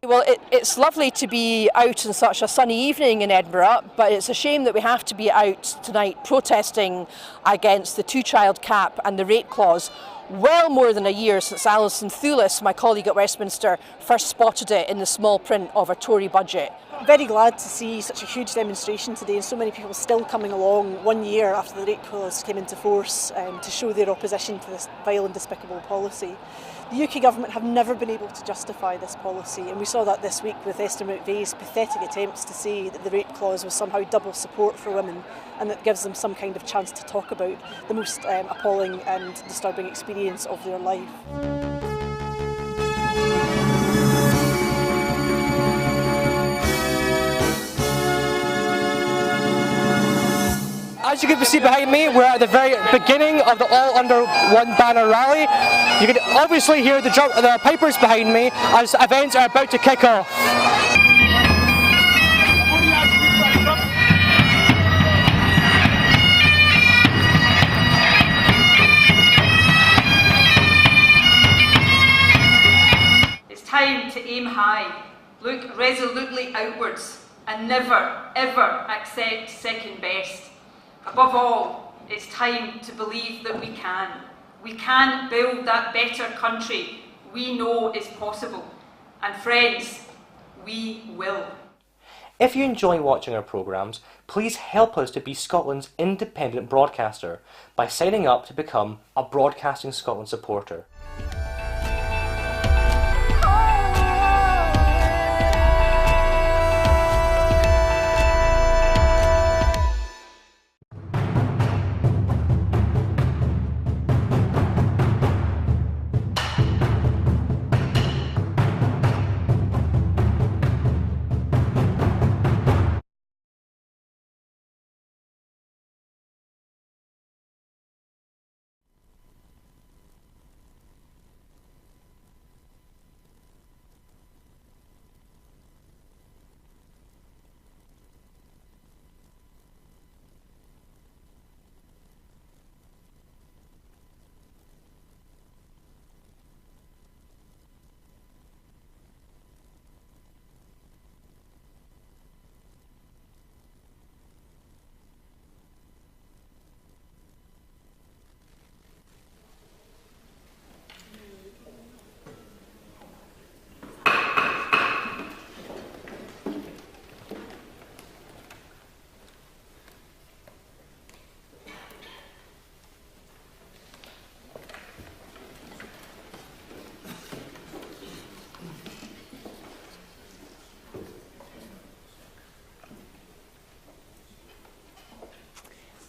Well, it's lovely to be out on such a sunny evening in Edinburgh, but it's a shame that we have to be out tonight protesting against the two-child cap and the rate clause, well more than a year since Alison Thewlis, my colleague at Westminster, first spotted it in the small print of a Tory budget. Very glad to see such a huge demonstration today and so many people still coming along 1 year after the rate clause came into force to show their opposition to this vile and despicable policy. The UK government have never been able to justify this policy, and we saw that this week with Esther McVeigh's pathetic attempts to say that the rate clause was somehow double support for women and that gives them some kind of chance to talk about the most appalling and disturbing experience of their life. As you can see behind me, we're at the very beginning of the All Under One Banner rally. You can obviously hear the pipers behind me as events are about to kick off. It's time to aim high, look resolutely outwards, and never, ever accept second best. Above all, it's time to believe that we can. We can build that better country we know is possible. And friends, we will. If you enjoy watching our programmes, please help us to be Scotland's independent broadcaster by signing up to become a Broadcasting Scotland supporter.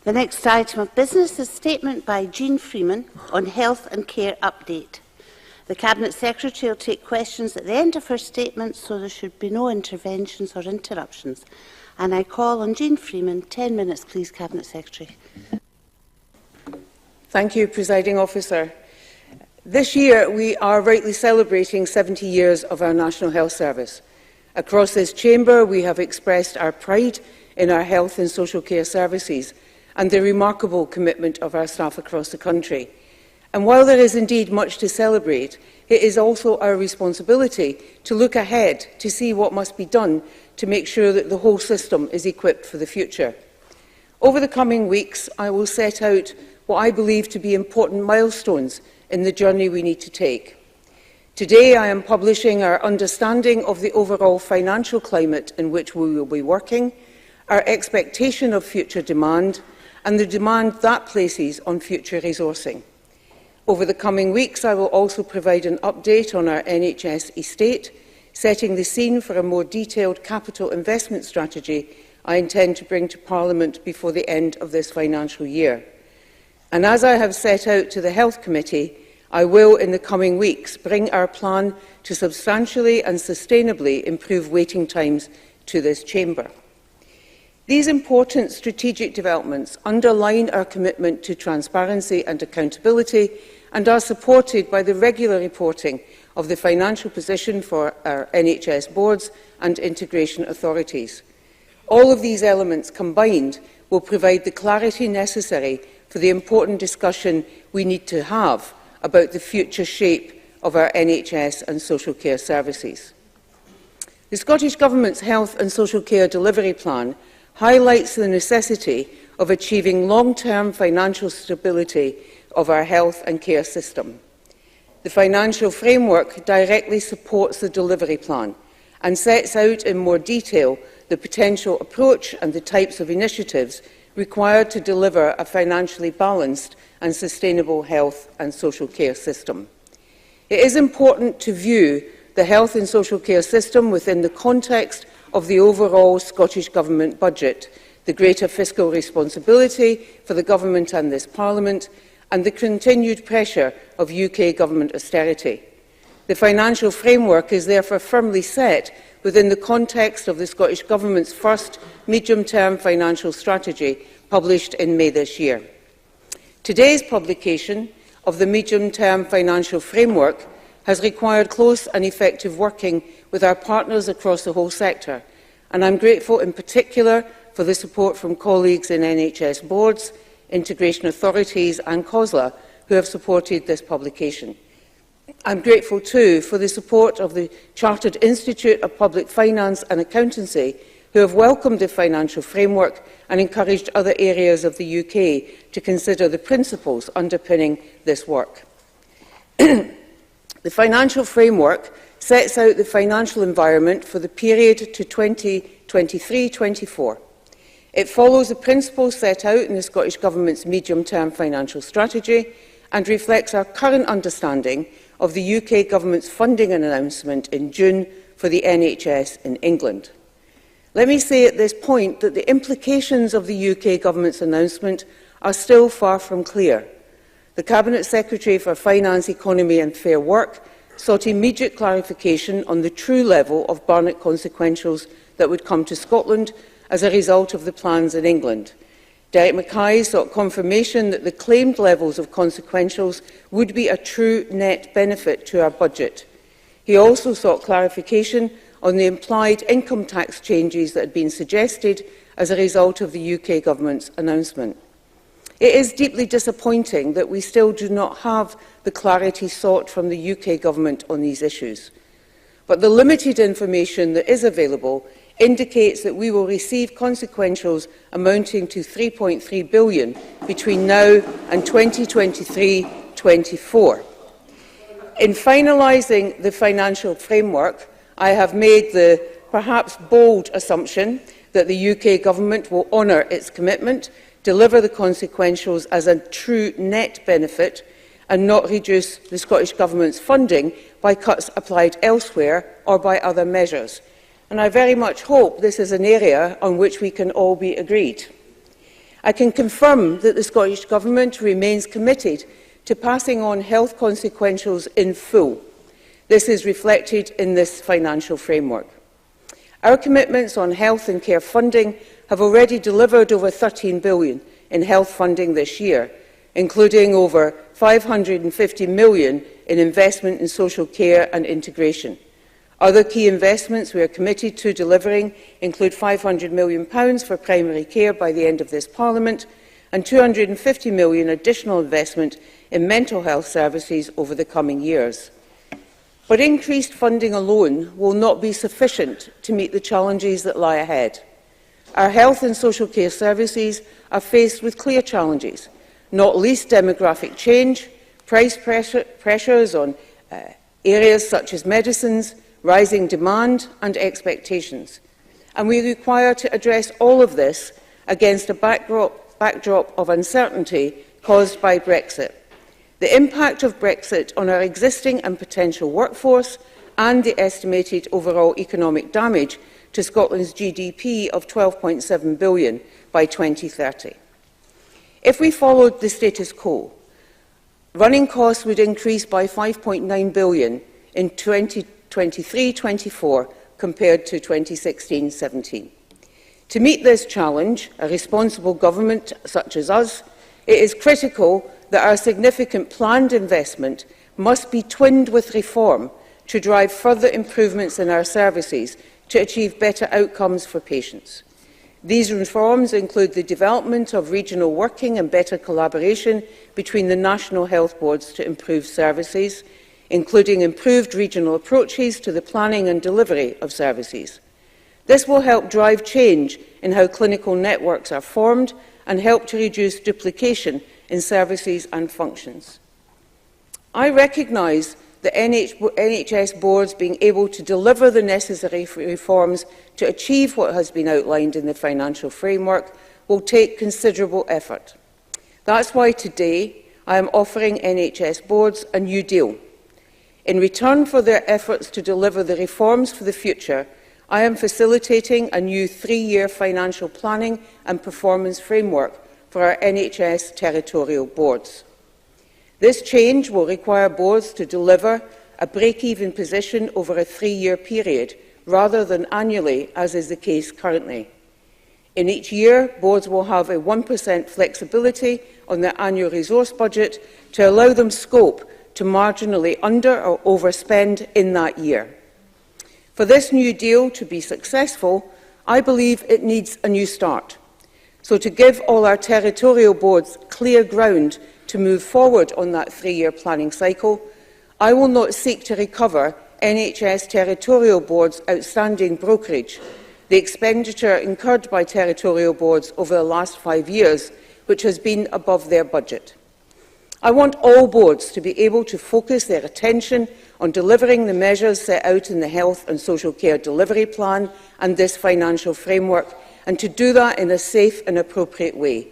The next item of business is a statement by Jean Freeman on health and care update. The Cabinet Secretary will take questions at the end of her statement, so there should be no interventions or interruptions. And I call on Jean Freeman. 10 minutes, please, Cabinet Secretary. Thank you, Presiding Officer. This year we are rightly celebrating 70 years of our National Health Service. Across this chamber we have expressed our pride in our health and social care services and the remarkable commitment of our staff across the country. And while there is indeed much to celebrate, it is also our responsibility to look ahead to see what must be done to make sure that the whole system is equipped for the future. Over the coming weeks, I will set out what I believe to be important milestones in the journey we need to take. Today, I am publishing our understanding of the overall financial climate in which we will be working, our expectation of future demand, and the demand that places on future resourcing. Over the coming weeks, I will also provide an update on our NHS estate, setting the scene for a more detailed capital investment strategy I intend to bring to Parliament before the end of this financial year. And as I have set out to the Health Committee, I will, in the coming weeks, bring our plan to substantially and sustainably improve waiting times to this chamber. These important strategic developments underline our commitment to transparency and accountability and are supported by the regular reporting of the financial position for our NHS boards and integration authorities. All of these elements combined will provide the clarity necessary for the important discussion we need to have about the future shape of our NHS and social care services. The Scottish Government's Health and Social Care Delivery Plan highlights the necessity of achieving long-term financial stability of our health and care system. The financial framework directly supports the delivery plan and sets out in more detail the potential approach and the types of initiatives required to deliver a financially balanced and sustainable health and social care system. It is important to view the health and social care system within the context of the overall Scottish Government budget, the greater fiscal responsibility for the Government and this Parliament, and the continued pressure of UK Government austerity. The financial framework is therefore firmly set within the context of the Scottish Government's first medium-term financial strategy, published in May this year. Today's publication of the medium-term financial framework has required close and effective working with our partners across the whole sector, and I'm grateful in particular for the support from colleagues in NHS boards, integration authorities and COSLA who have supported this publication. I'm grateful too for the support of the Chartered Institute of Public Finance and Accountancy, who have welcomed the financial framework and encouraged other areas of the UK to consider the principles underpinning this work. The financial framework sets out the financial environment for the period to 2023-24. It follows the principles set out in the Scottish Government's medium-term financial strategy and reflects our current understanding of the UK Government's funding announcement in June for the NHS in England. Let me say at this point that the implications of the UK Government's announcement are still far from clear. The Cabinet Secretary for Finance, Economy and Fair Work sought immediate clarification on the true level of Barnett consequentials that would come to Scotland as a result of the plans in England. Derek Mackay sought confirmation that the claimed levels of consequentials would be a true net benefit to our budget. He also sought clarification on the implied income tax changes that had been suggested as a result of the UK Government's announcement. It is deeply disappointing that we still do not have the clarity sought from the UK Government on these issues. But the limited information that is available indicates that we will receive consequentials amounting to £3.3 billion between now and 2023-24. In finalising the financial framework, I have made the perhaps bold assumption that the UK Government will honour its commitment, deliver the consequentials as a true net benefit and not reduce the Scottish Government's funding by cuts applied elsewhere or by other measures. And I very much hope this is an area on which we can all be agreed. I can confirm that the Scottish Government remains committed to passing on health consequentials in full. This is reflected in this financial framework. Our commitments on health and care funding have already delivered over £13 billion in health funding this year, including over £550 million in investment in social care and integration. Other key investments we are committed to delivering include £500 million for primary care by the end of this Parliament and £250 million additional investment in mental health services over the coming years. But increased funding alone will not be sufficient to meet the challenges that lie ahead. Our health and social care services are faced with clear challenges, not least demographic change, price pressures on areas such as medicines, rising demand and expectations. And we require to address all of this against a backdrop of uncertainty caused by Brexit. The impact of Brexit on our existing and potential workforce and the estimated overall economic damage to Scotland's GDP of £12.7 billion by 2030. If we followed the status quo, running costs would increase by £5.9 billion in 2023-24 compared to 2016-17. To meet this challenge, a responsible government such as us, it is critical that our significant planned investment must be twinned with reform to drive further improvements in our services to achieve better outcomes for patients. These reforms include the development of regional working and better collaboration between the national health boards to improve services, including improved regional approaches to the planning and delivery of services. This will help drive change in how clinical networks are formed and help to reduce duplication in services and functions. I recognise the NHS boards being able to deliver the necessary reforms to achieve what has been outlined in the financial framework will take considerable effort. That's why today I am offering NHS boards a new deal. In return for their efforts to deliver the reforms for the future, I am facilitating a new 3-year financial planning and performance framework for our NHS territorial boards. This change will require boards to deliver a break-even position over a 3-year period, rather than annually, as is the case currently. In each year, boards will have a 1% flexibility on their annual resource budget to allow them scope to marginally under or overspend in that year. For this new deal to be successful, I believe it needs a new start. So to give all our territorial boards clear ground to move forward on that 3-year planning cycle, I will not seek to recover NHS territorial boards' outstanding brokerage, the expenditure incurred by territorial boards over the last 5 years, which has been above their budget. I want all boards to be able to focus their attention on delivering the measures set out in the Health and Social Care Delivery Plan and this financial framework, and to do that in a safe and appropriate way,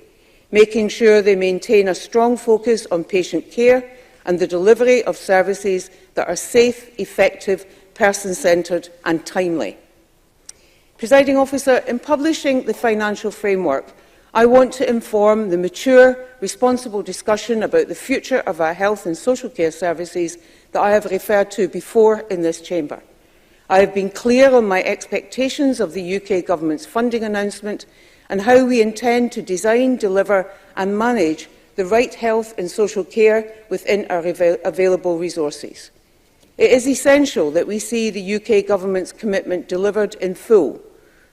making sure they maintain a strong focus on patient care and the delivery of services that are safe, effective, person-centred and timely. Presiding Officer, in publishing the financial framework, I want to inform the mature, responsible discussion about the future of our health and social care services that I have referred to before in this chamber. I have been clear on my expectations of the UK Government's funding announcement and how we intend to design, deliver and manage the right health and social care within our available resources. It is essential that we see the UK Government's commitment delivered in full.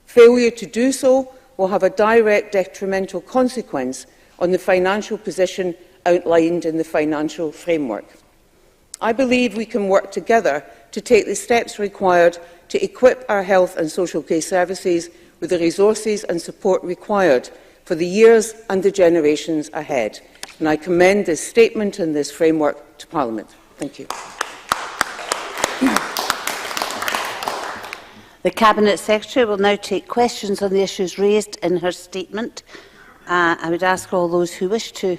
Failure to do so will have a direct detrimental consequence on the financial position outlined in the financial framework. I believe we can work together to take the steps required to equip our health and social care services with the resources and support required for the years and the generations ahead. And I commend this statement and this framework to Parliament. Thank you. The Cabinet Secretary will now take questions on the issues raised in her statement. I would ask all those who wish to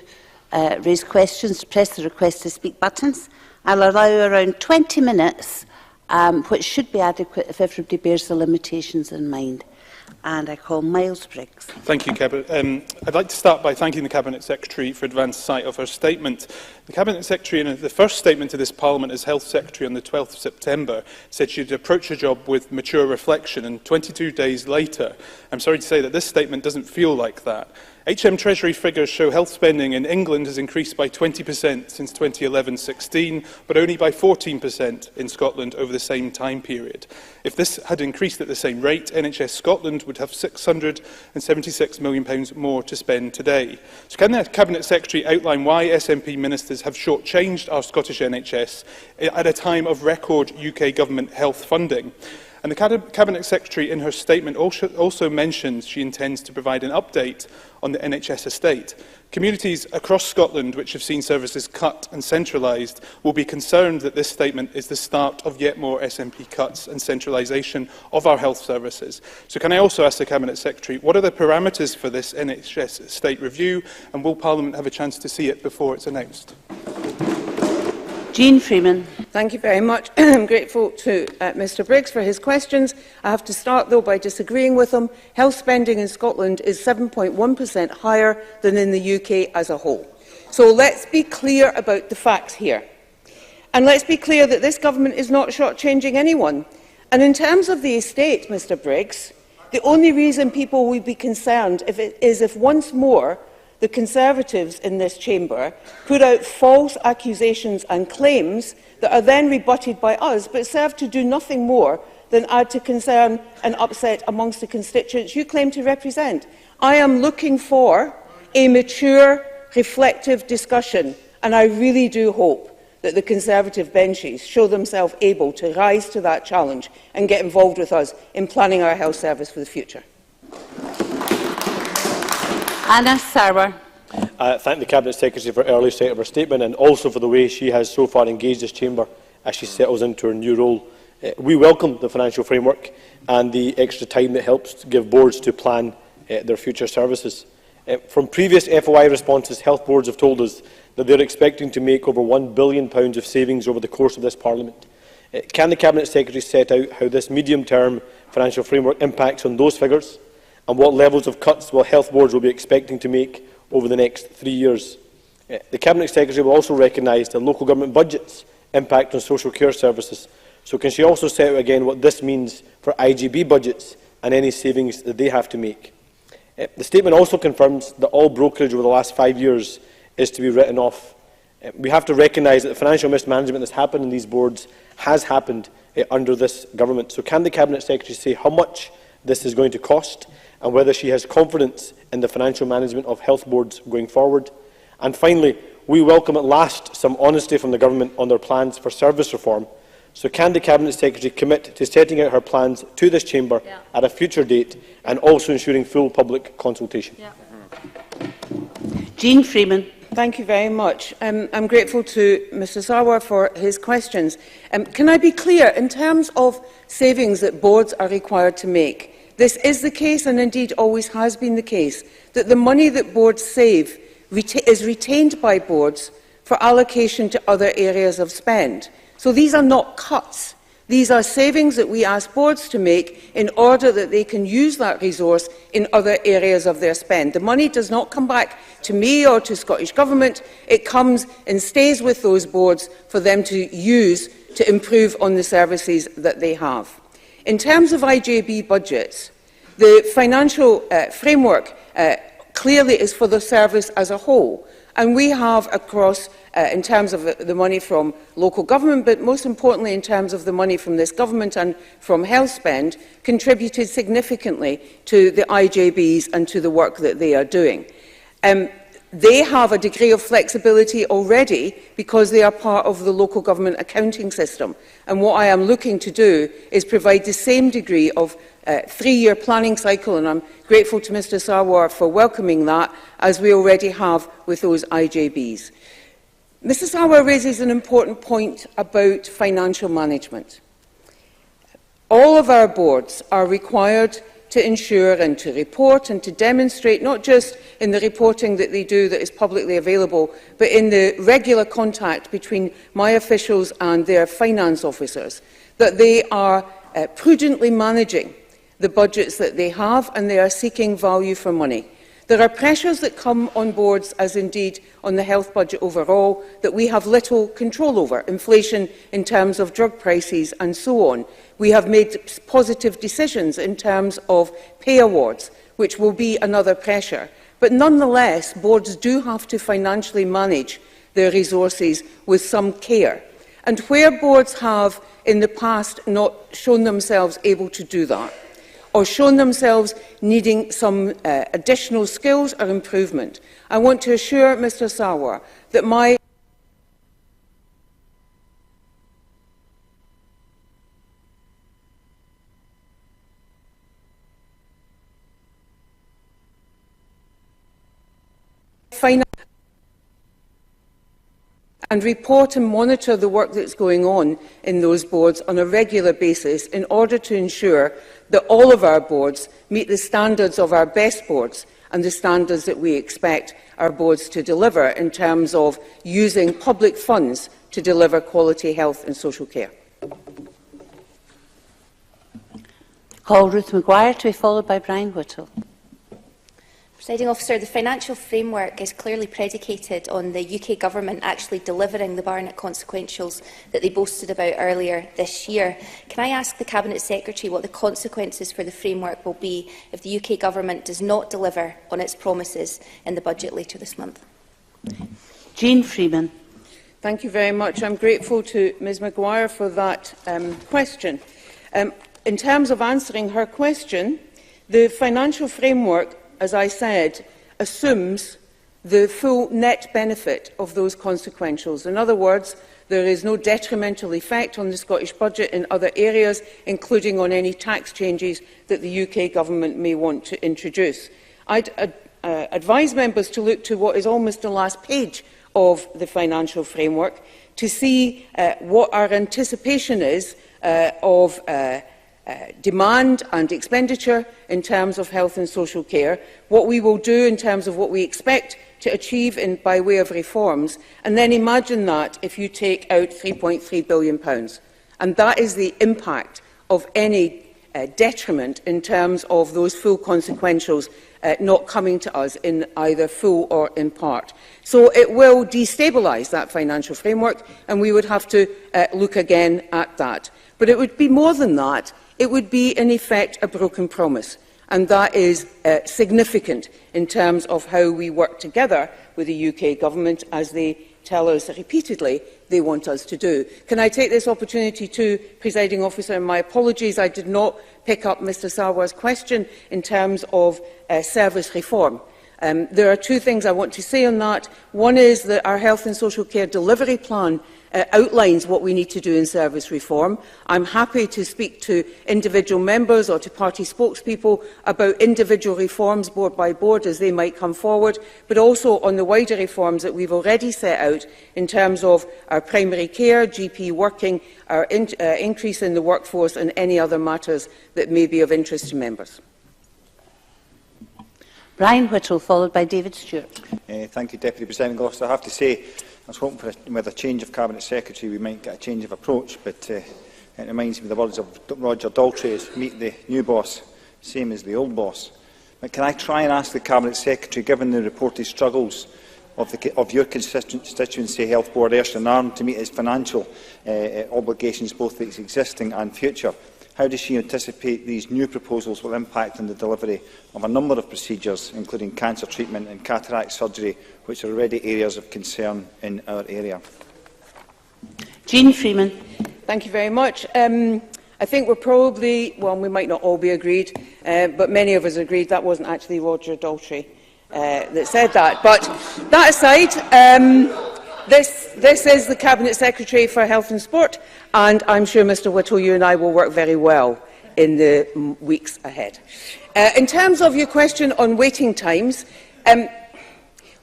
raise questions to press the request to speak buttons. I'll allow around 20 minutes, which should be adequate if everybody bears the limitations in mind. And I call Miles Briggs. Thank you, Cabinet. I'd like to start by thanking the Cabinet Secretary for advance sight of her statement. The Cabinet Secretary, in the first statement to this Parliament as Health Secretary on the 12th of September, said she'd approach her job with mature reflection, and 22 days later, I'm sorry to say that this statement doesn't feel like that. HM Treasury figures show health spending in England has increased by 20% since 2011-16, but only by 14% in Scotland over the same time period. If this had increased at the same rate, NHS Scotland would have £676 million more to spend today. So can the Cabinet Secretary outline why SNP ministers have shortchanged our Scottish NHS at a time of record UK Government health funding? And the Cabinet Secretary in her statement also mentions she intends to provide an update on the NHS estate. Communities across Scotland which have seen services cut and centralised will be concerned that this statement is the start of yet more SNP cuts and centralisation of our health services. So can I also ask the Cabinet Secretary, what are the parameters for this NHS estate review, and will Parliament have a chance to see it before it's announced? Jean Freeman. Thank you very much. I'm grateful to Mr Briggs for his questions. I have to start, though, by disagreeing with him. Health spending in Scotland is 7.1% higher than in the UK as a whole. So let's be clear about the facts here. And let's be clear that this government is not shortchanging anyone. And in terms of the estate, Mr Briggs, the only reason people would be concerned is if once more the Conservatives in this chamber put out false accusations and claims that are then rebutted by us, but serve to do nothing more than add to concern and upset amongst the constituents you claim to represent. I am looking for a mature, reflective discussion, and I really do hope that the Conservative benches show themselves able to rise to that challenge and get involved with us in planning our health service for the future. Anna Sarwar. Thank the Cabinet Secretary for early sight of her statement and also for the way she has so far engaged this chamber as she settles into her new role. We welcome the financial framework and the extra time that helps to give boards to plan their future services. From previous FOI responses, health boards have told us that they are expecting to make over £1 billion of savings over the course of this Parliament. Can the Cabinet Secretary set out how this medium-term financial framework impacts on those figures and what levels of cuts health boards will be expecting to make over the next 3 years? The Cabinet Secretary will also recognise that local government budgets impact on social care services. So can she also set out again what this means for IGB budgets and any savings that they have to make? The statement also confirms that all brokerage over the last 5 years is to be written off. We have to recognise that the financial mismanagement that's happened in these boards has happened under this government. So can the Cabinet Secretary say how much this is going to cost and whether she has confidence in the financial management of health boards going forward? And finally, we welcome at last some honesty from the government on their plans for service reform. So can the Cabinet Secretary commit to setting out her plans to this chamber at a future date and also ensuring full public consultation? Jean Freeman. Thank you very much. I'm grateful to Mr Sarwar for his questions. Can I be clear, in terms of savings that boards are required to make, this is the case, and indeed always has been the case, that the money that boards save is retained by boards for allocation to other areas of spend. So these are not cuts. These are savings that we ask boards to make in order that they can use that resource in other areas of their spend. The money does not come back to me or to Scottish Government. It comes and stays with those boards for them to use to improve on the services that they have. In terms of IJB budgets, the financial framework clearly is for the service as a whole. And we have across, in terms of the money from local government, but most importantly in terms of the money from this government and from health spend, contributed significantly to the IJBs and to the work that they are doing. They have a degree of flexibility already because they are part of the local government accounting system. And what I am looking to do is provide the same degree of 3-year planning cycle, and I'm grateful to Mr Sarwar for welcoming that, as we already have with those IJBs. Mr Sarwar raises an important point about financial management. All of our boards are required to ensure and to report and to demonstrate, not just in the reporting that they do that is publicly available, but in the regular contact between my officials and their finance officers, that they are prudently managing the budgets that they have and they are seeking value for money. There are pressures that come on boards, as indeed on the health budget overall, that we have little control over. Inflation in terms of drug prices and so on. We have made positive decisions in terms of pay awards, which will be another pressure. But nonetheless, boards do have to financially manage their resources with some care. And where boards have in the past not shown themselves able to do that, or shown themselves needing some additional skills or improvement, I want to assure Mr Sarwar that my and report and monitor the work that's going on in those boards on a regular basis in order to ensure that all of our boards meet the standards of our best boards and the standards that we expect our boards to deliver in terms of using public funds to deliver quality health and social care. Call Ruth Maguire to be followed by Brian Whittle. Presiding Officer, the financial framework is clearly predicated on the UK Government actually delivering the Barnett consequentials that they boasted about earlier this year. Can I ask the Cabinet Secretary what the consequences for the framework will be if the UK Government does not deliver on its promises in the budget later this month? Jean Freeman. Thank you very much. I'm grateful to Ms Maguire for that question. In terms of answering her question, the financial framework, as I said, assumes the full net benefit of those consequentials. In other words, there is no detrimental effect on the Scottish budget in other areas, including on any tax changes that the UK Government may want to introduce. I'd advise members to look to what is almost the last page of the financial framework to see what our anticipation is of demand and expenditure in terms of health and social care, what we will do in terms of what we expect to achieve by way of reforms, and then imagine that if you take out £3.3 billion. And that is the impact of any detriment in terms of those full consequentials not coming to us in either full or in part. So it will destabilise that financial framework, and we would have to look again at that. But it would be more than that. It would be, in effect, a broken promise. And that is significant in terms of how we work together with the UK Government, as they tell us repeatedly they want us to do. Can I take this opportunity to, Presiding Officer, and my apologies, I did not pick up Mr Sarwar's question in terms of service reform. There are two things I want to say on that. One is that our Health and Social Care Delivery Plan outlines what we need to do in service reform. I'm happy to speak to individual members or to party spokespeople about individual reforms, board by board, as they might come forward, but also on the wider reforms that we've already set out in terms of our primary care, GP working, our increase in the workforce, and any other matters that may be of interest to members. Brian Whittle, followed by David Stewart. Thank you, Deputy Presiding Officer. I have to say, I was hoping with a change of Cabinet Secretary we might get a change of approach, but it reminds me of the words of Roger Daltrey's, meet the new boss, same as the old boss. But can I try and ask the Cabinet Secretary, given the reported struggles of your constituency Health Board, Ayrshire Arm, to meet its financial obligations, both its existing and future, how does she anticipate these new proposals will impact on the delivery of a number of procedures, including cancer treatment and cataract surgery, which are already areas of concern in our area? Jean Freeman. Thank you very much. I think we're probably, well, we might not all be agreed, but many of us agreed that wasn't actually Roger Daltrey that said that. But that aside, this is the Cabinet Secretary for Health and Sport, and I'm sure, Mr Whittle, you and I will work very well in the weeks ahead. In terms of your question on waiting times,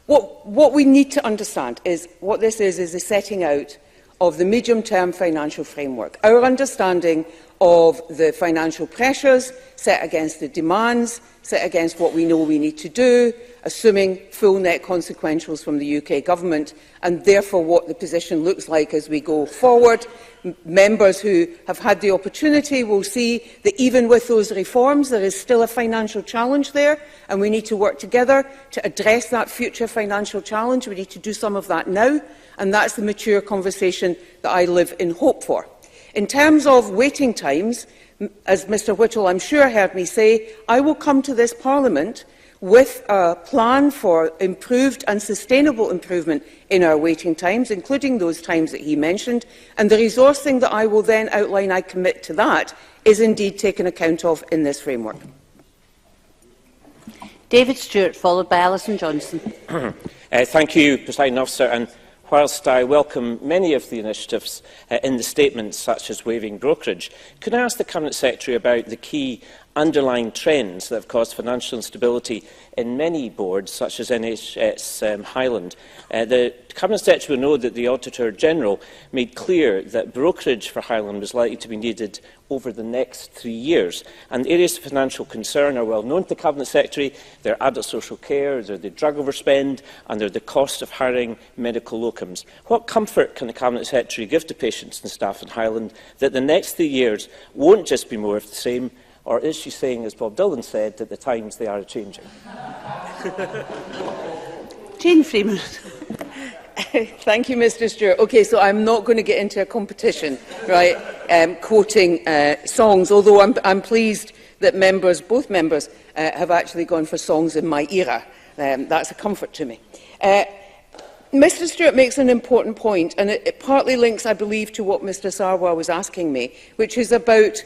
what we need to understand is what this is the setting out of the medium-term financial framework. Our understanding of the financial pressures set against the demands, set against what we know we need to do, assuming full net consequentials from the UK Government, and therefore what the position looks like as we go forward. Members who have had the opportunity will see that even with those reforms, there is still a financial challenge there, and we need to work together to address that future financial challenge. We need to do some of that now, and that's the mature conversation that I live in hope for. In terms of waiting times, as Mr Whittle, I'm sure, heard me say, I will come to this Parliament with a plan for improved and sustainable improvement in our waiting times, including those times that he mentioned, and the resourcing that I will then outline, I commit to that, is indeed taken account of in this framework. David Stewart, followed by Alison Johnson. Thank you, Presiding Officer. And whilst I welcome many of the initiatives in the statement, such as waiving brokerage, could I ask the Cabinet Secretary about the key underlying trends that have caused financial instability in many boards, such as NHS Highland? The Cabinet Secretary will know that the Auditor General made clear that brokerage for Highland was likely to be needed over the next 3 years. And areas of financial concern are well known to the Cabinet Secretary. They're adult social care, they're the drug overspend, and they're the cost of hiring medical locums. What comfort can the Cabinet Secretary give to patients and staff in Highland that the next 3 years won't just be more of the same? Or is she saying, as Bob Dylan said, that the times they are changing? Jean Freeman. Thank you, Mr Stewart. Okay, so I'm not going to get into a competition, right, quoting songs, although I'm pleased that both members, have actually gone for songs in my era. That's a comfort to me. Mr Stewart makes an important point, and it partly links, I believe, to what Mr Sarwar was asking me, which is about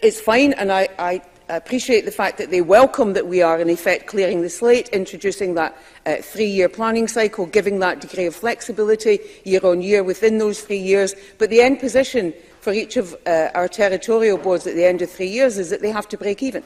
it's fine, and I appreciate the fact that they welcome that we are in effect clearing the slate, introducing that 3-year planning cycle, giving that degree of flexibility year on year within those 3 years. But the end position for each of our territorial boards at the end of 3 years is that they have to break even.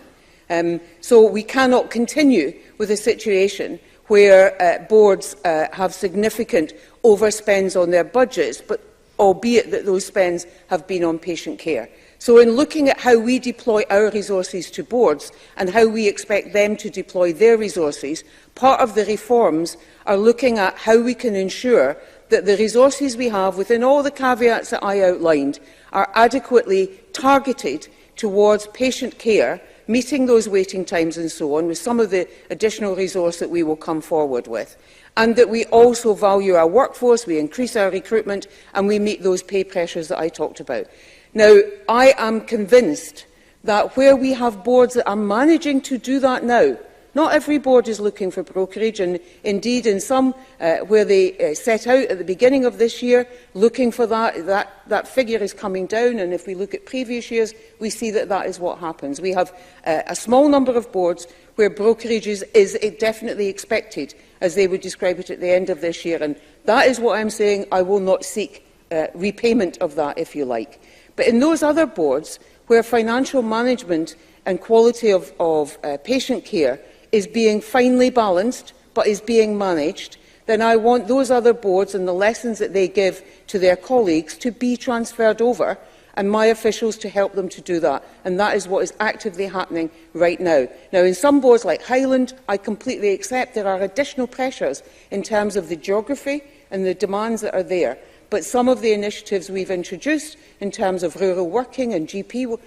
So we cannot continue with a situation where boards have significant overspends on their budgets, but albeit that those spends have been on patient care. So in looking at how we deploy our resources to boards and how we expect them to deploy their resources, part of the reforms are looking at how we can ensure that the resources we have, within all the caveats that I outlined, are adequately targeted towards patient care, meeting those waiting times and so on, with some of the additional resource that we will come forward with. And that we also value our workforce, we increase our recruitment, and we meet those pay pressures that I talked about. Now, I am convinced that where we have boards that are managing to do that now, not every board is looking for brokerage, and indeed in some where they set out at the beginning of this year looking for that figure is coming down, and if we look at previous years, we see that that is what happens. We have a small number of boards where brokerage is definitely expected, as they would describe it at the end of this year, and that is what I'm saying. I will not seek repayment of that, if you like. But in those other boards where financial management and quality of patient care is being finely balanced but is being managed, then I want those other boards and the lessons that they give to their colleagues to be transferred over, and my officials to help them to do that. And that is what is actively happening right now. Now, in some boards like Highland, I completely accept there are additional pressures in terms of the geography and the demands that are there. But some of the initiatives we've introduced in terms of rural working and GP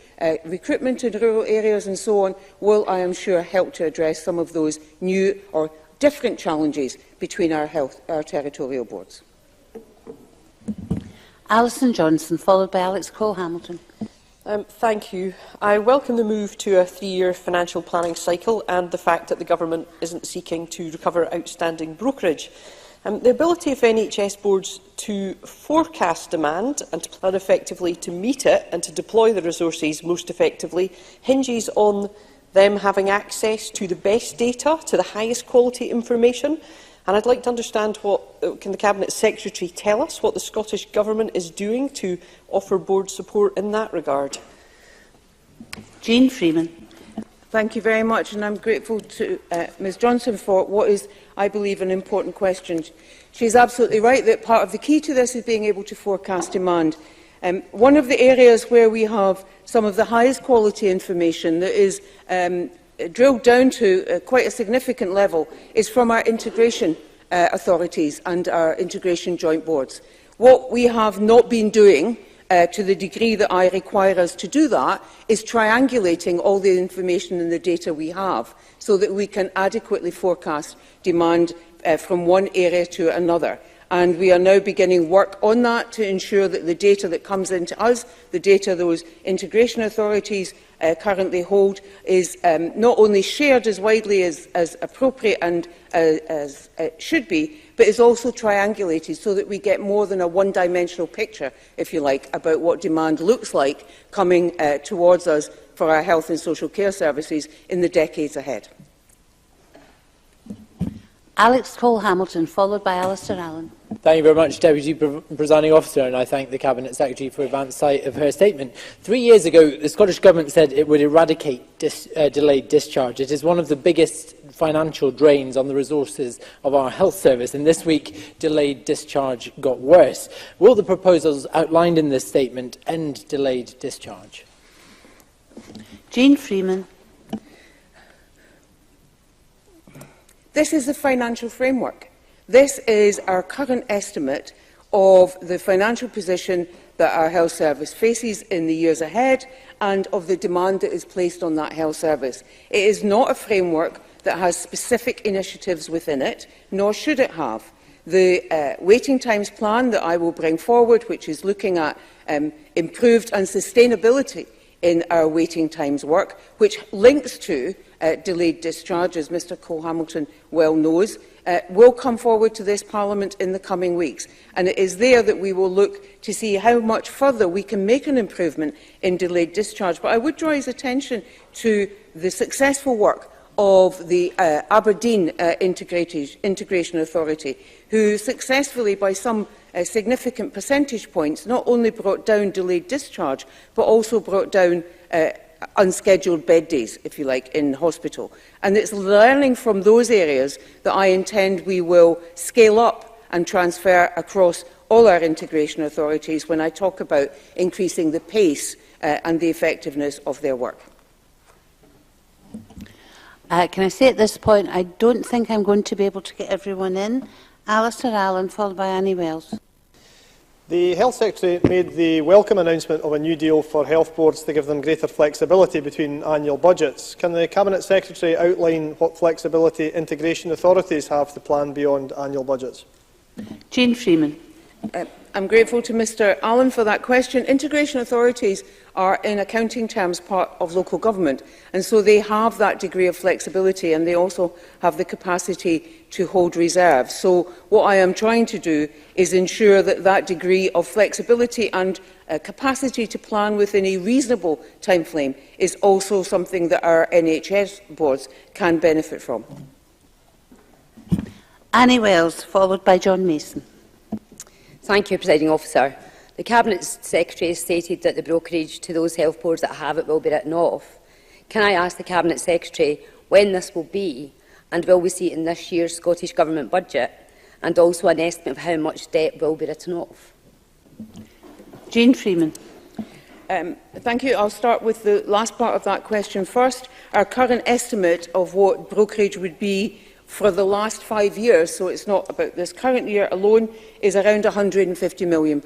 recruitment in rural areas and so on will, I am sure, help to address some of those new or different challenges between our territorial boards. Alison Johnson, followed by Alex Cole-Hamilton. Thank you. I welcome the move to a 3-year financial planning cycle and the fact that the Government isn't seeking to recover outstanding brokerage. The ability of NHS boards to forecast demand and to plan effectively to meet it and to deploy the resources most effectively hinges on them having access to the best data, to the highest quality information. And I'd like to understand can the Cabinet Secretary tell us what the Scottish Government is doing to offer board support in that regard? Jean Freeman. Thank you very much, and I'm grateful to Ms Johnson for what is, I believe, an important question. She is absolutely right that part of the key to this is being able to forecast demand. One of the areas where we have some of the highest quality information that is drilled down to quite a significant level is from our integration authorities and our integration joint boards. What we have not been doing to the degree that I require us to do that, is triangulating all the information and the data we have so that we can adequately forecast demand from one area to another. And we are now beginning work on that to ensure that the data that comes into us, the data those integration authorities currently hold, is not only shared as widely as appropriate and as it should be, but is also triangulated so that we get more than a one-dimensional picture, if you like, about what demand looks like coming towards us for our health and social care services in the decades ahead. Alex Cole-Hamilton, followed by Alistair Allen. Thank you very much, Deputy Presiding Officer, and I thank the Cabinet Secretary for advance sight of her statement. 3 years ago, the Scottish Government said it would eradicate delayed discharge. It is one of the biggest financial drains on the resources of our health service, and this week, delayed discharge got worse. Will the proposals outlined in this statement end delayed discharge? Jean Freeman. This is the financial framework. This is our current estimate of the financial position that our health service faces in the years ahead and of the demand that is placed on that health service. It is not a framework that has specific initiatives within it, nor should it have. The waiting times plan that I will bring forward, which is looking at improved and sustainability in our waiting times work, which links to delayed discharge, as Mr Cole-Hamilton well knows, will come forward to this Parliament in the coming weeks. And it is there that we will look to see how much further we can make an improvement in delayed discharge. But I would draw his attention to the successful work of the Aberdeen Integration Authority, who successfully, by some significant percentage points, not only brought down delayed discharge, but also brought down unscheduled bed days, if you like, in hospital. And it's learning from those areas that I intend we will scale up and transfer across all our integration authorities when I talk about increasing the pace and the effectiveness of their work. Can I say at this point, I don't think I'm going to be able to get everyone in. Alistair Allen, followed by Annie Wells. The Health Secretary made the welcome announcement of a new deal for health boards to give them greater flexibility between annual budgets. Can the Cabinet Secretary outline what flexibility integration authorities have to plan beyond annual budgets? Jane Freeman. I'm grateful to Mr Allen for that question. Integration authorities are, in accounting terms, part of local government, and so they have that degree of flexibility, and they also have the capacity to hold reserves. So what I am trying to do is ensure that that degree of flexibility and capacity to plan within a reasonable timeframe is also something that our NHS boards can benefit from. Annie Wells, followed by John Mason. Thank you, Presiding Officer. The Cabinet Secretary has stated that the brokerage to those health boards that have it will be written off. Can I ask the Cabinet Secretary when this will be, and will we see it in this year's Scottish Government budget, and also an estimate of how much debt will be written off? Jane Freeman. Thank you. I'll start with the last part of that question first. Our current estimate of what brokerage would be for the last 5 years, so it's not about this current year alone, is around £150 million.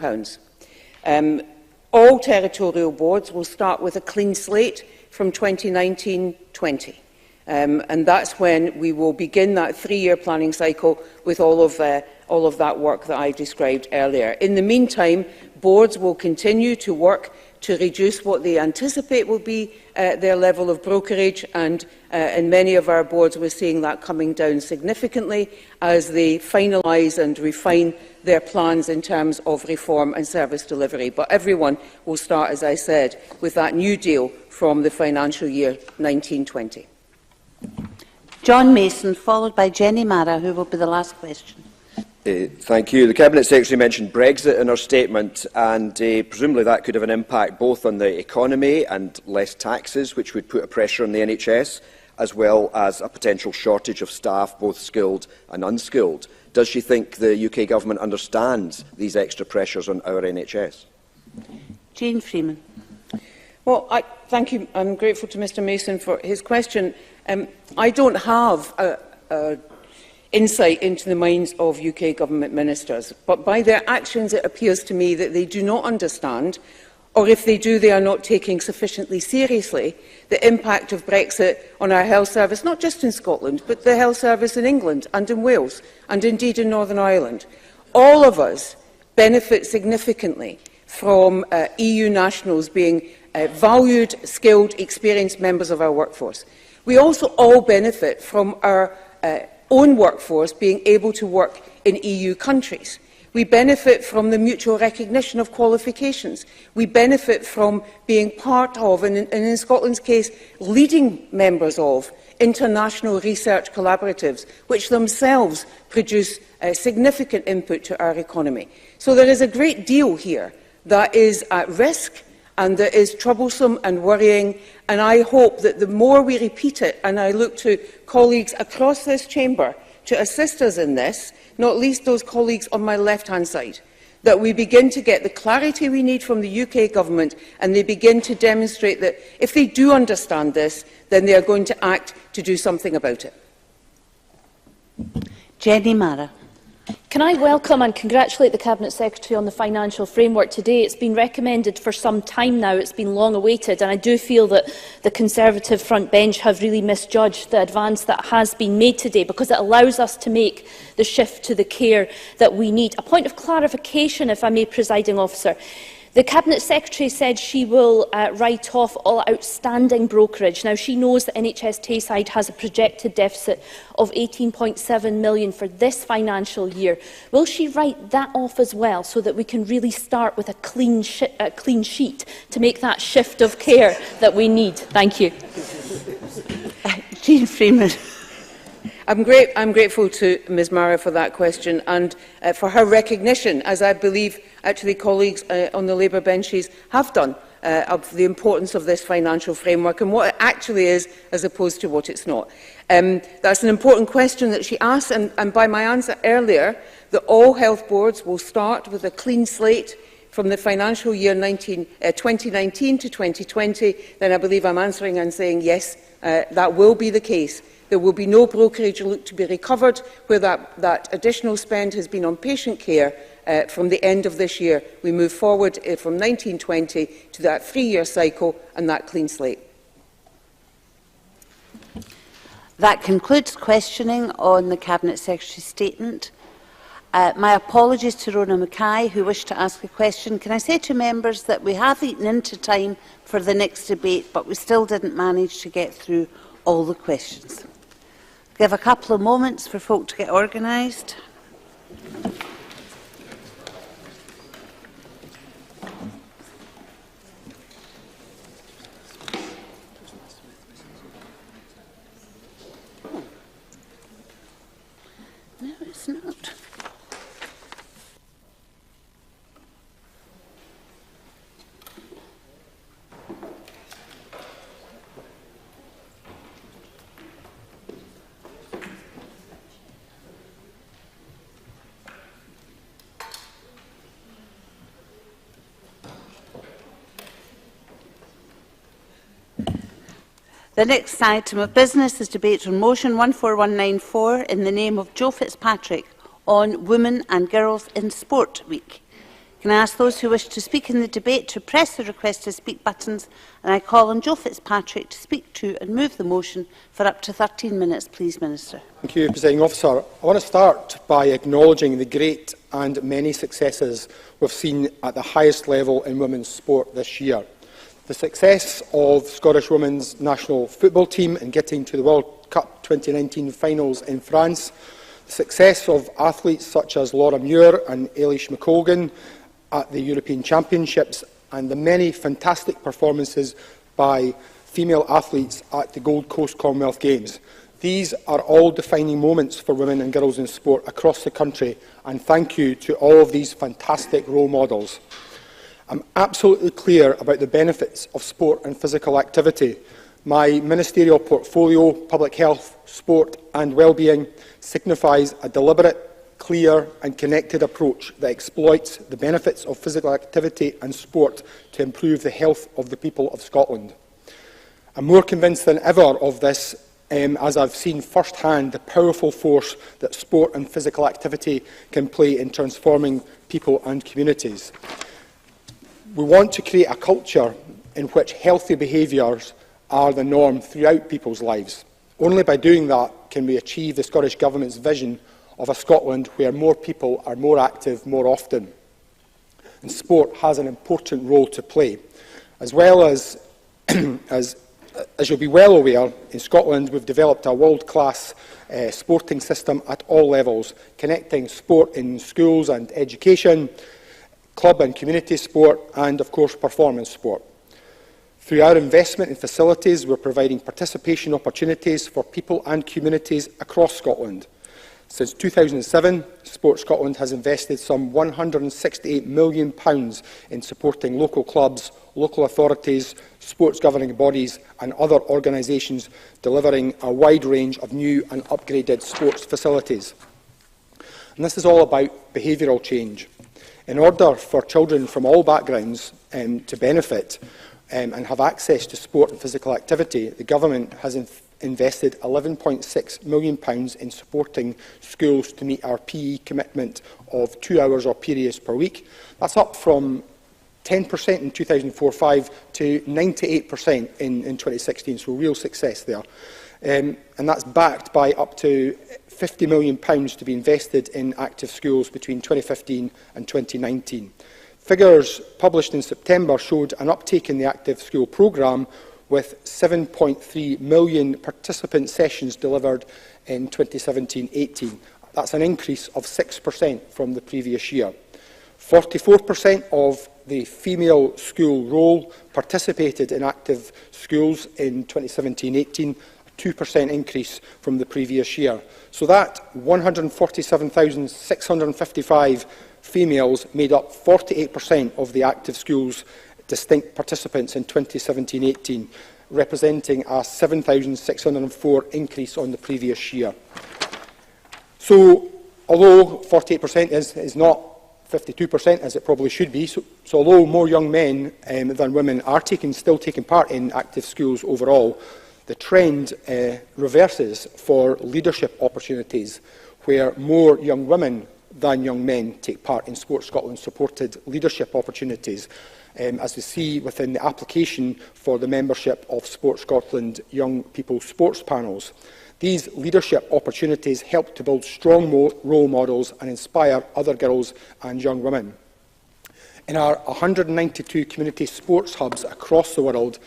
All territorial boards will start with a clean slate from 2019-20. And that's when we will begin that 3-year planning cycle with all of that work that I described earlier. In the meantime, boards will continue to work to reduce what they anticipate will be their level of brokerage, and in many of our boards we're seeing that coming down significantly as they finalise and refine their plans in terms of reform and service delivery. But everyone will start, as I said, with that new deal from the financial year 1920. John Mason, followed by Jenny Mara, who will be the last question. Thank you. The Cabinet Secretary mentioned Brexit in her statement, and presumably that could have an impact both on the economy and less taxes, which would put a pressure on the NHS, as well as a potential shortage of staff, both skilled and unskilled. Does she think the UK Government understands these extra pressures on our NHS? Jane Freeman. Well, thank you. I'm grateful to Mr Mason for his question. I don't have insight into the minds of UK Government ministers, but by their actions it appears to me that they do not understand, or if they do, they are not taking sufficiently seriously the impact of Brexit on our health service, not just in Scotland, but the health service in England and in Wales, and indeed in Northern Ireland. All of us benefit significantly from EU nationals being valued, skilled, experienced members of our workforce. We also all benefit from our own workforce being able to work in EU countries. We benefit from the mutual recognition of qualifications. We benefit from being part of, and in Scotland's case, leading members of, international research collaboratives, which themselves produce significant input to our economy. So there is a great deal here that is at risk and that is troublesome and worrying, and I hope that the more we repeat it, and I look to colleagues across this chamber to assist us in this, not least those colleagues on my left-hand side, that we begin to get the clarity we need from the UK Government, and they begin to demonstrate that if they do understand this, then they are going to act to do something about it. Jenny Mara. Can I welcome and congratulate the Cabinet Secretary on the financial framework today? It's been recommended for some time now, it's been long awaited, and I do feel that the Conservative front bench have really misjudged the advance that has been made today, because it allows us to make the shift to the care that we need. A point of clarification, if I may, Presiding Officer. The Cabinet Secretary said she will write off all outstanding brokerage. Now, she knows that NHS Tayside has a projected deficit of £18.7 million for this financial year. Will she write that off as well, so that we can really start with a clean sheet to make that shift of care that we need? Thank you. Jean Freeman. I'm grateful to Ms Mara for that question and for her recognition, as I believe actually colleagues on the Labour benches have done, of the importance of this financial framework and what it actually is as opposed to what it's not. That's an important question that she asked, and by my answer earlier, that all health boards will start with a clean slate from the financial year 2019 to 2020, then I believe I'm answering and saying yes, that will be the case. There will be no brokerage look to be recovered where that additional spend has been on patient care from the end of this year. We move forward from 1920 to that 3-year cycle and that clean slate. That concludes questioning on the Cabinet Secretary's statement. My apologies to Rona Mackay, who wished to ask a question. Can I say to members that we have eaten into time for the next debate, but we still didn't manage to get through all the questions. Give a couple of moments for folk to get organised. No, it's not. The next item of business is debate on motion 14194 in the name of Joe FitzPatrick on Women and Girls in Sport Week. Can I ask those who wish to speak in the debate to press the request to speak buttons, and I call on Joe FitzPatrick to speak to and move the motion for up to 13 minutes, please, Minister. Thank you, Presiding Officer. I want to start by acknowledging the great and many successes we've seen at the highest level in women's sport this year. The success of Scottish women's national football team in getting to the World Cup 2019 finals in France, the success of athletes such as Laura Muir and Eilish McColgan at the European Championships, and the many fantastic performances by female athletes at the Gold Coast Commonwealth Games. These are all defining moments for women and girls in sport across the country, and thank you to all of these fantastic role models. I'm absolutely clear about the benefits of sport and physical activity. My ministerial portfolio, public health, sport and wellbeing, signifies a deliberate, clear and connected approach that exploits the benefits of physical activity and sport to improve the health of the people of Scotland. I'm more convinced than ever of this, as I've seen firsthand the powerful force that sport and physical activity can play in transforming people and communities. We want to create a culture in which healthy behaviours are the norm throughout people's lives. Only by doing that can we achieve the Scottish Government's vision of a Scotland where more people are more active more often. And sport has an important role to play. As well as, as you'll be well aware, in Scotland we've developed a world-class sporting system at all levels, connecting sport in schools and education, club and community sport, and of course performance sport. Through our investment in facilities, we're providing participation opportunities for people and communities across Scotland. Since 2007, Sport Scotland has invested some £168 million in supporting local clubs, local authorities, sports governing bodies and other organisations delivering a wide range of new and upgraded sports facilities. And this is all about behavioural change. In order for children from all backgrounds to benefit and have access to sport and physical activity, the Government has invested £11.6 million in supporting schools to meet our PE commitment of 2 hours or periods per week. That's up from 10% in 2004-05 to 98% in 2016, so real success there. And that's backed by up to £50 million to be invested in active schools between 2015 and 2019. Figures published in September showed an uptake in the active school programme, with 7.3 million participant sessions delivered in 2017-18. That's an increase of 6% from the previous year. 44% of the female school roll participated in active schools in 2017-18, a 2% increase from the previous year. So that 147,655 females made up 48% of the active schools distinct participants in 2017-18, representing a 7,604 increase on the previous year. So, although 48% is not 52%, as it probably should be, so although more young men than women are still taking part in active schools overall, the trend reverses for leadership opportunities, where more young women than young men take part in Sport Scotland supported leadership opportunities, as we see within the application for the membership of Sport Scotland Young People Sports Panels. These leadership opportunities help to build strong role models and inspire other girls and young women. In our 192 community sports hubs across the world,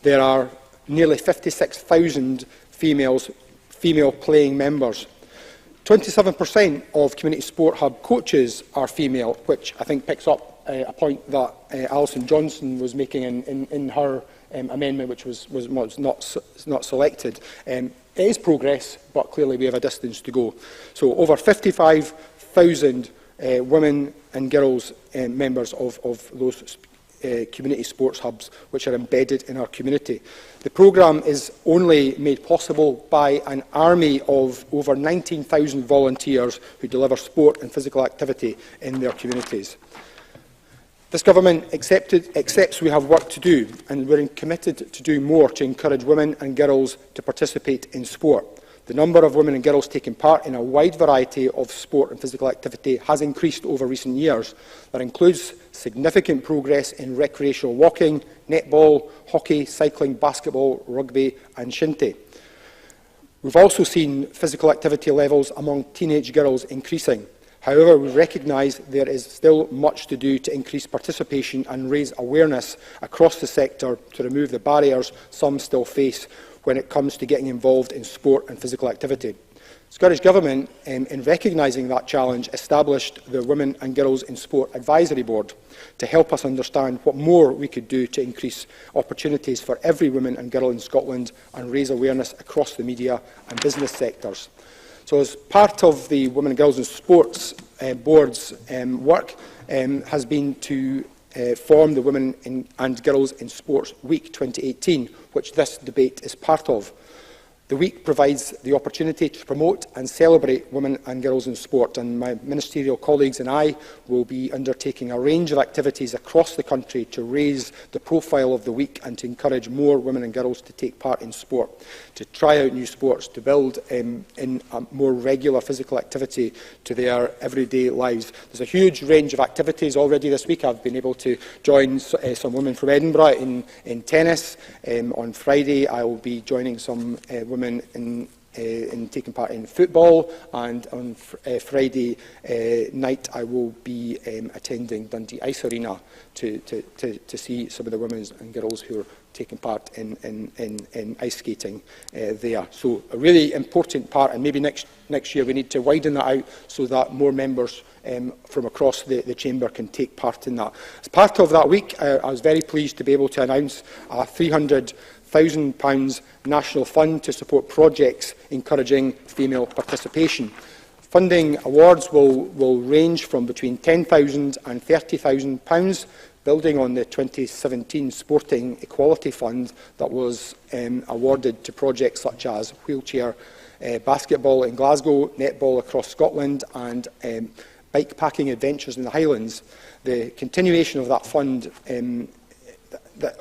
there are nearly 56,000 female playing members. 27% of community sport hub coaches are female, which I think picks up a point that Alison Johnson was making in her amendment, which was not selected. It is progress, but clearly we have a distance to go. So over 55,000 women and girls members of those community sports hubs which are embedded in our community. The programme is only made possible by an army of over 19,000 volunteers who deliver sport and physical activity in their communities. This government accepts we have work to do, and we're committed to do more to encourage women and girls to participate in sport. The number of women and girls taking part in a wide variety of sport and physical activity has increased over recent years. That includes significant progress in recreational walking, netball, hockey, cycling, basketball, rugby and shinty. We've also seen physical activity levels among teenage girls increasing. However, we recognise there is still much to do to increase participation and raise awareness across the sector to remove the barriers some still face when it comes to getting involved in sport and physical activity. The Scottish Government, in recognising that challenge, established the Women and Girls in Sport Advisory Board to help us understand what more we could do to increase opportunities for every woman and girl in Scotland and raise awareness across the media and business sectors. So as part of the Women and Girls in Sports Board's work has been to form the Women and Girls in Sports Week 2018, which this debate is part of. The week provides the opportunity to promote and celebrate women and girls in sport, and my ministerial colleagues and I will be undertaking a range of activities across the country to raise the profile of the week and to encourage more women and girls to take part in sport, to try out new sports, to build in a more regular physical activity to their everyday lives. There's a huge range of activities already this week. I've been able to join some women from Edinburgh in tennis. On Friday I will be joining some women in taking part in football, and on Friday night I will be attending Dundee Ice Arena to see some of the women and girls who are taking part in ice skating there. So a really important part, and maybe next year we need to widen that out so that more members from across the chamber can take part in that. As part of that week, I was very pleased to be able to announce a £300,000 national fund to support projects encouraging female participation. Funding awards will range from between £10,000 and £30,000, building on the 2017 Sporting Equality Fund that was awarded to projects such as wheelchair basketball in Glasgow, netball across Scotland and bike packing adventures in the Highlands. The continuation of that fund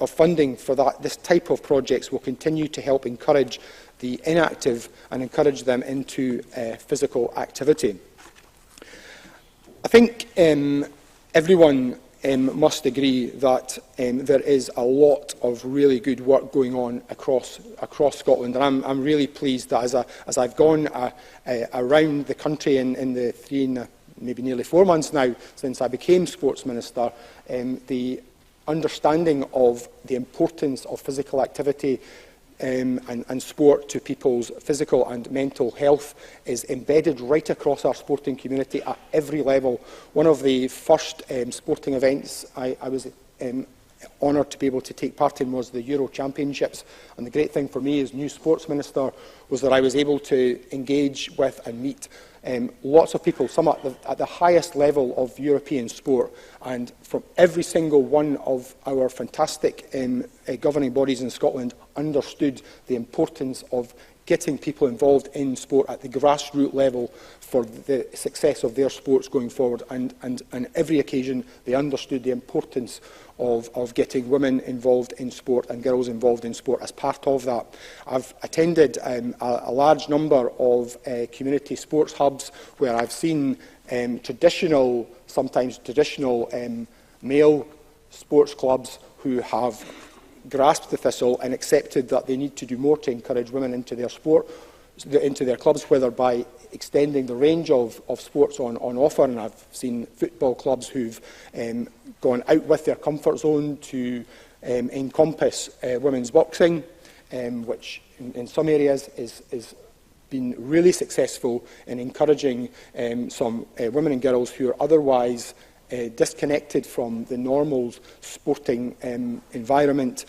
of funding for this type of projects will continue to help encourage the inactive and encourage them into physical activity. I think everyone must agree that there is a lot of really good work going on across Scotland, and I'm really pleased that as I've gone around the country in the maybe nearly 4 months now since I became Sports Minister, the understanding of the importance of physical activity and sport to people's physical and mental health is embedded right across our sporting community at every level. One of the first sporting events I was honoured to be able to take part in was the Euro Championships. And the great thing for me as new Sports Minister was that I was able to engage with and meet lots of people, some at the highest level of European sport, and from every single one of our fantastic governing bodies in Scotland understood the importance of getting people involved in sport at the grassroots level for the success of their sports going forward. And on every occasion, they understood the importance of getting women involved in sport and girls involved in sport as part of that. I've attended a large number of community sports hubs where I've seen sometimes traditional male sports clubs who have grasped the thistle and accepted that they need to do more to encourage women into their sport, into their clubs, whether by extending the range of sports on offer. And I've seen football clubs who've gone out with their comfort zone to encompass women's boxing, which in some areas is been really successful in encouraging some women and girls who are otherwise disconnected from the normal sporting environment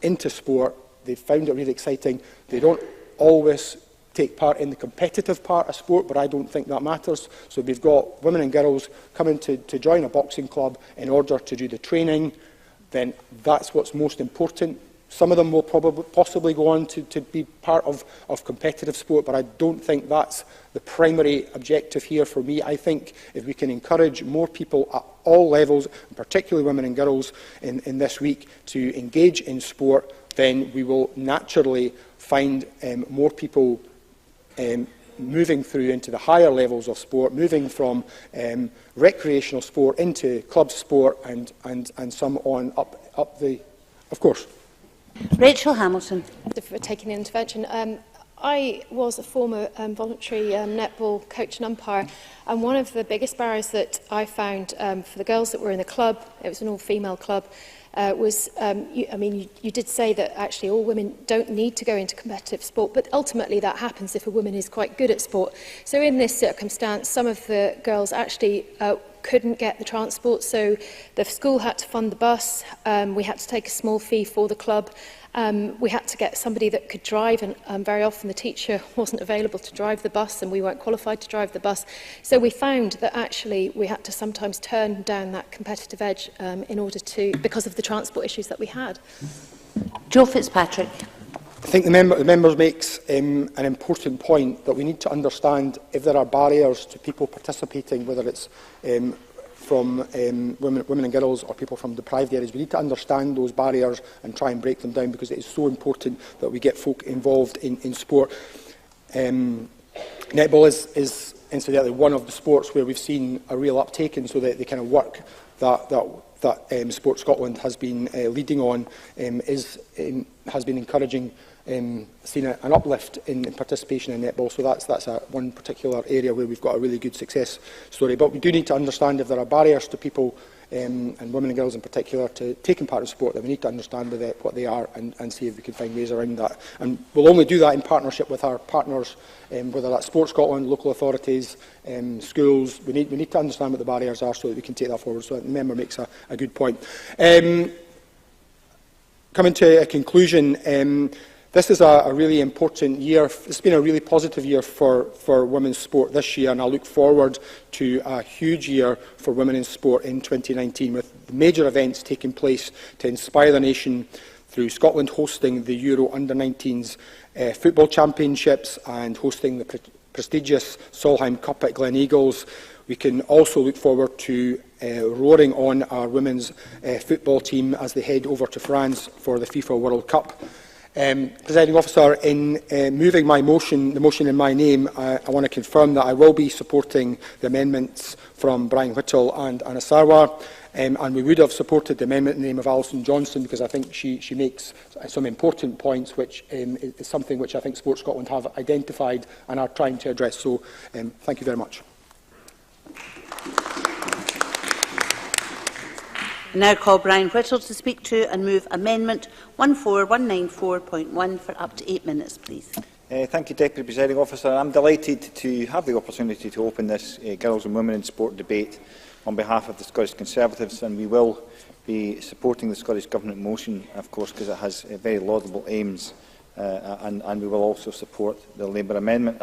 into sport. They've found it really exciting. They don't always take part in the competitive part of sport, but I don't think that matters. So we've got women and girls coming to join a boxing club in order to do the training. Then that's what's most important. Some of them will possibly go on to be part of competitive sport, but I don't think that's the primary objective here for me. I think if we can encourage more people at all levels, and particularly women and girls in this week, to engage in sport, then we will naturally find more people moving through into the higher levels of sport, moving from recreational sport into club sport and some on up the, of course. Rachel Hamilton. For taking the intervention. I was a former voluntary netball coach and umpire, and one of the biggest barriers that I found for the girls that were in the club, it was an all-female club, was, you did say that actually all women don't need to go into competitive sport, but ultimately that happens if a woman is quite good at sport. So in this circumstance, some of the girls actually couldn't get the transport, so the school had to fund the bus. We had to take a small fee for the club. We had to get somebody that could drive, and very often the teacher wasn't available to drive the bus, and we weren't qualified to drive the bus. So we found that actually we had to sometimes turn down that competitive edge because of the transport issues that we had. Joe FitzPatrick. I think the member makes an important point that we need to understand if there are barriers to people participating, whether it's from women and girls or people from deprived areas. We need to understand those barriers and try and break them down, because it is so important that we get folk involved in sport. Netball is incidentally one of the sports where we've seen a real uptake, and so the kind of work that Sport Scotland has been leading on has been encouraging, seen an uplift in participation in netball. So that's one particular area where we've got a really good success story. But we do need to understand if there are barriers to people, and women and girls in particular, to taking part in sport, that we need to understand what they are and see if we can find ways around that. And we'll only do that in partnership with our partners, whether that's Sport Scotland, local authorities, schools. We need to understand what the barriers are so that we can take that forward. So the member makes a good point. Coming to a conclusion, this is a really important year. It's been a really positive year for women's sport this year, and I look forward to a huge year for women in sport in 2019, with major events taking place to inspire the nation through Scotland hosting the Euro Under-19s football championships and hosting the prestigious Solheim Cup at Gleneagles. We can also look forward to roaring on our women's football team as they head over to France for the FIFA World Cup. Presiding Officer, in moving the motion in my name, I want to confirm that I will be supporting the amendments from Brian Whittle and Anna Sarwar, and we would have supported the amendment in the name of Alison Johnson, because I think she makes some important points, which is something which I think Sport Scotland have identified and are trying to address. So thank you very much. I now call Brian Whittle to speak to and move Amendment 14194.1 for up to 8 minutes, please. Thank you, Deputy Presiding Officer. I'm delighted to have the opportunity to open this Girls and Women in Sport debate on behalf of the Scottish Conservatives, and we will be supporting the Scottish Government motion, of course, because it has very laudable aims, and we will also support the Labour amendment.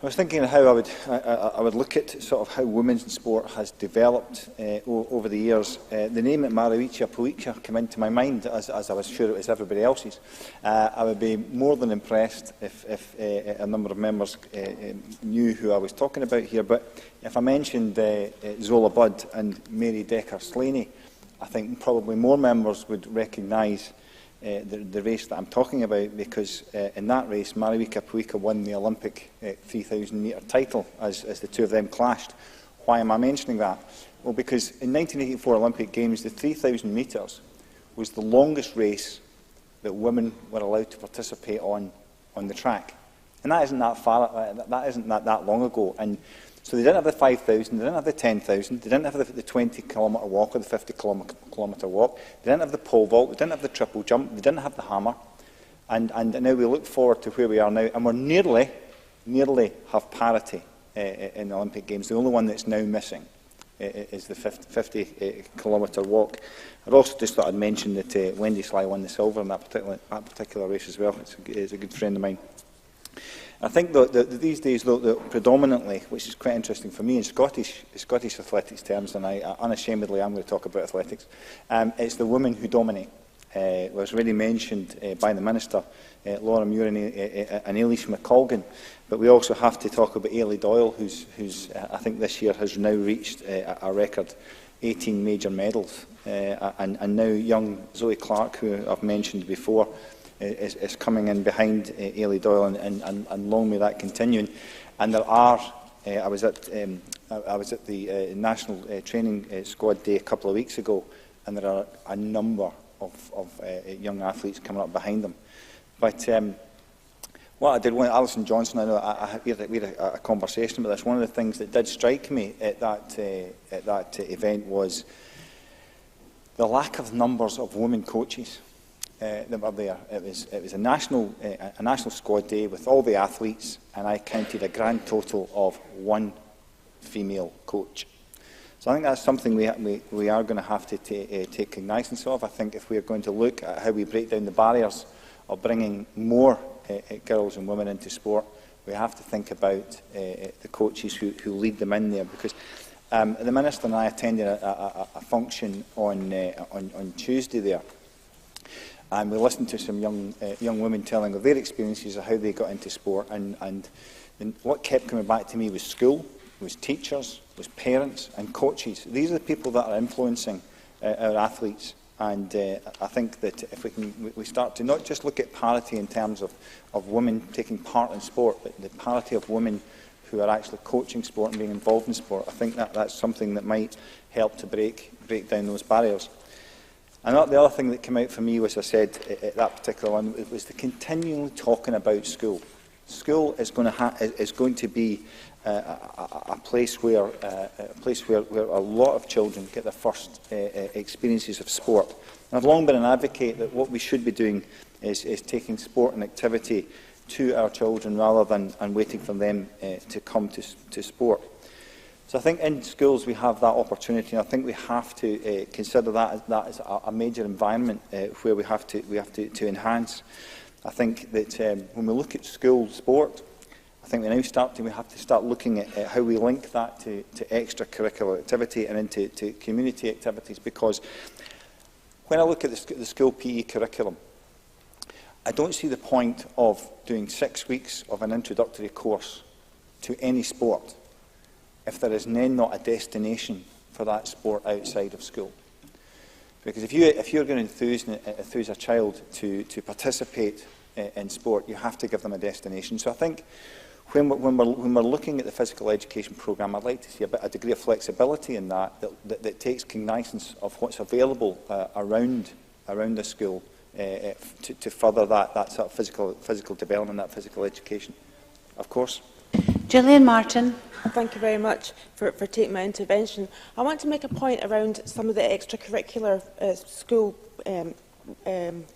I was thinking of how I would look at sort of how women's sport has developed over the years. The name of Marawicza Policja came into my mind, as I was sure it was everybody else's. I would be more than impressed if a number of members knew who I was talking about here. But if I mentioned Zola Budd and Mary Decker-Slaney, I think probably more members would recognise the race that I'm talking about, because in that race, Marawicza Policja won the Olympic 3,000 metre title as the two of them clashed. Why am I mentioning that? Well, because in 1984 Olympic Games, the 3,000 metres was the longest race that women were allowed to participate on the track. And that isn't that far, that isn't that long ago. And so they didn't have the 5,000, they didn't have the 10,000, they didn't have the 20-kilometre walk or the 50-kilometre walk, they didn't have the pole vault, they didn't have the triple jump, they didn't have the hammer. And now we look forward to where we are now, and we're nearly have parity in the Olympic Games. The only one that's now missing is the 50-kilometre walk. I'd also just thought I'd mention that Wendy Sly won the silver in that particular race as well. It's a good friend of mine. I think that these days, predominantly, which is quite interesting for me in Scottish athletics terms, and I unashamedly am going to talk about athletics, it's the women who dominate. It was already mentioned by the Minister, Laura Muir and Eilish McColgan, but we also have to talk about Ailey Doyle, who's I think this year has now reached a record 18 major medals, and now young Zoe Clark, who I've mentioned before, is coming in behind Ailey Doyle, and long may that continue. And there are, I was at the National Training Squad Day a couple of weeks ago, and there are a number of young athletes coming up behind them. But what I did, when Alison Johnson, I know we had a conversation about this. One of the things that did strike me at that event was the lack of numbers of women coaches that were there. It was a national squad day with all the athletes, and I counted a grand total of 1 female coach. So I think that's something we are going to have to take cognizance of. I think if we are going to look at how we break down the barriers of bringing more girls and women into sport, we have to think about the coaches who lead them in there. Because the Minister and I attended a function on Tuesday there, and we listened to some young women telling of their experiences of how they got into sport, and what kept coming back to me was school, was teachers, was parents and coaches. These are the people that are influencing our athletes, and I think that if we start to not just look at parity in terms of women taking part in sport, but the parity of women who are actually coaching sport and being involved in sport, I think that's something that might help to break down those barriers. And the other thing that came out for me, was I said at that particular one, it was the continually talking about school. School is going to be a place where a lot of children get their first experiences of sport. And I've long been an advocate that what we should be doing is taking sport and activity to our children rather than waiting for them to come to sport. So I think in schools we have that opportunity, and I think we have to consider that as a major environment where we have to enhance. I think that when we look at school sport, I think we have to start looking at how we link that to extracurricular activity and into community activities, because when I look at the school PE curriculum, I don't see the point of doing 6 weeks of an introductory course to any sport if there is then not a destination for that sport outside of school. Because if you're going to enthuse a child to participate in sport, you have to give them a destination. So I think when we're looking at the physical education programme, I'd like to see a degree of flexibility in that takes cognizance of what's available around the school to further that sort of physical development, that physical education. Of course. Gillian Martin. Thank you very much for taking my intervention. I want to make a point around some of the extracurricular school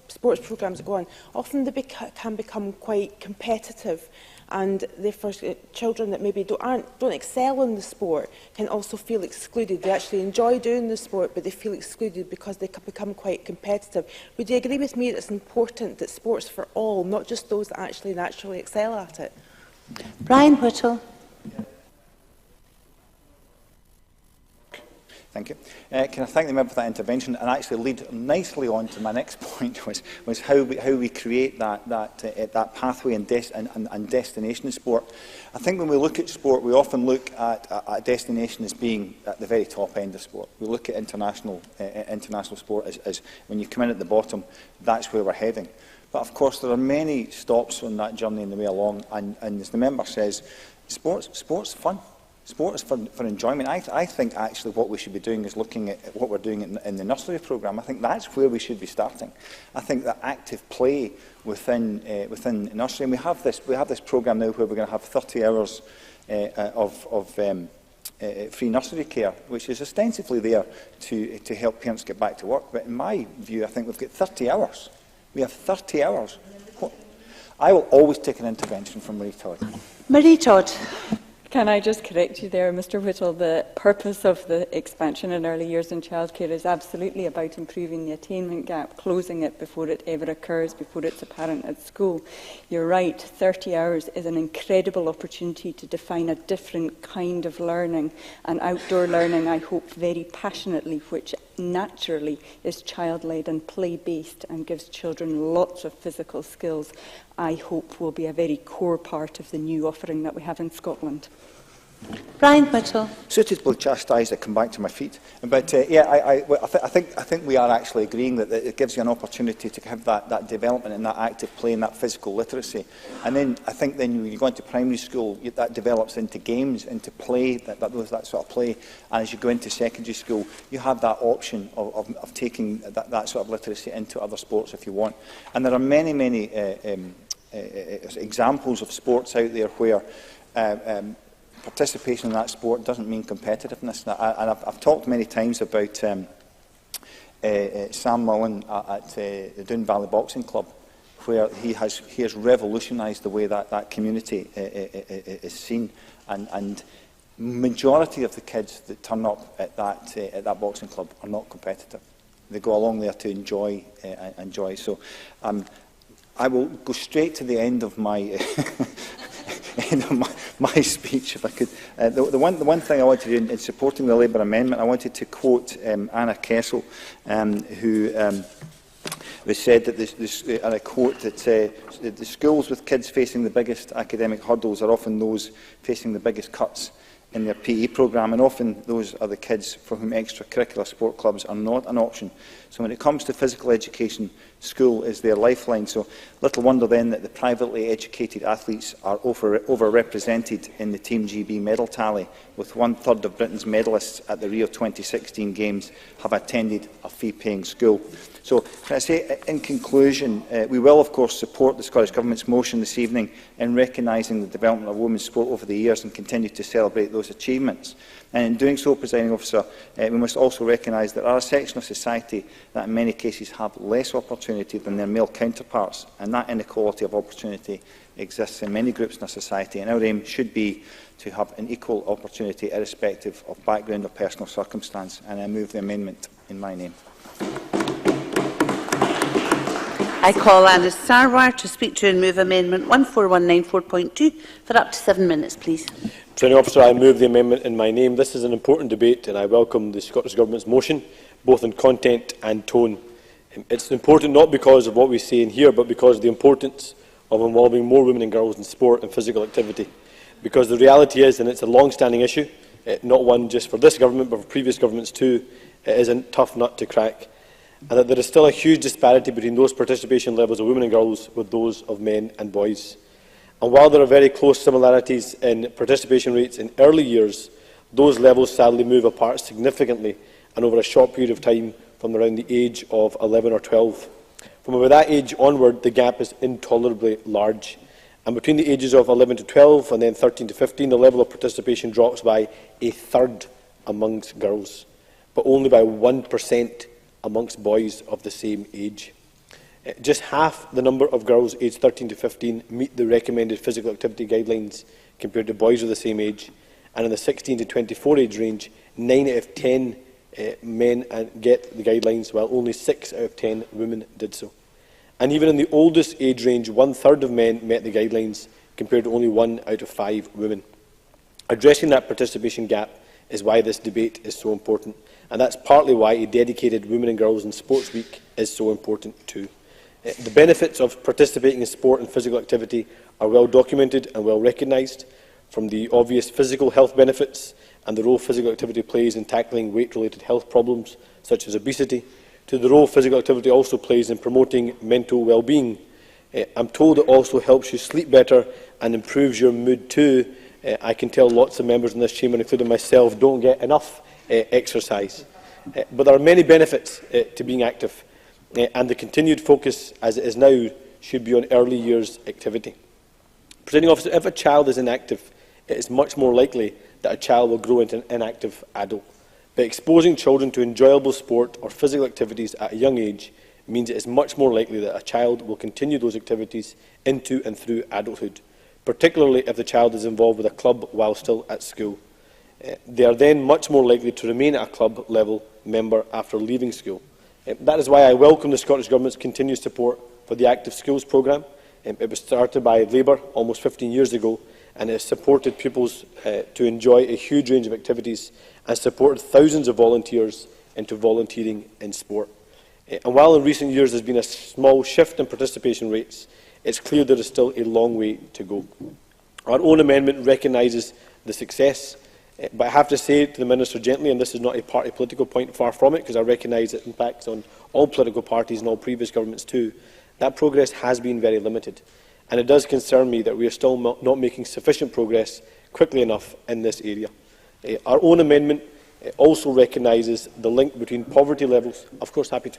sports programmes that go on, often they can become quite competitive, and therefore children that maybe don't excel in the sport can also feel excluded. They actually enjoy doing the sport, but they feel excluded because they can become quite competitive. Would you agree with me that it's important that sports for all, not just those that actually naturally excel at it? Brian Whittle. Thank you. Can I thank the member for that intervention and actually lead nicely on to my next point, was how we create that pathway and destination in sport. I think when we look at sport, we often look at a destination as being at the very top end of sport. We look at international sport as when you come in at the bottom, that's where we're heading. But of course, there are many stops on that journey on the way along, and as the member says, sport's fun. Sport is for enjoyment. I think actually what we should be doing is looking at what we're doing in the nursery programme. I think that's where we should be starting. I think that active play within nursery, and we have this programme now where we're going to have 30 hours of free nursery care, which is ostensibly there to help parents get back to work. But in my view, I think we've got 30 hours. We have 30 hours. I will always take an intervention from Marie Todd. Marie Todd. Can I just correct you there, Mr Whittle? The purpose of the expansion in early years in childcare is absolutely about improving the attainment gap, closing it before it ever occurs, before it's apparent at school. You're right, 30 hours is an incredible opportunity to define a different kind of learning, and outdoor learning, I hope very passionately, which naturally is child-led and play-based and gives children lots of physical skills, I hope will be a very core part of the new offering that we have in Scotland. Brian Whittle. Suitably chastised, I come back to my feet. But I think we are actually agreeing that it gives you an opportunity to have that development and that active play and that physical literacy. And then I think then when you go into primary school, that develops into games, into play, that sort of play. And as you go into secondary school, you have that option of taking that sort of literacy into other sports if you want. And there are many examples of sports out there where participation in that sport doesn't mean competitiveness. And I've talked many times about Sam Mullen at the Doon Valley Boxing Club, where he has revolutionised the way that community is seen. And majority of the kids that turn up at that boxing club are not competitive. They go along there to enjoy. So I will go straight to the end of my my speech, if I could. The one thing I wanted to do in supporting the Labour amendment, I wanted to quote Anna Kessel, who said that and I quote, that the schools with kids facing the biggest academic hurdles are often those facing the biggest cuts in their PE programme, and often those are the kids for whom extracurricular sport clubs are not an option. So when it comes to physical education, school is their lifeline. So little wonder then that the privately educated athletes are overrepresented in the Team GB medal tally, with 1/3 of Britain's medallists at the Rio 2016 Games have attended a fee-paying school. So, can I say, in conclusion, we will, of course, support the Scottish Government's motion this evening in recognising the development of women's sport over the years and continue to celebrate those achievements. And in doing so, Presiding Officer, we must also recognise that there are a section of society that in many cases have less opportunity than their male counterparts, and that inequality of opportunity exists in many groups in our society, and our aim should be to have an equal opportunity irrespective of background or personal circumstance, and I move the amendment in my name. I call Anna Sarwar to speak to and move Amendment 14194.2 for up to 7 minutes, please. Presiding Officer, I move the amendment in my name. This is an important debate and I welcome the Scottish Government's motion, both in content and tone. It's important not because of what we say in here, but because of the importance of involving more women and girls in sport and physical activity. Because the reality is, and it's a long-standing issue, not one just for this government, but for previous governments too, it is a tough nut to crack. And that there is still a huge disparity between those participation levels of women and girls with those of men and boys. And while there are very close similarities in participation rates in early years, those levels sadly move apart significantly and over a short period of time from around the age of 11 or 12. From about that age onward, the gap is intolerably large. And between the ages of 11 to 12 and then 13 to 15, the level of participation drops by 1/3 amongst girls, but only by 1% amongst boys of the same age. Just half the number of girls aged 13 to 15 meet the recommended physical activity guidelines compared to boys of the same age, and in the 16 to 24 age range, 9 out of 10 men get the guidelines, while only 6 out of 10 women did so. And even in the oldest age range, 1/3 of men met the guidelines, compared to only 1 out of 5 women. Addressing that participation gap is why this debate is so important, and that's partly why a dedicated Women and Girls in Sports Week is so important too. The benefits of participating in sport and physical activity are well documented and well recognised, from the obvious physical health benefits and the role physical activity plays in tackling weight-related health problems such as obesity, to the role physical activity also plays in promoting mental well-being. I'm told it also helps you sleep better and improves your mood too. I can tell lots of members in this chamber, including myself, don't get enough exercise. But there are many benefits to being active, and the continued focus, as it is now, should be on early years activity. Presiding Officer, if a child is inactive, it is much more likely that a child will grow into an inactive adult. But exposing children to enjoyable sport or physical activities at a young age means it is much more likely that a child will continue those activities into and through adulthood, particularly if the child is involved with a club while still at school. They are then much more likely to remain at a club level member after leaving school. That is why I welcome the Scottish Government's continued support for the Active Schools programme. It was started by Labour almost 15 years ago, and it has supported pupils to enjoy a huge range of activities and supported thousands of volunteers into volunteering in sport. And while in recent years there has been a small shift in participation rates, it's clear there is still a long way to go. Our own amendment recognises the success, but I have to say to the Minister gently, and this is not a party political point, far from it, because I recognise it impacts on all political parties and all previous governments too, that progress has been very limited. And it does concern me that we are still not making sufficient progress quickly enough in this area. Our own amendment also recognises the link between poverty levels. Of course, happy to.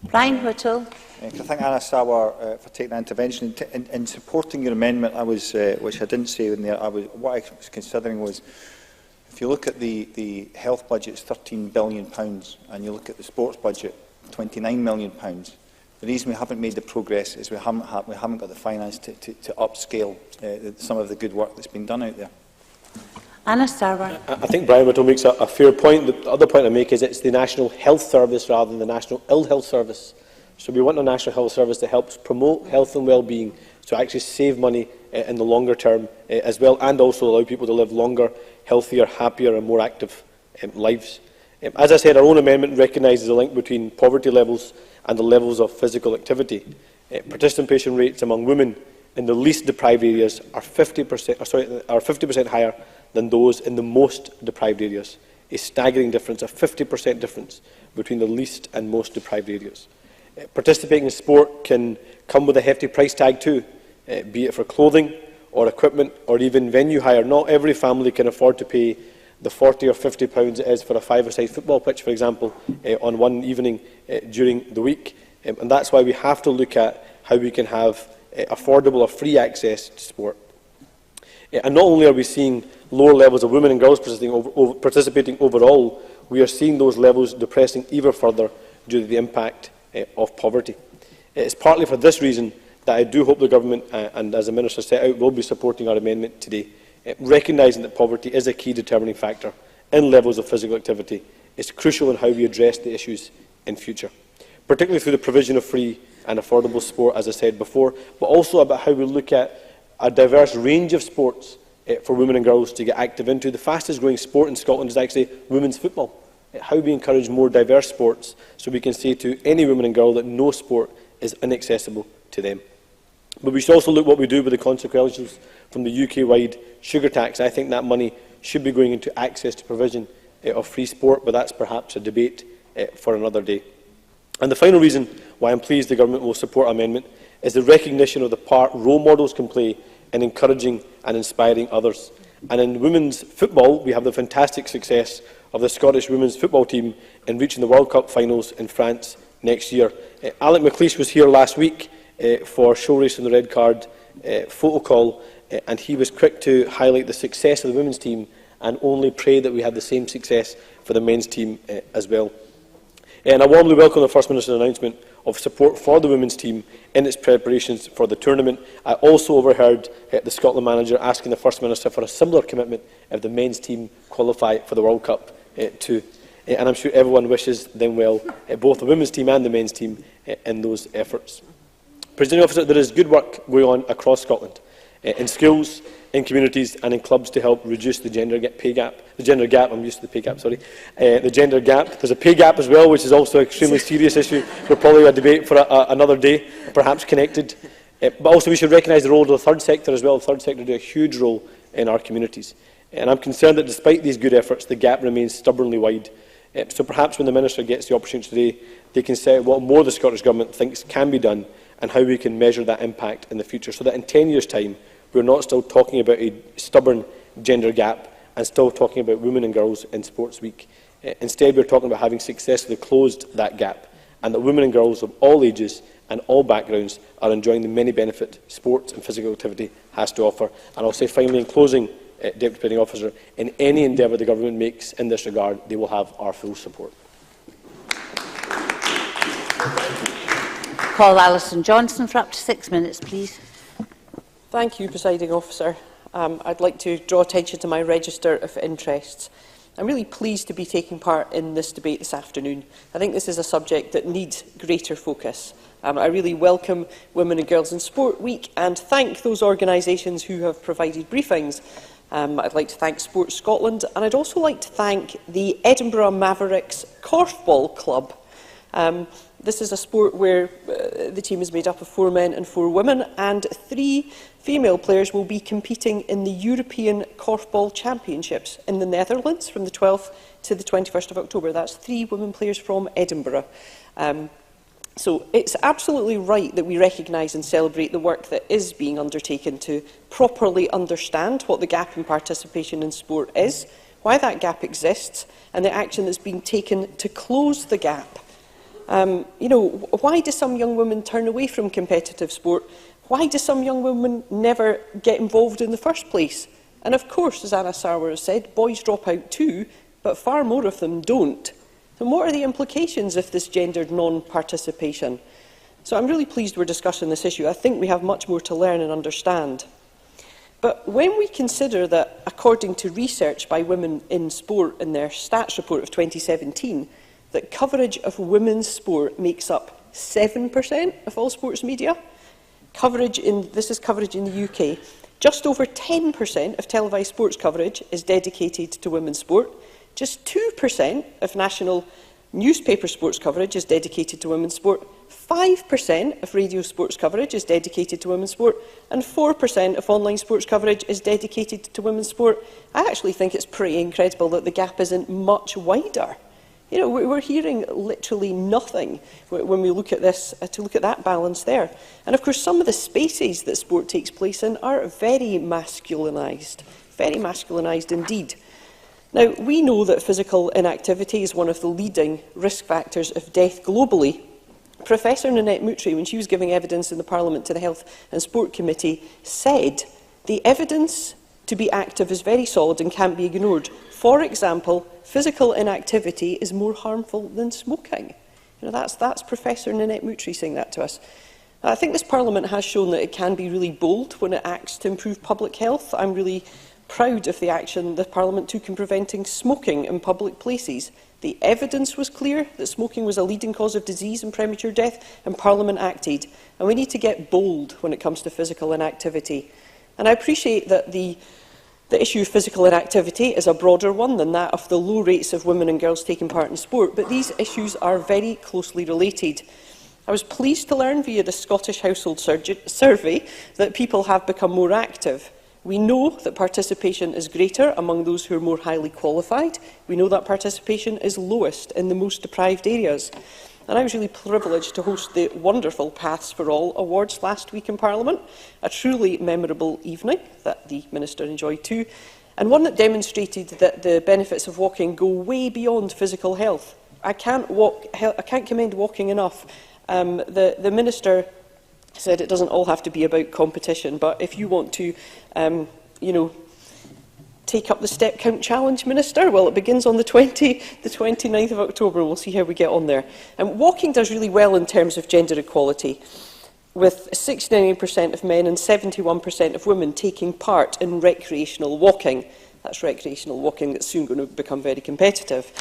Brian Whittle. I thank Anna Sauer for taking that intervention. In supporting your amendment, I was, which I didn't say in there, what I was considering was, if you look at the health budget, it's £13 billion, and you look at the sports budget, £29 million. The reason we haven't made the progress is we haven't got the finance to upscale some of the good work that's been done out there. Anna Starwer. I think Brian Whittle makes a fair point. The other point I make is it's the National Health Service rather than the National Ill Health Service. So we want a National Health Service that helps promote health and well-being, to actually save money in the longer term as well, and also allow people to live longer, healthier, happier and more active lives. As I said, our own amendment recognises the link between poverty levels and the levels of physical activity. Participation rates among women in the least deprived areas are 50% higher than those in the most deprived areas. A staggering difference, a 50% difference between the least and most deprived areas. Participating in sport can come with a hefty price tag too, be it for clothing or equipment or even venue hire. Not every family can afford to pay the £40 or £50 it is for a five-a-side football pitch, for example, on one evening during the week. And that's why we have to look at how we can have affordable or free access to sport. And not only are we seeing lower levels of women and girls participating overall, we are seeing those levels depressing even further due to the impact of poverty. It's partly for this reason that I do hope the Government, and as the Minister set out, will be supporting our amendment today. Recognising that poverty is a key determining factor in levels of physical activity is crucial in how we address the issues in future, particularly through the provision of free and affordable sport, as I said before, but also about how we look at a diverse range of sports for women and girls to get active into. The fastest growing sport in Scotland is actually women's football. How we encourage more diverse sports so we can say to any woman and girl that no sport is inaccessible to them. But we should also look at what we do with the consequences from the UK-wide sugar tax. I think that money should be going into access to provision of free sport, but that's perhaps a debate for another day. And the final reason why I'm pleased the Government will support our amendment is the recognition of the part role models can play in encouraging and inspiring others. And in women's football, we have the fantastic success of the Scottish women's football team in reaching the World Cup finals in France next year. Alec McLeish was here last week for Show Race on the Red Card photo call, and he was quick to highlight the success of the women's team and only pray that we had the same success for the men's team as well. And I warmly welcome the First Minister's announcement of support for the women's team in its preparations for the tournament. I also overheard the Scotland manager asking the First Minister for a similar commitment if the men's team qualify for the World Cup too. And I'm sure everyone wishes them well, both the women's team and the men's team, in those efforts. Presiding Officer, there is good work going on across Scotland, in schools, in communities and in clubs to help reduce the gender gap. The gender gap, I'm used to the pay gap, sorry. The gender gap. There's a pay gap as well, which is also an extremely serious issue. We're probably a debate for another day, perhaps connected. But also we should recognise the role of the third sector as well. The third sector do a huge role in our communities. And I'm concerned that despite these good efforts, the gap remains stubbornly wide. So perhaps when the Minister gets the opportunity today, they can say what more the Scottish Government thinks can be done and how we can measure that impact in the future, so that in 10 years' time, we're not still talking about a stubborn gender gap and still talking about women and girls in Sports Week. Instead, we're talking about having successfully closed that gap, and that women and girls of all ages and all backgrounds are enjoying the many benefits sport and physical activity has to offer. And I'll say finally, in closing, Deputy Presiding Officer, in any endeavour the Government makes in this regard, they will have our full support. Call Alison Johnson for up to 6 minutes, please. Thank you, Presiding Officer. I'd like to draw attention to my register of interests. I'm really pleased to be taking part in this debate this afternoon. I think this is a subject that needs greater focus. I really welcome Women and Girls in Sport Week and thank those organisations who have provided briefings. I'd like to thank Sports Scotland, and I'd also like to thank the Edinburgh Mavericks Korfball Club. This is a sport where the team is made up of 4 men and 4 women, and 3 female players will be competing in the European Korfball Championships in the Netherlands from the 12th to the 21st of October. That's 3 women players from Edinburgh. So it's absolutely right that we recognise and celebrate the work that is being undertaken to properly understand what the gap in participation in sport is, why that gap exists, and the action that's being taken to close the gap. Why do some young women turn away from competitive sport? Why do some young women never get involved in the first place? And of course, as Anna Sarwar has said, boys drop out too, but far more of them don't. And what are the implications of this gendered non-participation? So I'm really pleased we're discussing this issue. I think we have much more to learn and understand. But when we consider that, according to research by Women in Sport in their stats report of 2017, that coverage of women's sport makes up 7% of all sports media, this is coverage in the UK, just over 10% of televised sports coverage is dedicated to women's sport. Just 2% of national newspaper sports coverage is dedicated to women's sport, 5% of radio sports coverage is dedicated to women's sport, and 4% of online sports coverage is dedicated to women's sport. I actually think it's pretty incredible that the gap isn't much wider. We're hearing literally nothing when we look at this, to look at that balance there. And of course, some of the spaces that sport takes place in are very masculinised indeed. Now, we know that physical inactivity is one of the leading risk factors of death globally. Professor Nanette Moutry, when she was giving evidence in the Parliament to the Health and Sport Committee, said the evidence to be active is very solid and can't be ignored. For example, physical inactivity is more harmful than smoking. That's Professor Nanette Moutry saying that to us. I think this Parliament has shown that it can be really bold when it acts to improve public health. I'm really proud of the action the Parliament took in preventing smoking in public places. The evidence was clear that smoking was a leading cause of disease and premature death, and Parliament acted. And we need to get bold when it comes to physical inactivity. And I appreciate that the issue of physical inactivity is a broader one than that of the low rates of women and girls taking part in sport, but these issues are very closely related. I was pleased to learn via the Scottish Household Survey that people have become more active. We know that participation is greater among those who are more highly qualified. We know that participation is lowest in the most deprived areas. And I was really privileged to host the wonderful Paths for All Awards last week in Parliament, a truly memorable evening that the Minister enjoyed too, and one that demonstrated that the benefits of walking go way beyond physical health. I can't commend walking enough. The Minister said it doesn't all have to be about competition, but if you want to, take up the step count challenge, Minister? Well, it begins on the 29th of October. We'll see how we get on there. And walking does really well in terms of gender equality, with 69% of men and 71% of women taking part in recreational walking. That's recreational walking that's soon going to become very competitive.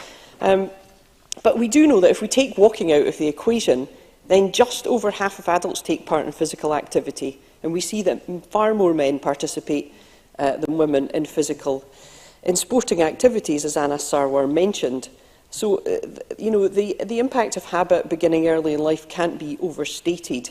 But we do know that if we take walking out of the equation, then just over half of adults take part in physical activity. And we see that far more men participate than women in sporting activities, as Anna Sarwar mentioned. So, you know, the impact of habit beginning early in life can't be overstated.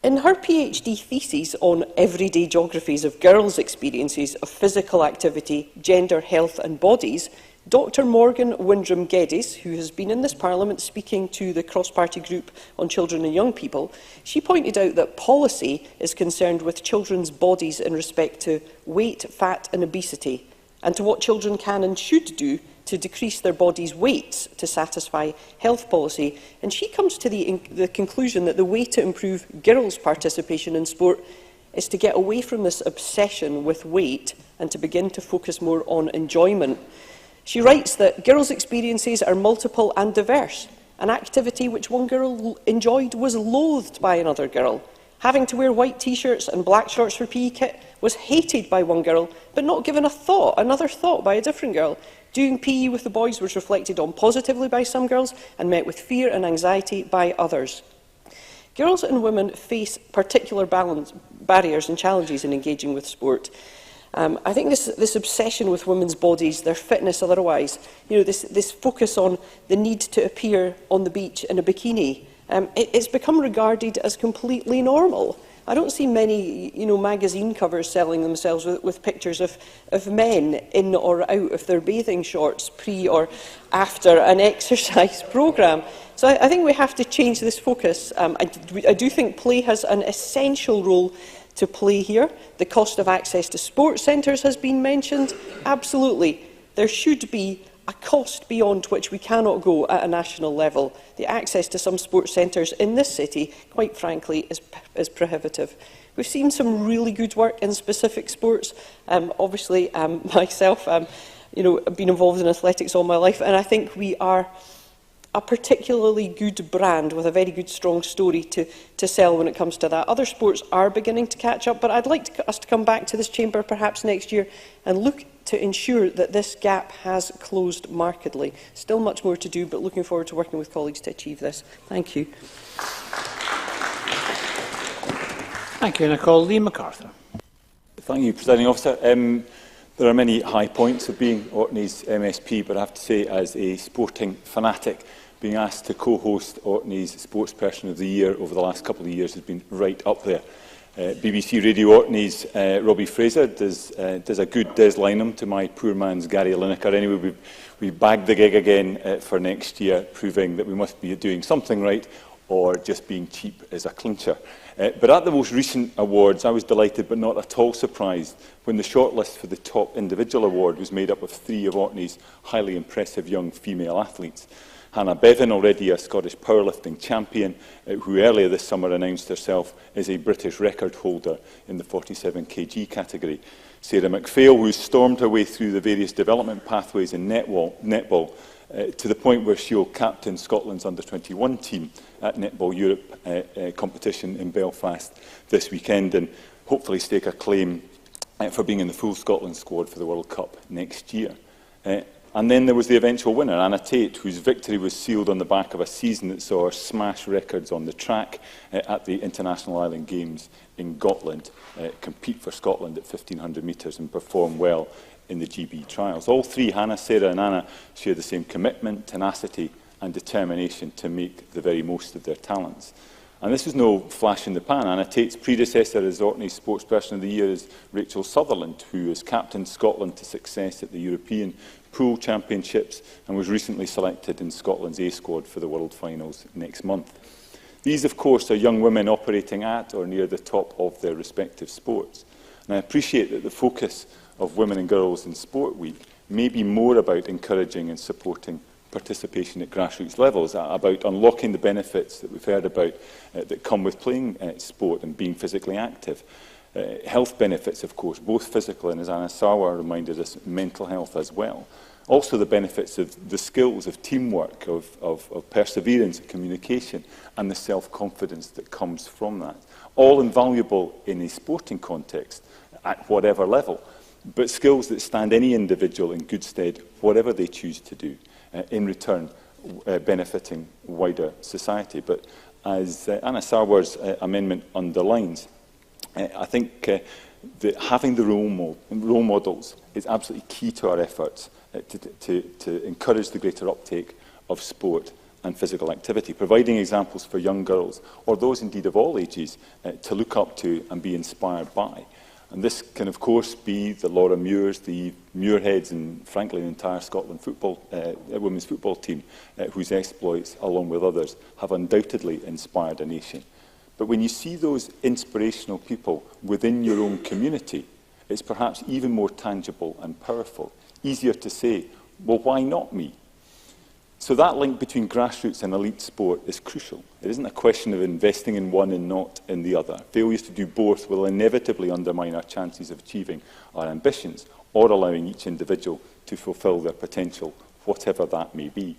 In her PhD thesis on everyday geographies of girls' experiences of physical activity, gender, health and bodies, Dr Morgan Windram-Geddes, who has been in this Parliament speaking to the cross-party group on children and young people, she pointed out that policy is concerned with children's bodies in respect to weight, fat and obesity, and to what children can and should do to decrease their body's weights to satisfy health policy. And she comes to the conclusion that the way to improve girls' participation in sport is to get away from this obsession with weight and to begin to focus more on enjoyment. She writes that girls' experiences are multiple and diverse. An activity which one girl enjoyed was loathed by another girl. Having to wear white t-shirts and black shorts for PE kit was hated by one girl, but not given another thought by a different girl. Doing PE with the boys was reflected on positively by some girls and met with fear and anxiety by others. Girls and women face particular barriers and challenges in engaging with sport. I think this obsession with women's bodies, their fitness otherwise, you know, this focus on the need to appear on the beach in a bikini, it's become regarded as completely normal. I don't see many, you know, magazine covers selling themselves with pictures of men in or out of their bathing shorts pre or after an exercise programme. So I think we have to change this focus. I do think play has an essential role to play here. The cost of access to sports centres has been mentioned. Absolutely. There should be a cost beyond which we cannot go at a national level. The access to some sports centres in this city, quite frankly, is prohibitive. We've seen some really good work in specific sports. Obviously, myself, you know, I've been involved in athletics all my life, and I think we are a particularly good brand with a very good, strong story to sell when it comes to that. Other sports are beginning to catch up, but I'd like us to come back to this chamber perhaps next year and look to ensure that this gap has closed markedly. Still much more to do, but looking forward to working with colleagues to achieve this. Thank you. Thank you. And I call Liam MacArthur. Thank you, Presiding Officer. There are many high points of being Orkney's MSP, but I have to say, as a sporting fanatic, being asked to co-host Orkney's Sportsperson of the Year over the last couple of years has been right up there. BBC Radio Orkney's Robbie Fraser does a good Des Lynam to my poor man's Gary Lineker. Anyway, we've bagged the gig again for next year, proving that we must be doing something right or just being cheap as a clincher. But at the most recent awards, I was delighted but not at all surprised when the shortlist for the top individual award was made up of 3 of Orkney's highly impressive young female athletes. Hannah Bevan, already a Scottish powerlifting champion, who earlier this summer announced herself as a British record holder in the 47 kg category. Sarah McPhail, who stormed her way through the various development pathways in netball to the point where she'll captain Scotland's under-21 team at Netball Europe competition in Belfast this weekend, and hopefully stake a claim for being in the full Scotland squad for the World Cup next year. And then there was the eventual winner, Anna Tate, whose victory was sealed on the back of a season that saw her smash records on the track at the International Island Games in Gotland, compete for Scotland at 1,500 metres and perform well in the GB trials. All 3, Hannah, Sarah and Anna, share the same commitment, tenacity and determination to make the very most of their talents. And this is no flash in the pan. Anna Tate's predecessor as Orkney's Sportsperson of the Year is Rachel Sutherland, who has captained Scotland to success at the European Pool Championships and was recently selected in Scotland's A squad for the World Finals next month. These, of course, are young women operating at or near the top of their respective sports. And I appreciate that the focus of Women and Girls in Sport Week may be more about encouraging and supporting participation at grassroots levels, about unlocking the benefits that we've heard about that come with playing sport and being physically active. Health benefits, of course, both physical and, as Anna Sarwar reminded us, mental health as well. Also the benefits of the skills of teamwork, of perseverance, of communication, and the self-confidence that comes from that. All invaluable in a sporting context, at whatever level, but skills that stand any individual in good stead, whatever they choose to do, in return benefiting wider society. But as Anna Sarwar's amendment underlines, I think that having the role models is absolutely key to our efforts to encourage the greater uptake of sport and physical activity, providing examples for young girls, or those indeed of all ages, to look up to and be inspired by. And this can, of course, be the Laura Muirs, the Muirheads, and frankly, the entire Scotland women's football team, whose exploits, along with others, have undoubtedly inspired a nation. But when you see those inspirational people within your own community, it's perhaps even more tangible and powerful. Easier to say, well, why not me? So that link between grassroots and elite sport is crucial. It isn't a question of investing in one and not in the other. Failures to do both will inevitably undermine our chances of achieving our ambitions or allowing each individual to fulfil their potential, whatever that may be.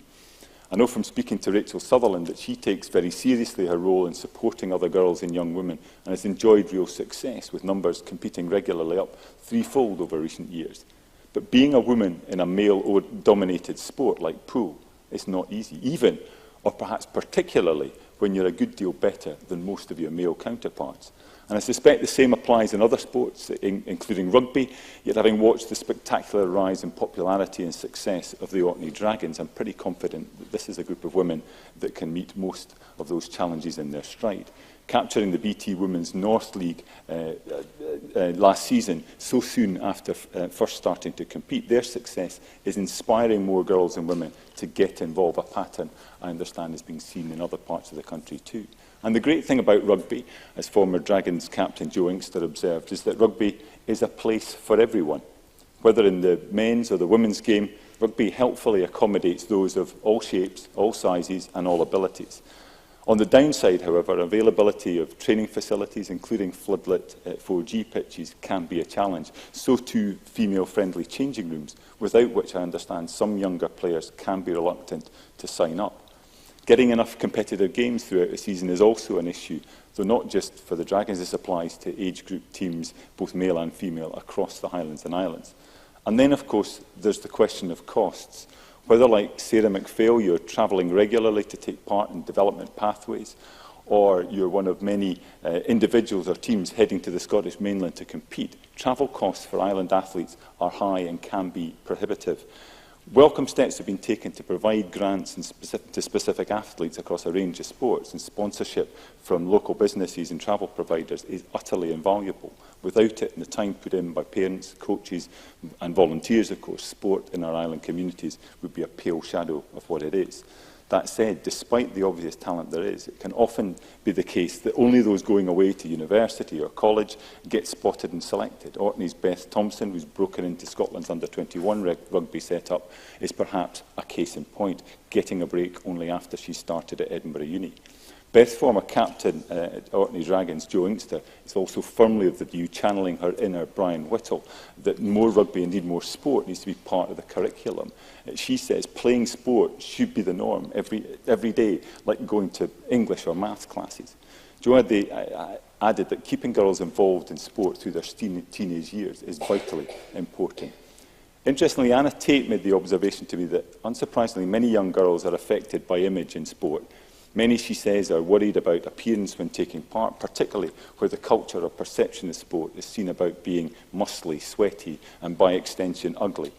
I know from speaking to Rachel Sutherland that she takes very seriously her role in supporting other girls and young women and has enjoyed real success, with numbers competing regularly up threefold over recent years. But being a woman in a male-dominated sport like pool is not easy, even, or perhaps particularly, when you're a good deal better than most of your male counterparts. And I suspect the same applies in other sports, including rugby, yet having watched the spectacular rise in popularity and success of the Orkney Dragons, I'm pretty confident that this is a group of women that can meet most of those challenges in their stride. Capturing the BT Women's North League last season, so soon after first starting to compete, their success is inspiring more girls and women to get involved, a pattern I understand is being seen in other parts of the country too. And the great thing about rugby, as former Dragons captain Joe Inkster observed, is that rugby is a place for everyone. Whether in the men's or the women's game, rugby helpfully accommodates those of all shapes, all sizes and all abilities. On the downside, however, availability of training facilities, including floodlit 4G pitches, can be a challenge. So too female-friendly changing rooms, without which I understand some younger players can be reluctant to sign up. Getting enough competitive games throughout the season is also an issue, though not just for the Dragons. This applies to age group teams, both male and female, across the Highlands and Islands. And then, of course, there's the question of costs. Whether, like Sarah McPhail, you're travelling regularly to take part in development pathways, or you're one of many individuals or teams heading to the Scottish mainland to compete, travel costs for island athletes are high and can be prohibitive. Welcome steps have been taken to provide grants to specific athletes across a range of sports, and sponsorship from local businesses and travel providers is utterly invaluable. Without it, and the time put in by parents, coaches and volunteers, of course, sport in our island communities would be a pale shadow of what it is. That said, despite the obvious talent there is, it can often be the case that only those going away to university or college get spotted and selected. Orkney's Beth Thompson, who's broken into Scotland's under-21 rugby setup, is perhaps a case in point, getting a break only after she started at Edinburgh Uni. Beth's former captain at Orkney Dragons, Joe Inkster, is also firmly of the view, channeling her inner Brian Whittle, that more rugby, indeed more sport, needs to be part of the curriculum. She says playing sport should be the norm every day, like going to English or maths classes. Joe added that keeping girls involved in sport through their teenage years is vitally important. Interestingly, Anna Tate made the observation to me that, unsurprisingly, many young girls are affected by image in sport. Many, she says, are worried about appearance when taking part, particularly where the culture or perception of sport is seen about being muscly, sweaty, and by extension, ugly.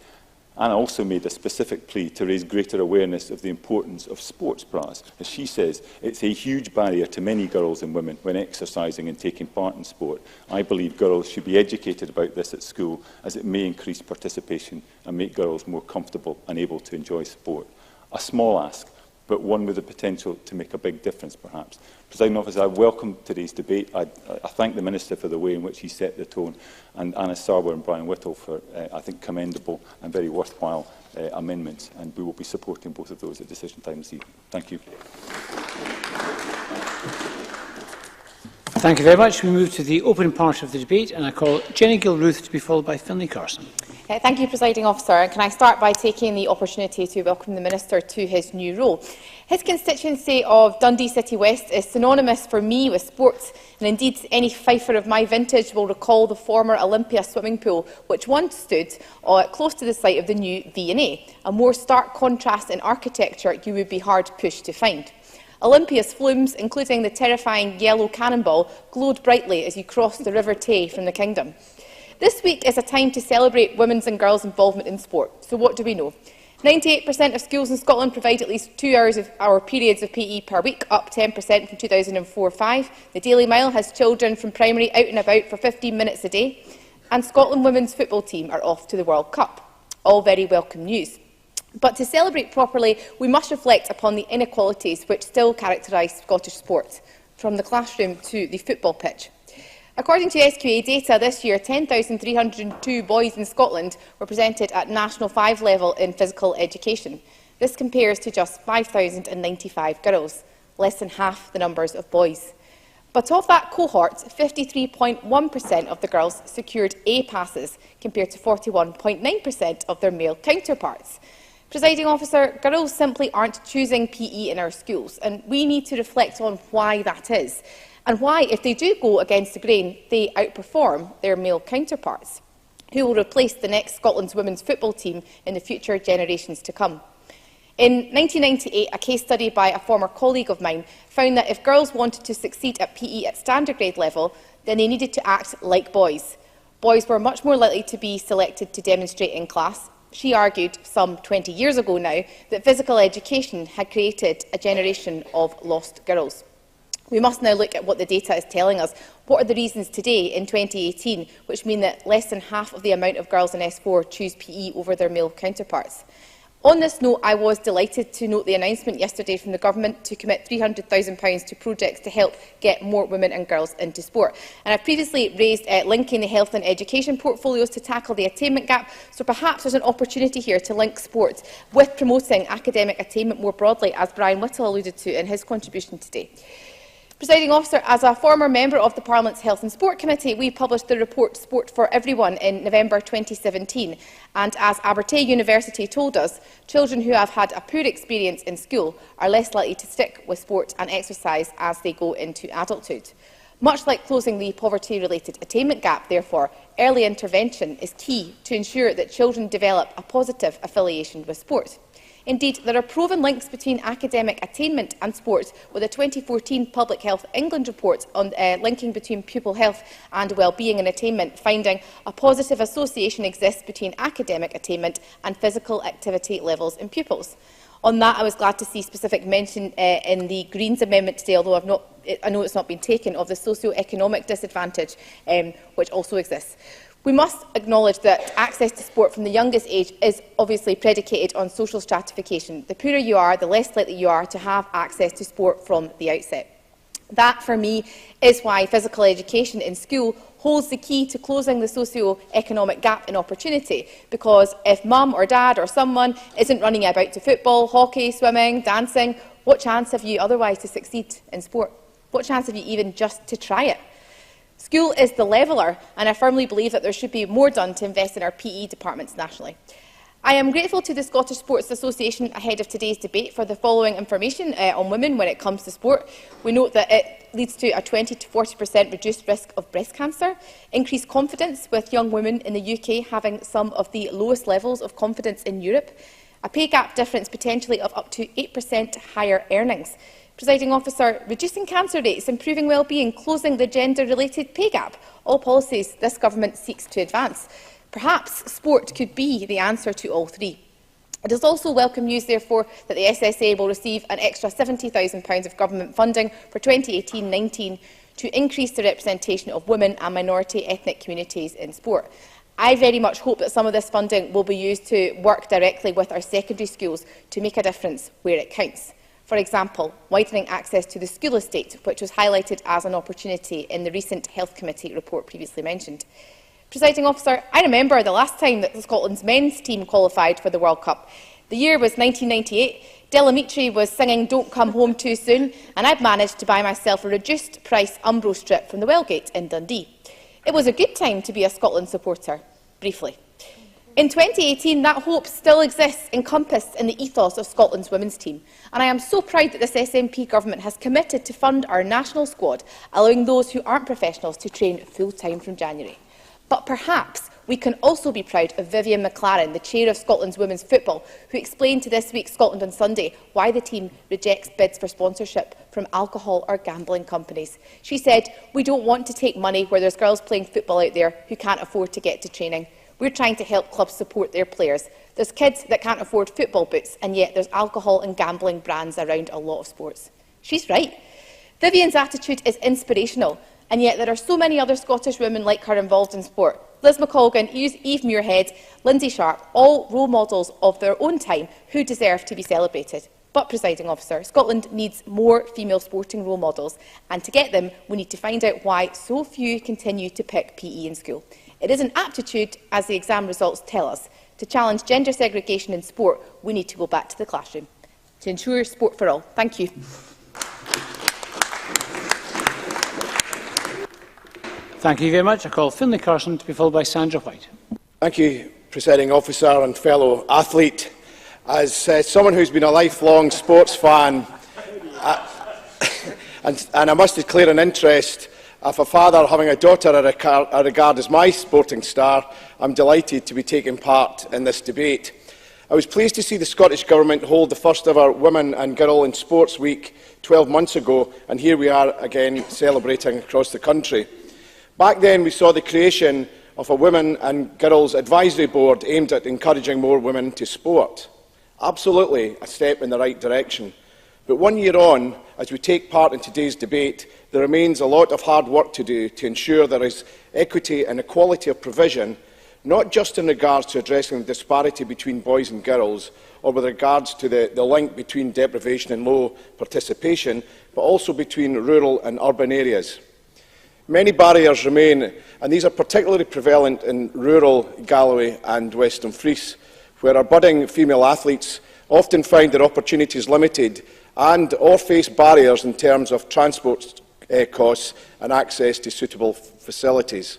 Anna also made a specific plea to raise greater awareness of the importance of sports bras. As she says, it's a huge barrier to many girls and women when exercising and taking part in sport. I believe girls should be educated about this at school, as it may increase participation and make girls more comfortable and able to enjoy sport. A small ask, but one with the potential to make a big difference, perhaps. Presiding Officer, I welcome today's debate. I thank the Minister for the way in which he set the tone, and Anna Sarwar and Brian Whittle for, I think, commendable and very worthwhile amendments, and we will be supporting both of those at decision time this evening. Thank you. Thank you very much. We move to the open part of the debate, and I call Jenny Gilruth to be followed by Finlay Carson. Thank you, Presiding Officer. And can I start by taking the opportunity to welcome the Minister to his new role. His constituency of Dundee City West is synonymous for me with sports, and indeed any Fifer of my vintage will recall the former Olympia swimming pool, which once stood close to the site of the new V&A. A more stark contrast in architecture you would be hard pushed to find. Olympia's flumes, including the terrifying yellow cannonball, glowed brightly as you crossed the River Tay from the Kingdom. This week is a time to celebrate women's and girls' involvement in sport. So what do we know? 98% of schools in Scotland provide at least 2 hours of our periods of PE per week, up 10% from 2004-05. The Daily Mail has children from primary out and about for 15 minutes a day. And Scotland women's football team are off to the World Cup. All very welcome news. But to celebrate properly, we must reflect upon the inequalities which still characterise Scottish sport, from the classroom to the football pitch. According to SQA data this year, 10,302 boys in Scotland were presented at National 5 level in physical education. This compares to just 5,095 girls, less than half the numbers of boys. But of that cohort, 53.1% of the girls secured A passes, compared to 41.9% of their male counterparts. Presiding Officer, girls simply aren't choosing PE in our schools, and we need to reflect on why that is, and why, if they do go against the grain, they outperform their male counterparts, who will replace the next Scotland's women's football team in the future generations to come. In 1998, a case study by a former colleague of mine found that if girls wanted to succeed at PE at standard grade level, then they needed to act like boys. Boys were much more likely to be selected to demonstrate in class. She argued, some 20 years ago now, that physical education had created a generation of lost girls. We must now look at what the data is telling us. What are the reasons today, in 2018, which mean that less than half of the amount of girls in S4 choose PE over their male counterparts? On this note, I was delighted to note the announcement yesterday from the Government to commit £300,000 to projects to help get more women and girls into sport. And I've previously raised linking the health and education portfolios to tackle the attainment gap, so perhaps there's an opportunity here to link sport with promoting academic attainment more broadly, as Brian Whittle alluded to in his contribution today. Presiding Officer, as a former member of the Parliament's Health and Sport Committee, we published the report Sport for Everyone in November 2017. And as Abertay University told us, children who have had a poor experience in school are less likely to stick with sport and exercise as they go into adulthood. Much like closing the poverty-related attainment gap, therefore, early intervention is key to ensure that children develop a positive affiliation with sport. Indeed, there are proven links between academic attainment and sport, with a 2014 Public Health England report on linking between pupil health and wellbeing and attainment, finding a positive association exists between academic attainment and physical activity levels in pupils. On that, I was glad to see specific mention in the Greens amendment today, although I know it's not been taken, of the socio-economic disadvantage which also exists. We must acknowledge that access to sport from the youngest age is obviously predicated on social stratification. The poorer you are, the less likely you are to have access to sport from the outset. That, for me, is why physical education in school holds the key to closing the socio-economic gap in opportunity, because if mum or dad or someone isn't running about to football, hockey, swimming, dancing, what chance have you otherwise to succeed in sport? What chance have you even just to try it? School is the leveller, and I firmly believe that there should be more done to invest in our PE departments nationally. I am grateful to the Scottish Sports Association ahead of today's debate for the following information on women when it comes to sport. We note that it leads to a 20 to 40% reduced risk of breast cancer, increased confidence with young women in the UK having some of the lowest levels of confidence in Europe, a pay gap difference potentially of up to 8% higher earnings. Presiding Officer, reducing cancer rates, improving wellbeing, closing the gender-related pay gap, all policies this Government seeks to advance. Perhaps sport could be the answer to all three. It is also welcome news, therefore, that the SSA will receive an extra £70,000 of government funding for 2018-19 to increase the representation of women and minority ethnic communities in sport. I very much hope that some of this funding will be used to work directly with our secondary schools to make a difference where it counts. For example, widening access to the school estate, which was highlighted as an opportunity in the recent Health Committee report previously mentioned. Presiding Officer, I remember the last time that Scotland's men's team qualified for the World Cup. The year was 1998. Delamitri was singing Don't Come Home Too Soon, and I'd managed to buy myself a reduced-price Umbro strip from the Wellgate in Dundee. It was a good time to be a Scotland supporter, briefly. In 2018, that hope still exists, encompassed in the ethos of Scotland's women's team. And I am so proud that this SNP government has committed to fund our national squad, allowing those who aren't professionals to train full-time from January. But perhaps we can also be proud of Vivienne McLaren, the chair of Scotland's women's football, who explained to This Week's Scotland on Sunday why the team rejects bids for sponsorship from alcohol or gambling companies. She said, "We don't want to take money where there's girls playing football out there who can't afford to get to training. We're trying to help clubs support their players. There's kids that can't afford football boots, and yet there's alcohol and gambling brands around a lot of sports." She's right. Vivienne's attitude is inspirational, and yet there are so many other Scottish women like her involved in sport. Liz McColgan, Eve Muirhead, Lindsay Sharp, all role models of their own time who deserve to be celebrated. But, Presiding Officer, Scotland needs more female sporting role models, and to get them, we need to find out why so few continue to pick PE in school. It isn't aptitude, as the exam results tell us. To challenge gender segregation in sport, we need to go back to the classroom. To ensure sport for all. Thank you. Thank you very much. I call Finlay Carson to be followed by Sandra White. Thank you, Presiding Officer and fellow athlete. As someone who's been a lifelong sports fan, and I must declare an interest, of a father having a daughter I regard as my sporting star, I'm delighted to be taking part in this debate. I was pleased to see the Scottish Government hold the first ever Women and Girl in Sports Week 12 months ago, and here we are again celebrating across the country. Back then we saw the creation of a Women and Girls Advisory Board aimed at encouraging more women to sport. Absolutely a step in the right direction. But 1 year on, as we take part in today's debate, there remains a lot of hard work to do to ensure there is equity and equality of provision, not just in regards to addressing the disparity between boys and girls, or with regards to the link between deprivation and low participation, but also between rural and urban areas. Many barriers remain, and these are particularly prevalent in rural Galloway and West Dumfries, where our budding female athletes often find their opportunities limited and or face barriers in terms of transport costs and access to suitable facilities.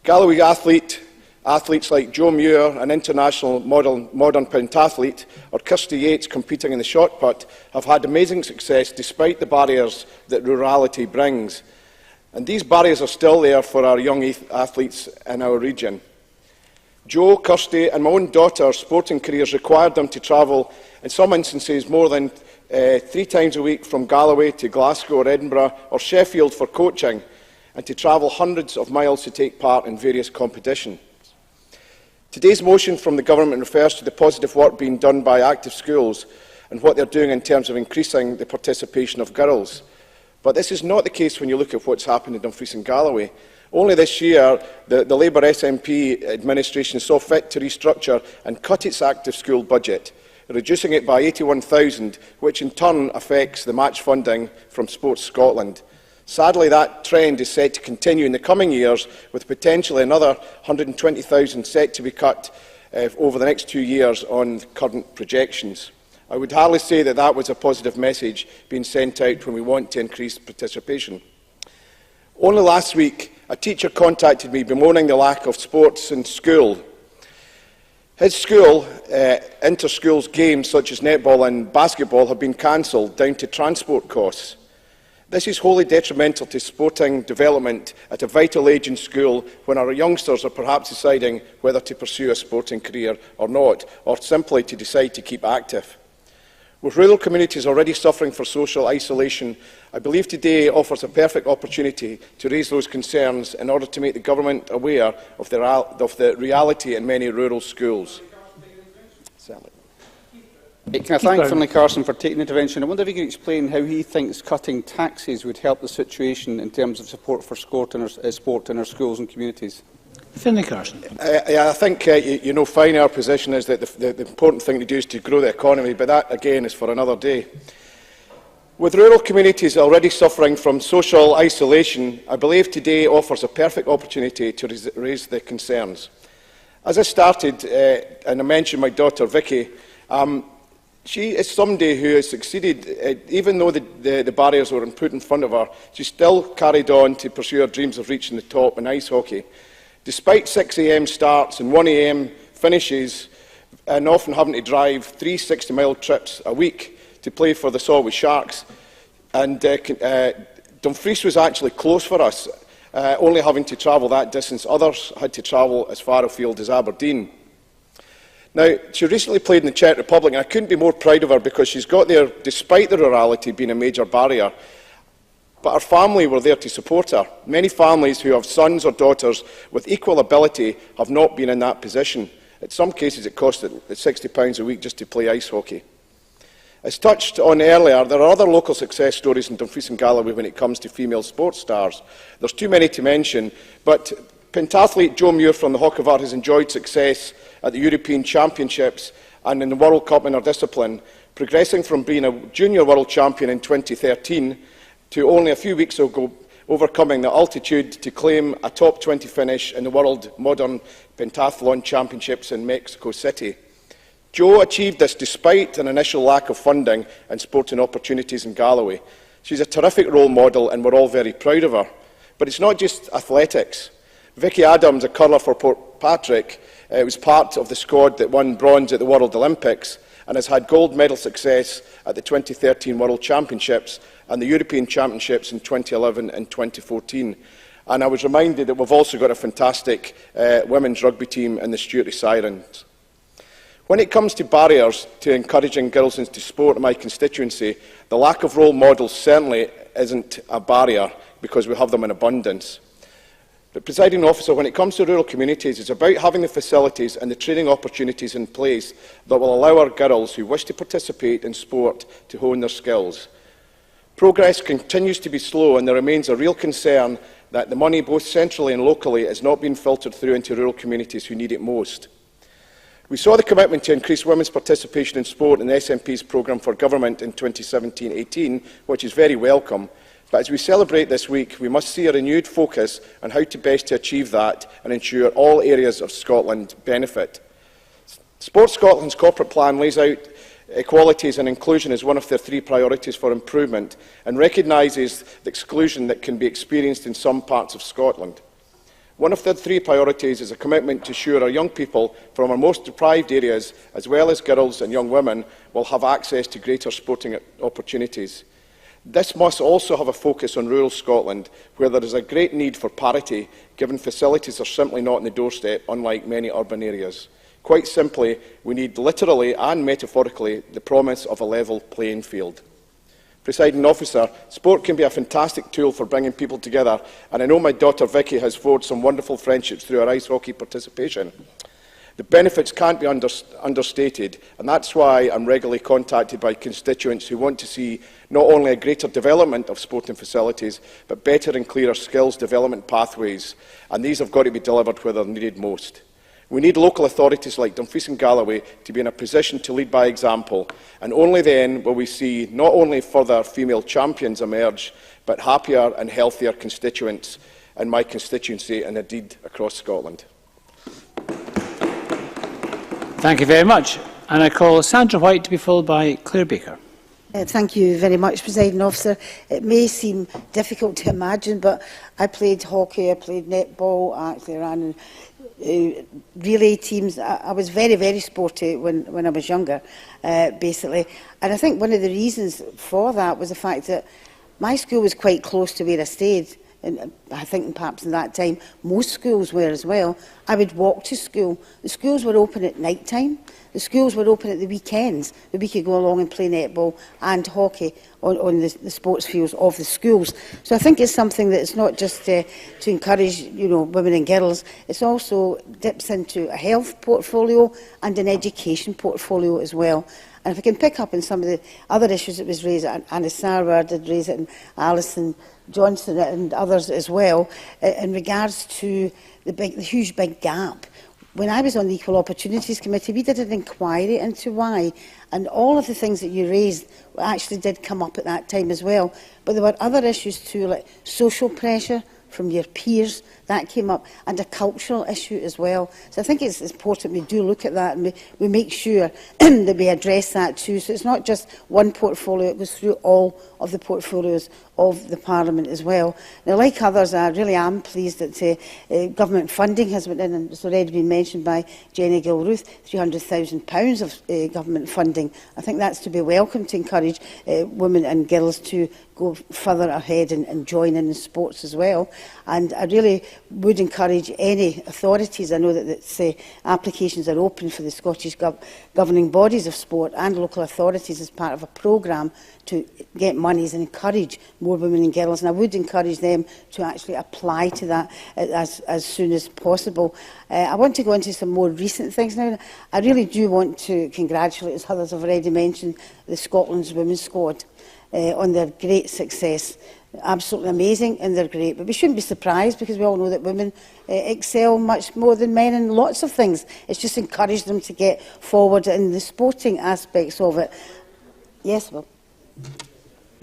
Galloway athletes like Joe Muir, an international modern pentathlete, or Kirsty Yates competing in the shot put, have had amazing success despite the barriers that rurality brings. And these barriers are still there for our young athletes in our region. Joe, Kirsty and my own daughter's sporting careers required them to travel, in some instances, more than 3 times a week from Galloway to Glasgow or Edinburgh or Sheffield for coaching, and to travel hundreds of miles to take part in various competitions. Today's motion from the Government refers to the positive work being done by Active Schools and what they're doing in terms of increasing the participation of girls. But this is not the case when you look at what's happened in Dumfries and Galloway. Only this year, the Labour SNP administration saw fit to restructure and cut its active school budget, reducing it by 81,000, which in turn affects the match funding from Sports Scotland. Sadly, that trend is set to continue in the coming years, with potentially another 120,000 set to be cut over the next 2 years on current projections. I would hardly say that that was a positive message being sent out when we want to increase participation. Only last week, a teacher contacted me bemoaning the lack of sports in school. His school, inter-schools games such as netball and basketball have been cancelled down to transport costs. This is wholly detrimental to sporting development at a vital age in school when our youngsters are perhaps deciding whether to pursue a sporting career or not, or simply to decide to keep active. With rural communities already suffering for social isolation, I believe today offers a perfect opportunity to raise those concerns in order to make the Government aware of the reality in many rural schools. Can I thank Finlay Carson for taking the intervention? I wonder if he could explain how he thinks cutting taxes would help the situation in terms of support for sport in our schools and communities. Finlay Carson. I think you know fine our position is that the important thing to do is to grow the economy, but that again is for another day. With rural communities already suffering from social isolation, I believe today offers a perfect opportunity to raise the concerns. As I started, and I mentioned my daughter Vicky, She is somebody who has succeeded, even though the barriers were put in front of her, she still carried on to pursue her dreams of reaching the top in ice hockey. Despite 6 a.m. starts and 1 a.m. finishes, and often having to drive 3 60-mile trips a week to play for the Solway Sharks, and Dumfries was actually close for us, only having to travel that distance. Others had to travel as far afield as Aberdeen. Now, she recently played in the Czech Republic, and I couldn't be more proud of her because she's got there despite the rurality being a major barrier. But her family were there to support her. Many families who have sons or daughters with equal ability have not been in that position. In some cases, it costed £60 a week just to play ice hockey. As touched on earlier, there are other local success stories in Dumfries and Galloway when it comes to female sports stars. There's too many to mention, but pentathlete Jo Muir from the Hockeyvar has enjoyed success at the European Championships and in the World Cup in her discipline, progressing from being a junior world champion in 2013 to only a few weeks ago overcoming the altitude to claim a top 20 finish in the World Modern Pentathlon Championships in Mexico City. Jo achieved this despite an initial lack of funding and sporting opportunities in Galloway. She's a terrific role model and we're all very proud of her. But it's not just athletics. Vicky Adams, a curler for Portpatrick, was part of the squad that won bronze at the World Olympics and has had gold medal success at the 2013 World Championships and the European Championships in 2011 and 2014. And I was reminded that we've also got a fantastic women's rugby team in the Stuarty Sirens. When it comes to barriers to encouraging girls into sport in my constituency, the lack of role models certainly isn't a barrier because we have them in abundance. But, Presiding Officer, when it comes to rural communities, it's about having the facilities and the training opportunities in place that will allow our girls who wish to participate in sport to hone their skills. Progress continues to be slow and there remains a real concern that the money, both centrally and locally, is not being filtered through into rural communities who need it most. We saw the commitment to increase women's participation in sport in the SNP's programme for government in 2017-18, which is very welcome. But as we celebrate this week, we must see a renewed focus on how to best achieve that and ensure all areas of Scotland benefit. Sports Scotland's corporate plan lays out equalities and inclusion as one of their 3 priorities for improvement and recognises the exclusion that can be experienced in some parts of Scotland. One of the 3 priorities is a commitment to ensure our young people from our most deprived areas, as well as girls and young women, will have access to greater sporting opportunities. This must also have a focus on rural Scotland, where there is a great need for parity, given facilities are simply not on the doorstep, unlike many urban areas. Quite simply, we need literally and metaphorically the promise of a level playing field. Presiding Officer, sport can be a fantastic tool for bringing people together, and I know my daughter Vicky has forged some wonderful friendships through her ice hockey participation. The benefits can't be understated, and that's why I'm regularly contacted by constituents who want to see not only a greater development of sporting facilities, but better and clearer skills development pathways, and these have got to be delivered where they're needed most. We need local authorities like Dumfries and Galloway to be in a position to lead by example, and only then will we see not only further female champions emerge, but happier and healthier constituents in my constituency and indeed across Scotland. Thank you very much. And I call Sandra White to be followed by Claire Baker. Thank you very much, Presiding Officer. It may seem difficult to imagine, but I played hockey, I played netball, I actually ran relay teams. I was very, very sporty when I was younger, basically. And I think one of the reasons for that was the fact that my school was quite close to where I stayed. And I think perhaps in that time most schools were as well. I would walk to school. The schools were open at night time. The schools were open at the weekends, where we could go along and play netball and hockey on the sports fields of the schools. So I think it's something that it's not just to encourage, women and girls. It's also dips into a health portfolio and an education portfolio as well. And if I can pick up on some of the other issues that was raised, Anna Sarwar did raise it, and Alison Johnson and others as well, in regards to the huge big gap. When I was on the Equal Opportunities Committee, we did an inquiry into why, and all of the things that you raised actually did come up at that time as well. But there were other issues too, like social pressure from your peers. That came up, and a cultural issue as well. So I think it's important we do look at that, and we make sure that we address that too. So it's not just one portfolio, it goes through all of the portfolios of the Parliament as well. Now, like others, I really am pleased that government funding has went in, and it's already been mentioned by Jenny Gilruth, £300,000 of government funding. I think that's to be welcomed to encourage women and girls to go further ahead and join in sports as well. And I really would encourage any authorities, I know that applications are open for the Scottish governing bodies of sport and local authorities as part of a programme to get monies and encourage more women and girls. And I would encourage them to actually apply to that as soon as possible. I want to go into some more recent things now. I really do want to congratulate, as others have already mentioned, the Scotland's women's squad on their great success. Absolutely amazing, and they're great. But we shouldn't be surprised, because we all know that women excel much more than men in lots of things. It's just encourage them to get forward in the sporting aspects of it. Yes, Will.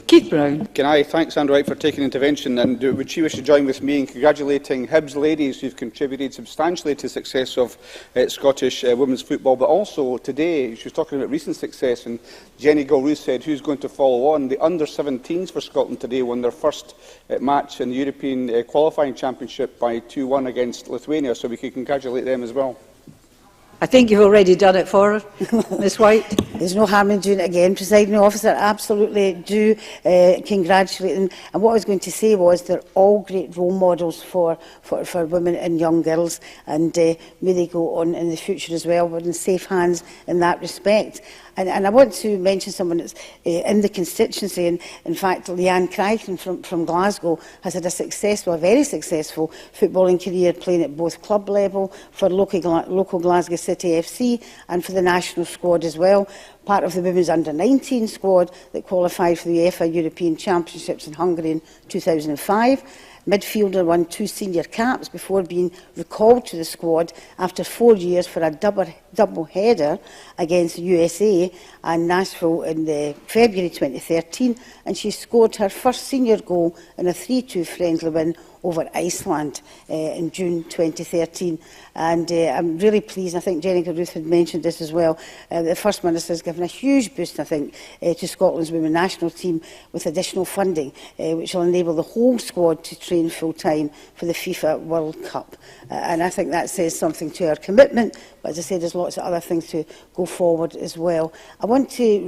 Keith Brown. Can I thank Sandra Wright for taking intervention, and would she wish to join with me in congratulating Hibs ladies who've contributed substantially to the success of Scottish women's football, but also today she was talking about recent success, and Jenny Gilruth said who's going to follow on. The under-17s for Scotland today won their first match in the European qualifying championship by 2-1 against Lithuania, so we can congratulate them as well. I think you've already done it for her, Ms White. There's no harm in doing it again, Presiding Officer. Absolutely do congratulate them. And what I was going to say was they're all great role models for women and young girls, and may they go on in the future as well. We're in safe hands in that respect. And I want to mention someone that's in the constituency, and in fact Leanne Crichton from Glasgow has had a very successful footballing career, playing at both club level for local Glasgow City FC and for the national squad as well. Part of the women's under-19 squad that qualified for the UEFA European Championships in Hungary in 2005. Midfielder won 2 senior caps before being recalled to the squad after 4 years for a double header against the USA and Nashville in February 2013, and she scored her first senior goal in a 3-2 friendly win over Iceland in June 2013. And I'm really pleased, I think Jenny Gilruth had mentioned this as well, the First Minister has given a huge boost, I think, to Scotland's women's national team with additional funding, which will enable the whole squad to train full-time for the FIFA World Cup. And I think that says something to our commitment, but as I say, there's lots of other things to go forward as well. I want to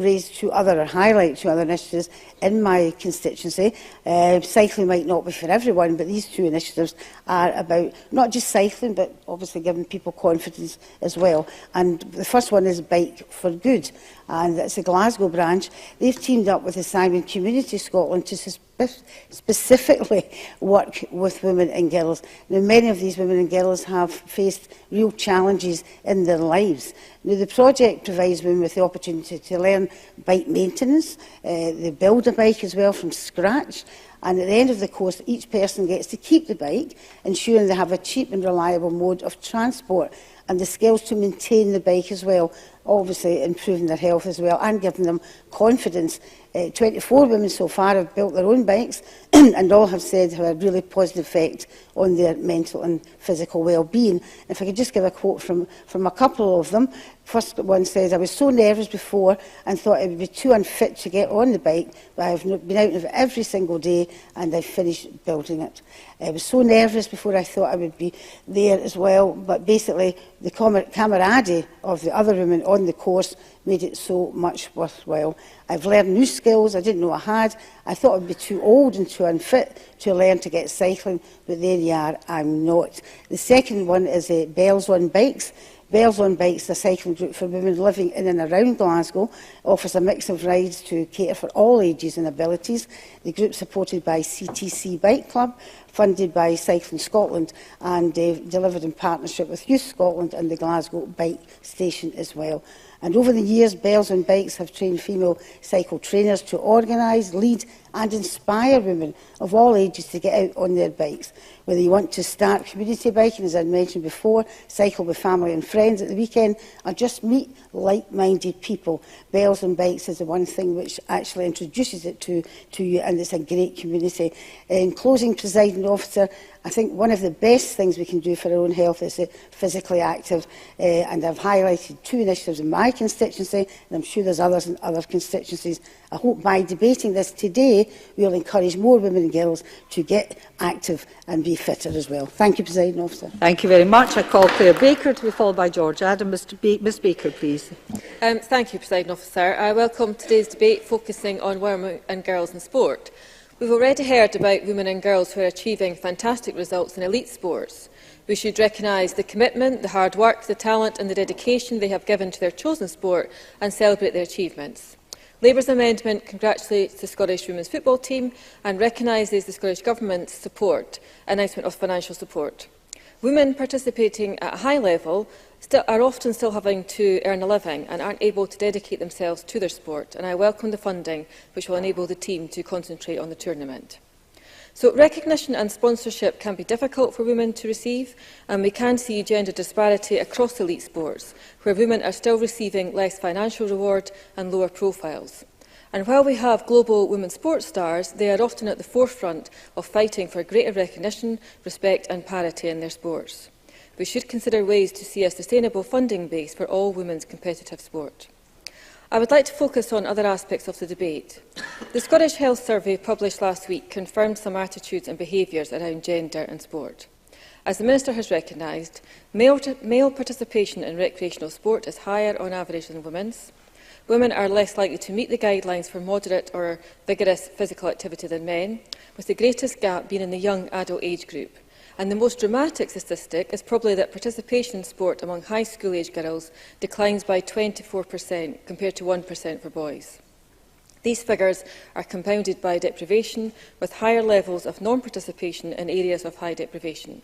highlight two other initiatives in my constituency. Cycling might not be for everyone, but these 2 initiatives are about not just cycling, but obviously giving people confidence as well. And the first one is Bike for Good, and that's the Glasgow branch. They've teamed up with the Simon Community Scotland to specifically work with women and girls. Now, many of these women and girls have faced real challenges in their lives. Now, the project provides women with the opportunity to learn bike maintenance. They build a bike as well from scratch. And at the end of the course, each person gets to keep the bike, ensuring they have a cheap and reliable mode of transport and the skills to maintain the bike as well, obviously improving their health as well and giving them confidence. 24 women so far have built their own bikes and all have said have a really positive effect on their mental and physical well-being. If I could just give a quote from a couple of them. First one says, "I was so nervous before and thought I would be too unfit to get on the bike, but I've been out of it every single day and I've finished building it. I was so nervous before I thought I would be there as well, but basically the camaraderie of the other women on the course made it so much worthwhile. I've learned new skills I didn't know I had. I thought I'd be too old and too unfit to learn to get cycling, but there you are, I'm not." The second one is Bells on Bikes. Bells on Bikes, a cycling group for women living in and around Glasgow, offers a mix of rides to cater for all ages and abilities. The group, supported by CTC Bike Club, funded by Cycling Scotland, and delivered in partnership with Youth Scotland and the Glasgow Bike Station as well. And over the years, Bells on Bikes have trained female cycle trainers to organise, lead and inspire women of all ages to get out on their bikes. Whether you want to start community biking, as I mentioned before, cycle with family and friends at the weekend, or just meet like-minded people, Bells on Bikes is the one thing which actually introduces it to you, and it's a great community. In closing, Presiding Officer, I think one of the best things we can do for our own health is physically active, and I've highlighted 2 initiatives in my constituency, and I'm sure there's others in other constituencies. I hope by debating this today, we'll encourage more women and girls to get active and be fitter as well. Thank you, Presiding Officer. Thank you very much. I call Claire Baker to be followed by George Adam. Ms Baker, please. Thank you, Presiding Officer. I welcome today's debate focusing on women and girls in sport. We've already heard about women and girls who are achieving fantastic results in elite sports. We should recognise the commitment, the hard work, the talent and the dedication they have given to their chosen sport and celebrate their achievements. Labour's amendment congratulates the Scottish women's football team and recognises the Scottish Government's announcement of financial support. Women participating at a high level are often still having to earn a living and aren't able to dedicate themselves to their sport, and I welcome the funding which will enable the team to concentrate on the tournament. So recognition and sponsorship can be difficult for women to receive, and we can see gender disparity across elite sports, where women are still receiving less financial reward and lower profiles. And while we have global women sports stars, they are often at the forefront of fighting for greater recognition, respect and parity in their sports. We should consider ways to see a sustainable funding base for all women's competitive sport. I would like to focus on other aspects of the debate. The Scottish Health Survey published last week confirmed some attitudes and behaviours around gender and sport. As the Minister has recognised, male participation in recreational sport is higher on average than women's. Women are less likely to meet the guidelines for moderate or vigorous physical activity than men, with the greatest gap being in the young adult age group. And the most dramatic statistic is probably that participation in sport among high school age girls declines by 24% compared to 1% for boys. These figures are compounded by deprivation, with higher levels of non-participation in areas of high deprivation.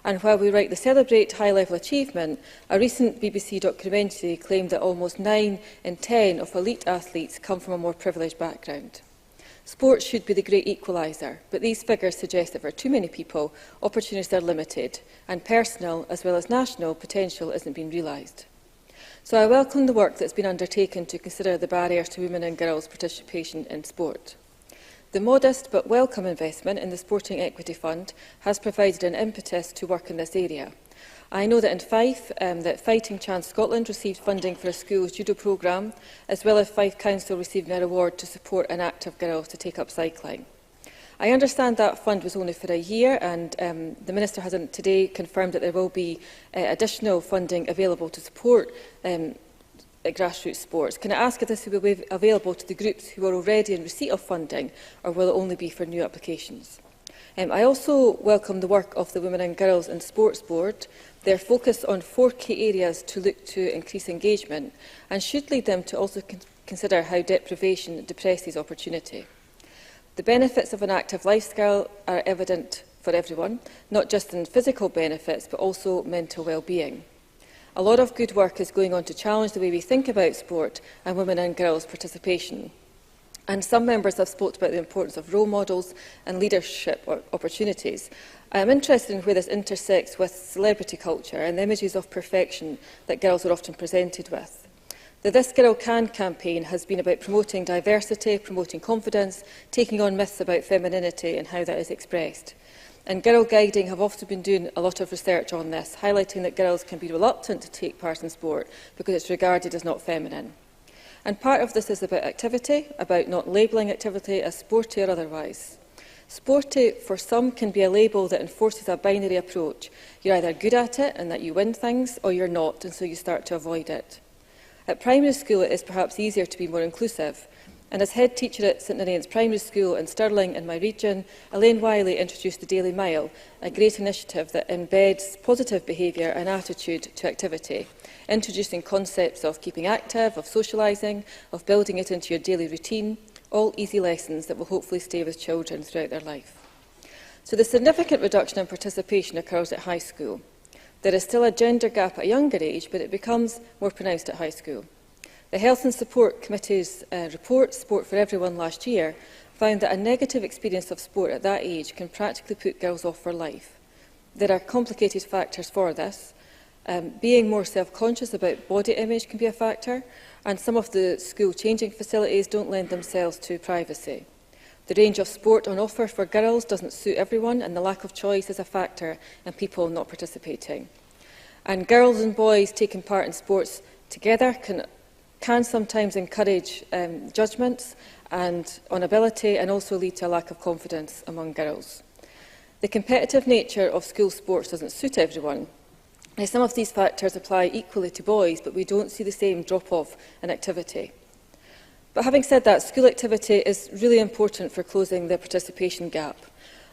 And while we rightly celebrate high-level achievement, a recent BBC documentary claimed that almost 9 in 10 of elite athletes come from a more privileged background. Sport should be the great equaliser, but these figures suggest that for too many people, opportunities are limited, and personal as well as national potential isn't being realised. So I welcome the work that's been undertaken to consider the barriers to women and girls' participation in sport. The modest but welcome investment in the Sporting Equity Fund has provided an impetus to work in this area. I know that in Fife, that Fighting Chance Scotland received funding for a school's judo programme, as well as Fife Council receiving a reward to support an active girls to take up cycling. I understand that fund was only for a year, and the Minister has today confirmed that there will be additional funding available to support grassroots sports. Can I ask if this will be available to the groups who are already in receipt of funding, or will it only be for new applications? I also welcome the work of the Women and Girls in Sports Board. Their focus on 4 key areas to look to increase engagement and should lead them to also consider how deprivation depresses opportunity. The benefits of an active lifestyle are evident for everyone, not just in physical benefits but also mental well-being. A lot of good work is going on to challenge the way we think about sport and women and girls' participation. And some members have spoken about the importance of role models and leadership opportunities. I am interested in where this intersects with celebrity culture and the images of perfection that girls are often presented with. The This Girl Can campaign has been about promoting diversity, promoting confidence, taking on myths about femininity and how that is expressed. And Girl Guiding have often been doing a lot of research on this, highlighting that girls can be reluctant to take part in sport because it's regarded as not feminine. And part of this is about activity, about not labelling activity as sporty or otherwise. Sporty, for some, can be a label that enforces a binary approach. You're either good at it and that you win things, or you're not, and so you start to avoid it. At primary school, it is perhaps easier to be more inclusive. And as head teacher at St Ninian's Primary School in Stirling in my region, Elaine Wiley introduced the Daily Mile, a great initiative that embeds positive behaviour and attitude to activity, introducing concepts of keeping active, of socialising, of building it into your daily routine, all easy lessons that will hopefully stay with children throughout their life. So the significant reduction in participation occurs at high school. There is still a gender gap at a younger age, but it becomes more pronounced at high school. The Health and Support Committee's report, Sport for Everyone, last year, found that a negative experience of sport at that age can practically put girls off for life. There are complicated factors for this. Being more self-conscious about body image can be a factor, and some of the school changing facilities don't lend themselves to privacy. The range of sport on offer for girls doesn't suit everyone, and the lack of choice is a factor in people not participating. And girls and boys taking part in sports together can sometimes encourage judgments and on ability, and also lead to a lack of confidence among girls. The competitive nature of school sports doesn't suit everyone. Now, some of these factors apply equally to boys, but we don't see the same drop-off in activity. But having said that, school activity is really important for closing the participation gap.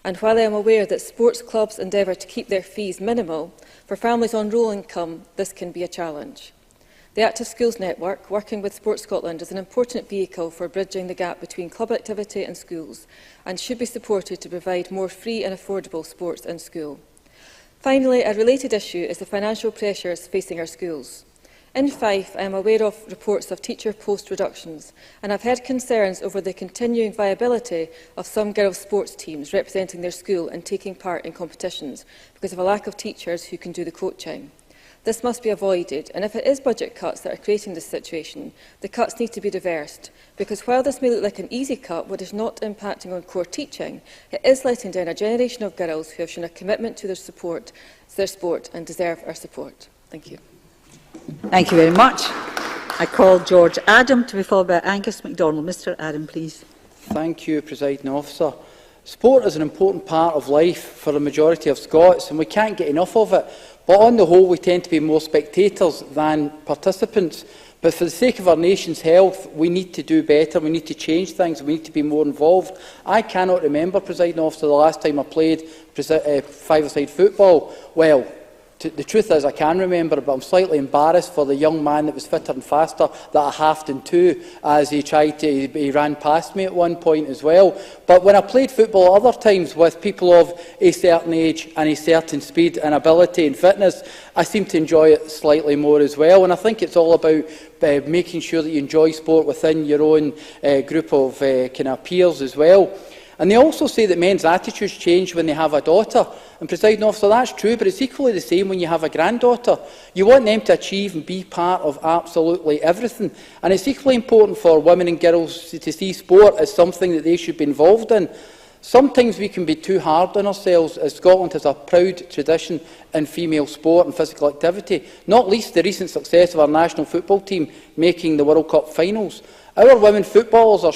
And while I am aware that sports clubs endeavour to keep their fees minimal, for families on rural income, this can be a challenge. The Active Schools Network, working with Sport Scotland, is an important vehicle for bridging the gap between club activity and schools, and should be supported to provide more free and affordable sports in school. Finally, a related issue is the financial pressures facing our schools. In Fife, I am aware of reports of teacher post reductions, and I've heard concerns over the continuing viability of some girls' sports teams representing their school and taking part in competitions because of a lack of teachers who can do the coaching. This must be avoided, and if it is budget cuts that are creating this situation, the cuts need to be reversed, because while this may look like an easy cut, what is not impacting on core teaching, it is letting down a generation of girls who have shown a commitment to their sport and deserve our support. Thank you. Thank you very much. I call George Adam to be followed by Angus MacDonald. Mr Adam, please. Thank you, Presiding Officer. Sport is an important part of life for the majority of Scots, and we can't get enough of it. But on the whole, we tend to be more spectators than participants. But for the sake of our nation's health, we need to do better, we need to change things, we need to be more involved. I cannot remember, Presiding Officer, the last time I played five-a-side football. Well, the truth is I can remember, but I'm slightly embarrassed for the young man that was fitter and faster that I halved in two as he ran past me at one point as well. But when I played football other times with people of a certain age and a certain speed and ability and fitness, I seem to enjoy it slightly more as well. And I think it's all about making sure that you enjoy sport within your own group of peers as well. And they also say that men's attitudes change when they have a daughter. And, Presiding Officer, that's true, but it's equally the same when you have a granddaughter. You want them to achieve and be part of absolutely everything. And it's equally important for women and girls to see sport as something that they should be involved in. Sometimes we can be too hard on ourselves, as Scotland has a proud tradition in female sport and physical activity, not least the recent success of our national football team making the World Cup finals. Our women footballers are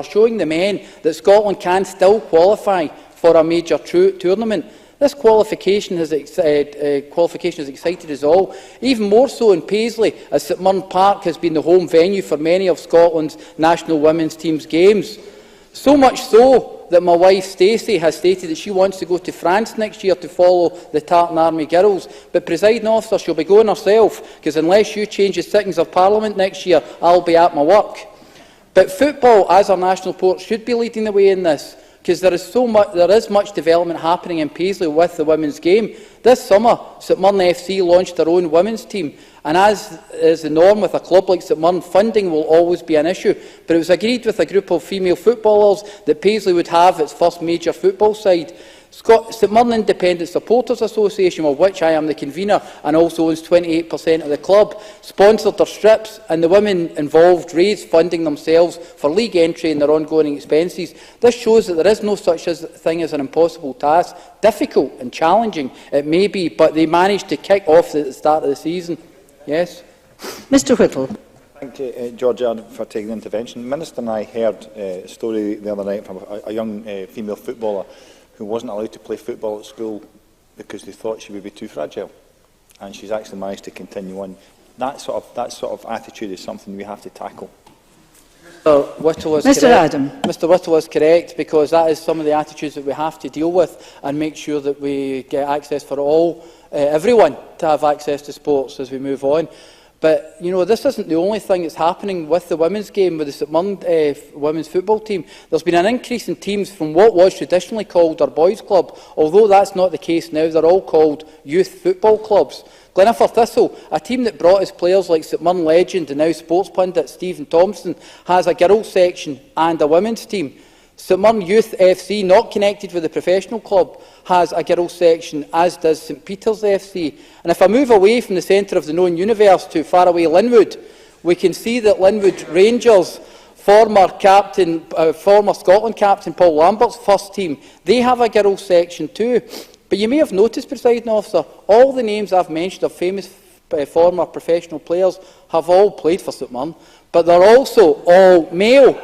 showing the men that Scotland can still qualify for a major tournament. This qualification has excited us all, even more so in Paisley, as St Mirren Park has been the home venue for many of Scotland's national women's team's games. So much so that my wife Stacey has stated that she wants to go to France next year to follow the Tartan Army girls. But, Presiding Officer, she'll be going herself, because unless you change the sittings of Parliament next year, I'll be at my work. But football, as our national sport, should be leading the way in this, because there is much development happening in Paisley with the women's game. This summer, St Mirren FC launched their own women's team, and as is the norm with a club like St Mirren, funding will always be an issue. But it was agreed with a group of female footballers that Paisley would have its first major football side. St Mirren Independent Supporters Association, of which I am the convener and also owns 28% of the club, sponsored their strips, and the women involved raised funding themselves for league entry and their ongoing expenses. This shows that there is no such thing as an impossible task. Difficult and challenging it may be, but they managed to kick off at the start of the season. Yes? Mr Whittle. Thank you, George, for taking the intervention. The Minister and I heard a story the other night from a young female footballer who wasn't allowed to play football at school because they thought she would be too fragile, and she's actually managed to continue on. That sort of attitude is something we have to tackle. Mr Whittle is correct, because that is some of the attitudes that we have to deal with and make sure that we get access for everyone to have access to sports as we move on. But, you know, this isn't the only thing that's happening with the women's game, with the St Mirren women's football team. There's been an increase in teams from what was traditionally called our boys' club. Although that's not the case now, they're all called youth football clubs. Glenaffer Thistle, a team that brought us players like St Mirren legend and now sports pundit Stephen Thompson, has a girls' section and a women's team. St Mirren Youth FC, not connected with the professional club, has a girls' section, as does St Peter's FC. And if I move away from the centre of the known universe to faraway Linwood, we can see that Linwood Rangers, former Scotland captain Paul Lambert's first team, they have a girls' section too. But you may have noticed, Presiding Officer, all the names I've mentioned of famous former professional players have all played for St Mirren, but they're also all male.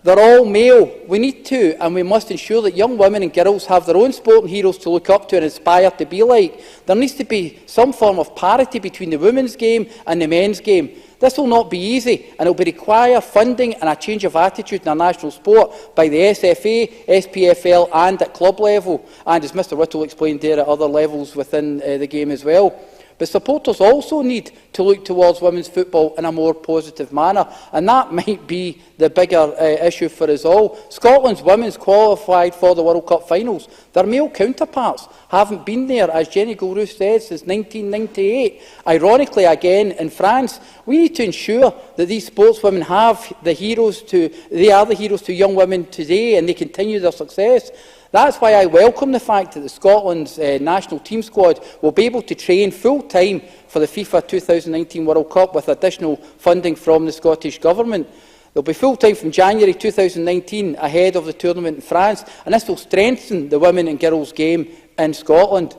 They're all male. We need to, and we must ensure that young women and girls have their own sporting heroes to look up to and aspire to be like. There needs to be some form of parity between the women's game and the men's game. This will not be easy, and it will require funding and a change of attitude in our national sport by the SFA, SPFL and at club level, and as Mr Whittle explained there, at other levels within the game as well. But supporters also need to look towards women's football in a more positive manner, and that might be the bigger issue for us all. Scotland's women's qualified for the World Cup finals. Their male counterparts haven't been there, as Jenny Gilruth said, since 1998. Ironically, again, in France, we need to ensure that these sportswomen have the heroes they are the heroes to young women today, and they continue their success. That's why I welcome the fact that Scotland's national team squad will be able to train full-time for the FIFA 2019 World Cup with additional funding from the Scottish Government. They'll be full-time from January 2019 ahead of the tournament in France, and this will strengthen the women and girls game in Scotland.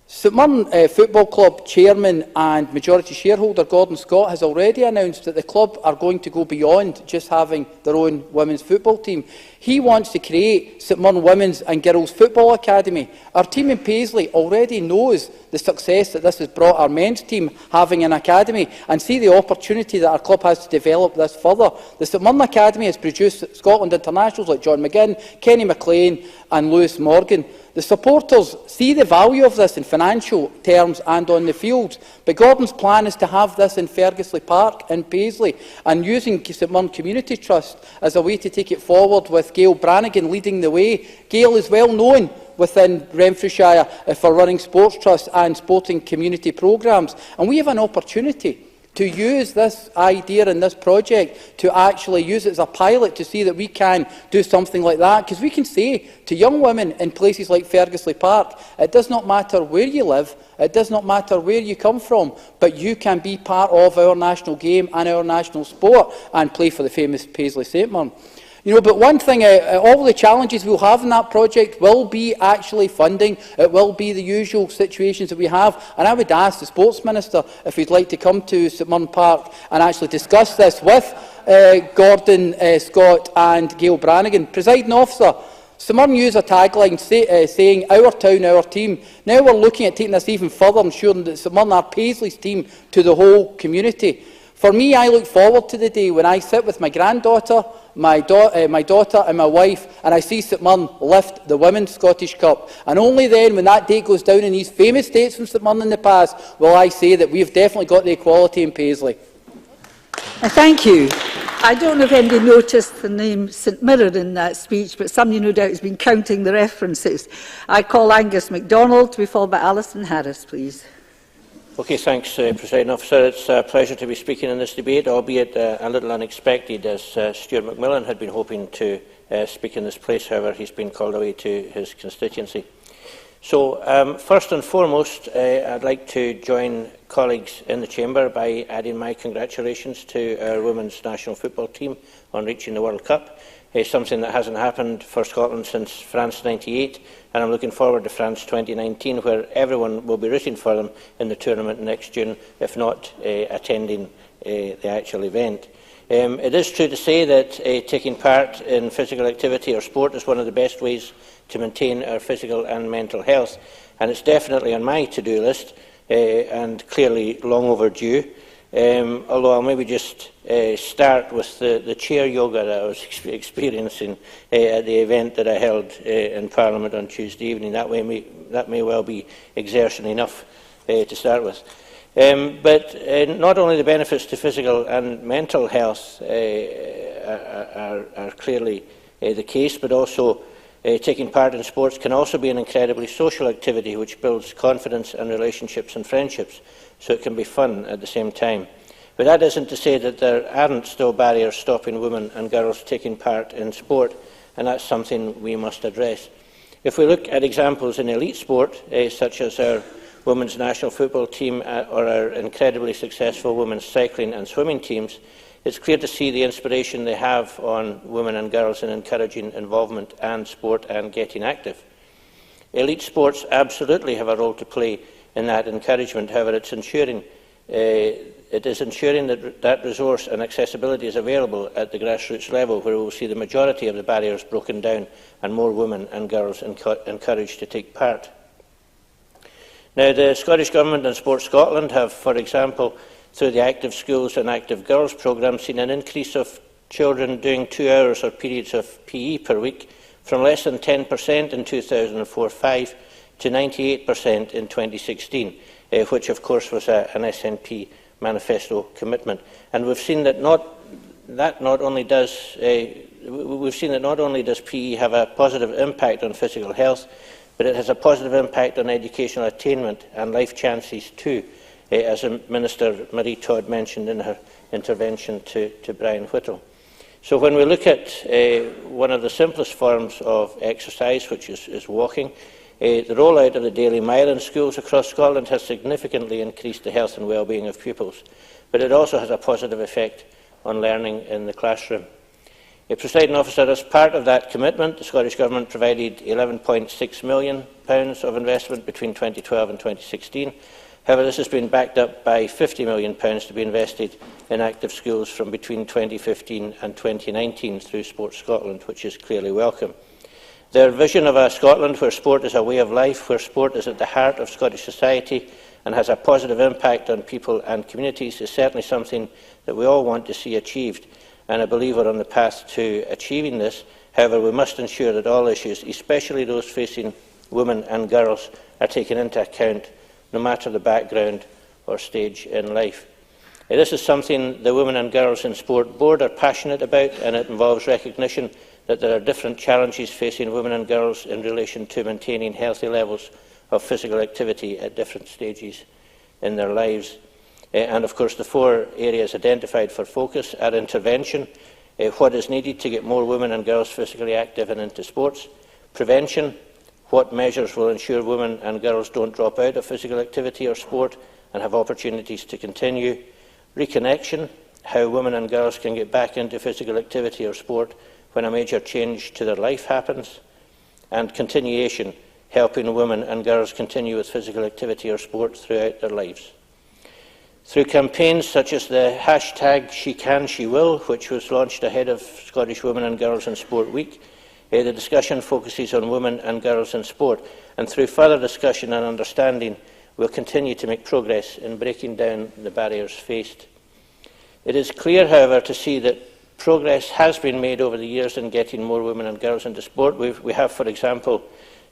St Mirren Football Club chairman and majority shareholder Gordon Scott has already announced that the club are going to go beyond just having their own women's football team. He wants to create St Mirren Women's and Girls Football Academy. Our team in Paisley already knows the success that this has brought our men's team having an academy, and see the opportunity that our club has to develop this further. The St Mirren Academy has produced Scotland internationals like John McGinn, Kenny McLean and Lewis Morgan. The supporters see the value of this in financial terms and on the field, but Gordon's plan is to have this in Fergusley Park in Paisley, and using St Mirren Community Trust as a way to take it forward, with Gail Brannigan leading the way. Gail is well known within Renfrewshire for running sports trusts and sporting community programmes, and we have an opportunity to use this idea and this project to actually use it as a pilot to see that we can do something like that. Because we can say to young women in places like Fergusley Park, it does not matter where you live, it does not matter where you come from, but you can be part of our national game and our national sport and play for the famous Paisley St Mirren. You know, but one thing, all the challenges we'll have in that project will be actually funding. It will be the usual situations that we have. And I would ask the Sports Minister if he'd like to come to St Mirren Park and actually discuss this with Gordon Scott and Gail Brannigan. Presiding Officer, St Mirren use a tagline saying, "Our town, our team." Now we're looking at taking this even further, ensuring that St Mirren are Paisley's team to the whole community. For me, I look forward to the day when I sit with my granddaughter, my daughter and my wife, and I see St Mirren lift the Women's Scottish Cup. And only then, when that date goes down in these famous dates from St Mirren in the past, will I say that we have definitely got the equality in Paisley. Thank you. I don't know if anybody noticed the name St Mirren in that speech, but somebody no doubt has been counting the references. I call Angus MacDonald to be followed by Alison Harris, please. Okay, thanks, Presiding Officer. It's a pleasure to be speaking in this debate, albeit a little unexpected, as Stuart McMillan had been hoping to speak in this place. However, he's been called away to his constituency. So, first and foremost, I'd like to join colleagues in the Chamber by adding my congratulations to our women's national football team on reaching the World Cup. Something that hasn't happened for Scotland since France '98, and I'm looking forward to France 2019, where everyone will be rooting for them in the tournament next June, if not attending the actual event. It is true to say that taking part in physical activity or sport is one of the best ways to maintain our physical and mental health, and it's definitely on my to-do list, and clearly long overdue. Although I'll maybe just start with the chair yoga that I was experiencing at the event that I held in Parliament on Tuesday evening. That may well be exertion enough to start with. But not only the benefits to physical and mental health are clearly the case, but also taking part in sports can also be an incredibly social activity which builds confidence and relationships and friendships, so it can be fun at the same time. But that isn't to say that there aren't still barriers stopping women and girls taking part in sport, and that's something we must address. If we look at examples in elite sport, such as our women's national football team or our incredibly successful women's cycling and swimming teams, it's clear to see the inspiration they have on women and girls in encouraging involvement and sport and getting active. Elite sports absolutely have a role to play in that encouragement. However, it is ensuring that that resource and accessibility is available at the grassroots level, where we will see the majority of the barriers broken down and more women and girls encouraged to take part. Now, the Scottish Government and Sport Scotland have, for example, through the Active Schools and Active Girls programme, seen an increase of children doing 2 hours or periods of PE per week from less than 10% in 2004-05 to 98% in 2016, which of course was an SNP manifesto commitment. And we've seen that not only does PE have a positive impact on physical health, but it has a positive impact on educational attainment and life chances too, as Minister Marie Todd mentioned in her intervention to Brian Whittle. So when we look at one of the simplest forms of exercise, which is walking, the rollout of the daily mile in schools across Scotland has significantly increased the health and well-being of pupils, but it also has a positive effect on learning in the classroom. Presiding Officer, as part of that commitment, the Scottish Government provided £11.6 million of investment between 2012 and 2016. However, this has been backed up by £50 million to be invested in active schools from between 2015 and 2019 through Sport Scotland, which is clearly welcome. Their vision of a Scotland where sport is a way of life, where sport is at the heart of Scottish society and has a positive impact on people and communities, is certainly something that we all want to see achieved. And I believe we're on the path to achieving this. However, we must ensure that all issues, especially those facing women and girls, are taken into account, no matter the background or stage in life. This is something the Women and Girls in Sport Board are passionate about, and it involves recognition that there are different challenges facing women and girls in relation to maintaining healthy levels of physical activity at different stages in their lives. And of course, the 4 areas identified for focus are intervention, what is needed to get more women and girls physically active and into sports; prevention, what measures will ensure women and girls don't drop out of physical activity or sport and have opportunities to continue; reconnection, how women and girls can get back into physical activity or sport when a major change to their life happens; and continuation, helping women and girls continue with physical activity or sport throughout their lives. Through campaigns such as the hashtag #SheCanSheWill, which was launched ahead of Scottish Women and Girls in Sport Week, the discussion focuses on women and girls in sport, and through further discussion and understanding, we'll continue to make progress in breaking down the barriers faced. It is clear, however, to see that progress has been made over the years in getting more women and girls into sport. We have, for example,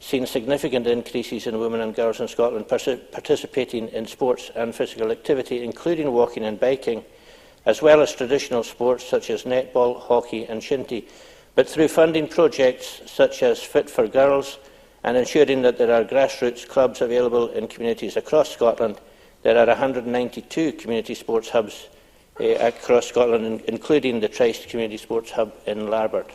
seen significant increases in women and girls in Scotland participating in sports and physical activity, including walking and biking, as well as traditional sports such as netball, hockey and shinty. But through funding projects such as Fit for Girls and ensuring that there are grassroots clubs available in communities across Scotland, there are 192 community sports hubs across Scotland, including the Trist Community Sports Hub in Larbert.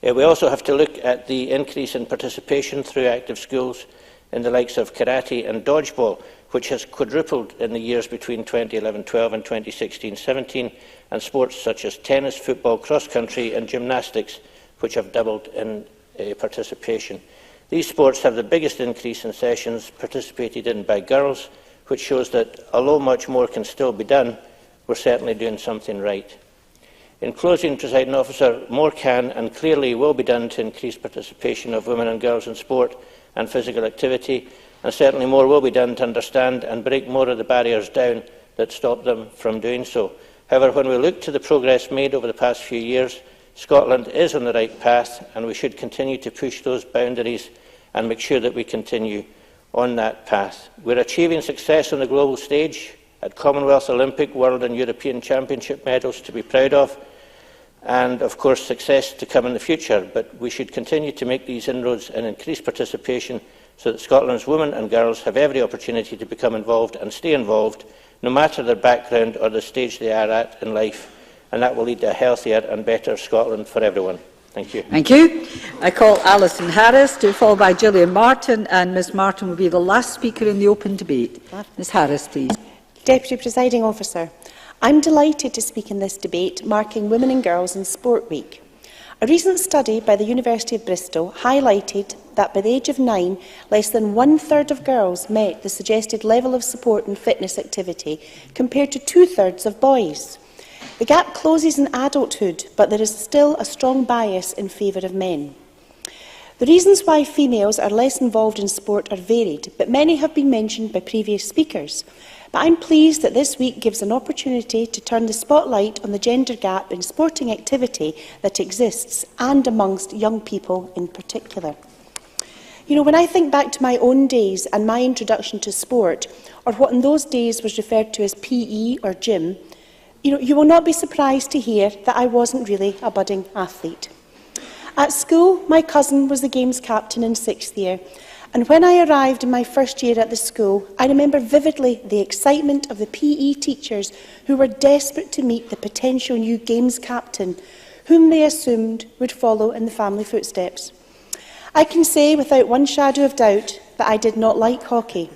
We also have to look at the increase in participation through active schools in the likes of karate and dodgeball, which has quadrupled in the years between 2011-12 and 2016-17, and sports such as tennis, football, cross-country and gymnastics, which have doubled in participation. These sports have the biggest increase in sessions participated in by girls, which shows that although much more can still be done, we're certainly doing something right. In closing, Presiding Officer, more can and clearly will be done to increase participation of women and girls in sport and physical activity, and certainly more will be done to understand and break more of the barriers down that stop them from doing so. However, when we look to the progress made over the past few years, Scotland is on the right path, and we should continue to push those boundaries and make sure that we continue on that path. We're achieving success on the global stage at Commonwealth, Olympic, World and European Championship medals to be proud of, and of course success to come in the future. But we should continue to make these inroads and increase participation so that Scotland's women and girls have every opportunity to become involved and stay involved, no matter their background or the stage they are at in life, and that will lead to a healthier and better Scotland for everyone. Thank you. Thank you. I call Alison Harris, to be followed by Gillian Martin, and Ms Martin will be the last speaker in the open debate. Ms Harris, please. Deputy Presiding Officer, I'm delighted to speak in this debate marking Women and Girls in Sport Week. A recent study by the University of Bristol highlighted that by the age of 9, less than 1/3 of girls met the suggested level of support and fitness activity, compared to 2/3 of boys. The gap closes in adulthood, but there is still a strong bias in favour of men. The reasons why females are less involved in sport are varied, but many have been mentioned by previous speakers. But I'm pleased that this week gives an opportunity to turn the spotlight on the gender gap in sporting activity that exists, and amongst young people in particular. You know, when I think back to my own days and my introduction to sport, or what in those days was referred to as PE or gym, you will not be surprised to hear that I wasn't really a budding athlete. At school, my cousin was the games captain in 6th year, and when I arrived in my first year at the school, I remember vividly the excitement of the PE teachers who were desperate to meet the potential new games captain, whom they assumed would follow in the family footsteps. I can say without one shadow of doubt that I did not like hockey.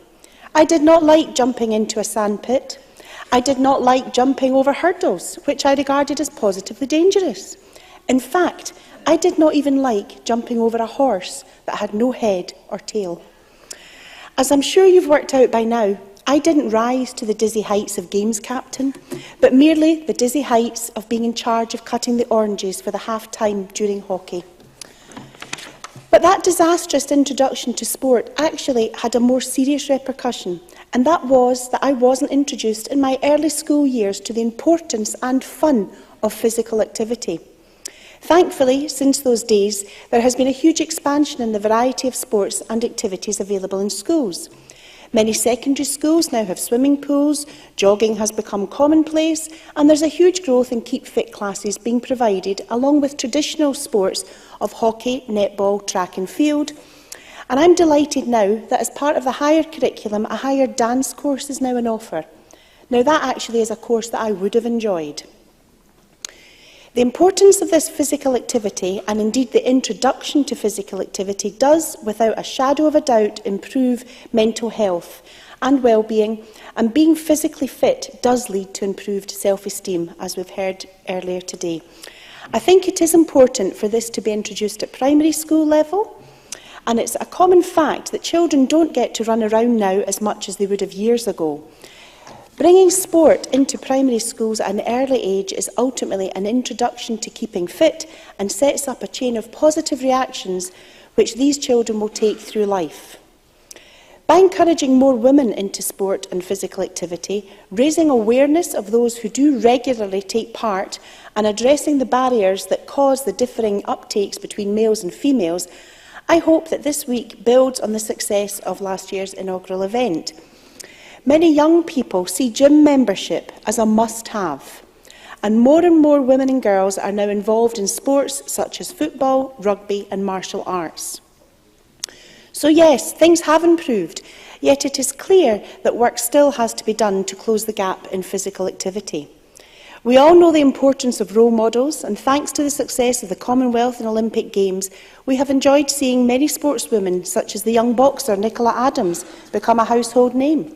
I did not like jumping into a sandpit. I did not like jumping over hurdles, which I regarded as positively dangerous. In fact, I did not even like jumping over a horse that had no head or tail. As I'm sure you've worked out by now, I didn't rise to the dizzy heights of games captain, but merely the dizzy heights of being in charge of cutting the oranges for the half-time during hockey. But that disastrous introduction to sport actually had a more serious repercussion, and that was that I wasn't introduced in my early school years to the importance and fun of physical activity. Thankfully, since those days, there has been a huge expansion in the variety of sports and activities available in schools. Many secondary schools now have swimming pools, jogging has become commonplace, and there's a huge growth in Keep Fit classes being provided, along with traditional sports of hockey, netball, track and field. And I'm delighted now that as part of the higher curriculum, a higher dance course is now on offer. Now that actually is a course that I would have enjoyed. The importance of this physical activity, and indeed the introduction to physical activity, does, without a shadow of a doubt, improve mental health and well-being, and being physically fit does lead to improved self-esteem, as we've heard earlier today. I think it is important for this to be introduced at primary school level, and it's a common fact that children don't get to run around now as much as they would have years ago. Bringing sport into primary schools at an early age is ultimately an introduction to keeping fit and sets up a chain of positive reactions which these children will take through life. By encouraging more women into sport and physical activity, raising awareness of those who do regularly take part, and addressing the barriers that cause the differing uptakes between males and females, I hope that this week builds on the success of last year's inaugural event. Many young people see gym membership as a must-have, and more women and girls are now involved in sports such as football, rugby and martial arts. So yes, things have improved, yet it is clear that work still has to be done to close the gap in physical activity. We all know the importance of role models, and thanks to the success of the Commonwealth and Olympic Games, we have enjoyed seeing many sportswomen, such as the young boxer Nicola Adams, become a household name.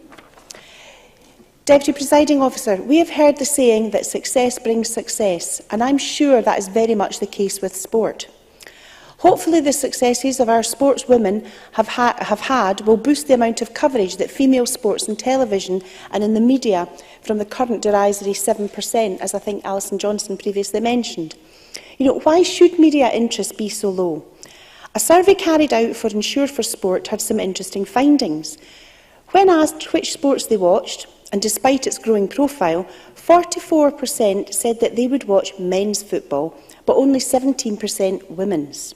Deputy Presiding Officer, we have heard the saying that success brings success, and I'm sure that is very much the case with sport. Hopefully the successes of our sportswomen have had will boost the amount of coverage that female sports in television and in the media from the current derisory 7%, as I think Alison Johnson previously mentioned. Why should media interest be so low? A survey carried out for Insure for Sport had some interesting findings. When asked which sports they watched, and despite its growing profile, 44% said that they would watch men's football, but only 17% women's.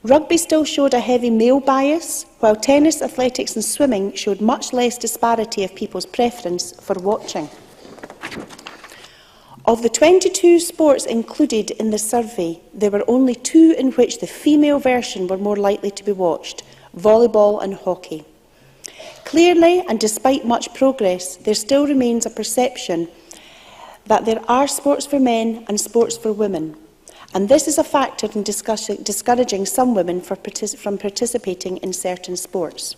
Rugby still showed a heavy male bias, while tennis, athletics and swimming showed much less disparity of people's preference for watching. Of the 22 sports included in the survey, there were only 2 in which the female version were more likely to be watched: volleyball and hockey. Clearly, and despite much progress, there still remains a perception that there are sports for men and sports for women, and this is a factor in discouraging some women from participating in certain sports.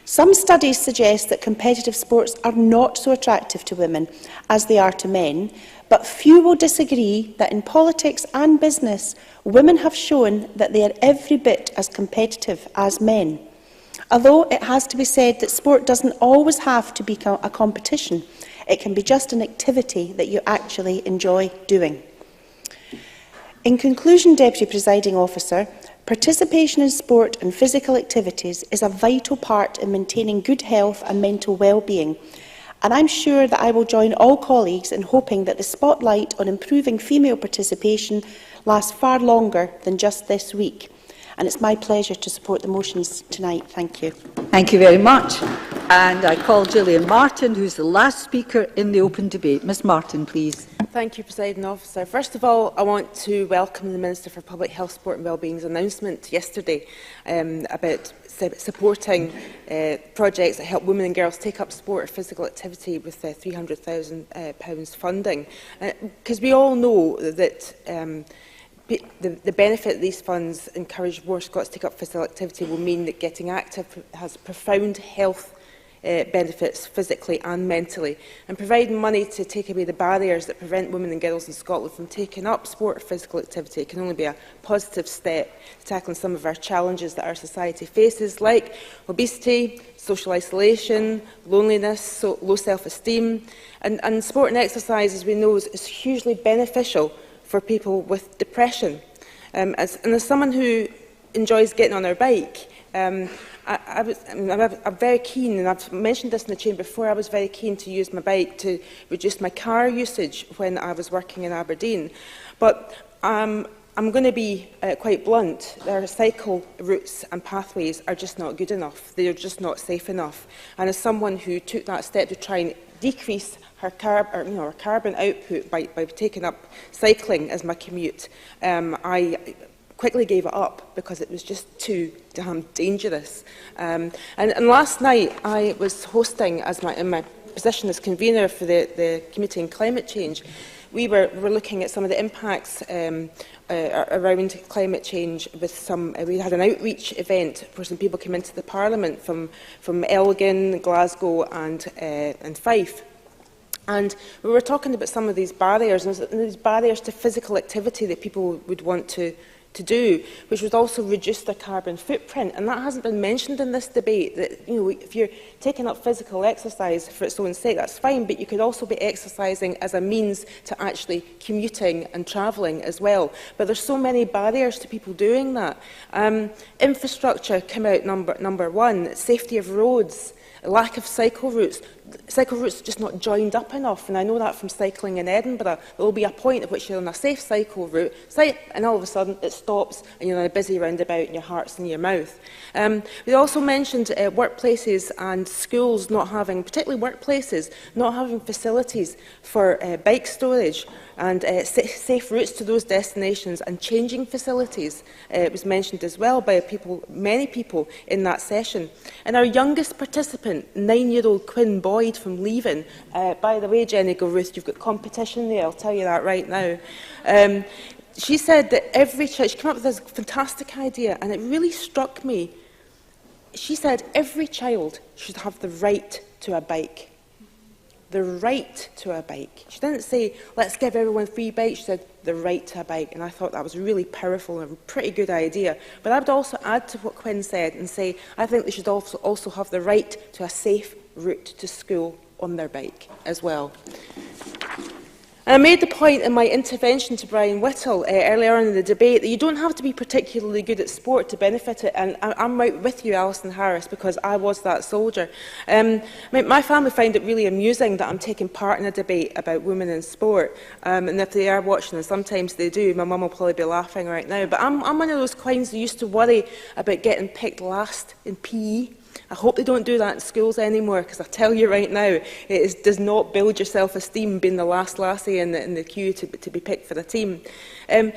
Some studies suggest that competitive sports are not so attractive to women as they are to men, but few will disagree that in politics and business, women have shown that they are every bit as competitive as men. Although it has to be said that sport doesn't always have to be a competition, it can be just an activity that you actually enjoy doing. In conclusion, Deputy Presiding Officer, participation in sport and physical activities is a vital part in maintaining good health and mental well-being, and I'm sure that I will join all colleagues in hoping that the spotlight on improving female participation lasts far longer than just this week. And it's my pleasure to support the motions tonight. Thank you. Thank you very much. And I call Gillian Martin, who's the last speaker in the open debate. Ms Martin, please. Thank you, Presiding Officer. First of all, I want to welcome the Minister for Public Health, Sport and Wellbeing's announcement yesterday about supporting projects that help women and girls take up sport or physical activity with £300,000 funding. Because we all know that the benefit that these funds encourage more Scots to take up physical activity will mean that getting active has profound health benefits physically and mentally, and providing money to take away the barriers that prevent women and girls in Scotland from taking up sport or physical activity can only be a positive step to tackling some of our challenges that our society faces, like obesity, social isolation, loneliness, low self-esteem. And sport and exercise, as we know, is hugely beneficial for people with depression. As someone who enjoys getting on their bike, I'm very keen, and I've mentioned this in the Chamber before, I was very keen to use my bike to reduce my car usage when I was working in Aberdeen. But I'm going to be quite blunt. Our cycle routes and pathways are just not good enough. They're just not safe enough. And as someone who took that step to try and decrease her carbon output by taking up cycling as my commute, I quickly gave it up because it was just too damn dangerous. And last night I was hosting, in my position as convener for the Committee on Climate Change, we were looking at some of the impacts around climate change with we had an outreach event where some people came into the Parliament from Elgin, Glasgow and Fife. And we were talking about some of these barriers, and these barriers to physical activity that people would want to do, which would also reduce their carbon footprint. And that hasn't been mentioned in this debate, that if you're taking up physical exercise for its own sake, that's fine, but you could also be exercising as a means to actually commuting and travelling as well. But there's so many barriers to people doing that. Infrastructure came out number one, safety of roads, lack of cycle routes. Cycle routes are just not joined up enough, and I know that from cycling in Edinburgh. There will be a point at which you're on a safe cycle route, and all of a sudden it stops, and you're on a busy roundabout, and your heart's in your mouth. We also mentioned workplaces and schools not having, particularly workplaces, not having facilities for bike storage and safe routes to those destinations, and changing facilities. It was mentioned as well by many people in that session. And our youngest participant, 9-year-old Quinn Boyd from Leven, by the way, Jenny Gilruth, you've got competition there, I'll tell you that right now. She said that every child, she came up with this fantastic idea, and it really struck me. She said every child should have the right to a bike. The right to a bike. She didn't say, let's give everyone free bikes. She said, the right to a bike. And I thought that was really powerful and a pretty good idea. But I would also add to what Quinn said and say, I think they should also have the right to a safe route to school on their bike as well. And I made the point in my intervention to Brian Whittle earlier on in the debate that you don't have to be particularly good at sport to benefit it. And I'm right with you, Alison Harris, because I was that soldier. My family find it really amusing that I'm taking part in a debate about women in sport. And if they are watching, and sometimes they do, my mum will probably be laughing right now. But I'm one of those queens who used to worry about getting picked last in PE. I hope they don't do that in schools anymore, because I tell you right now, does not build your self-esteem being the last lassie in the queue to be picked for the team. And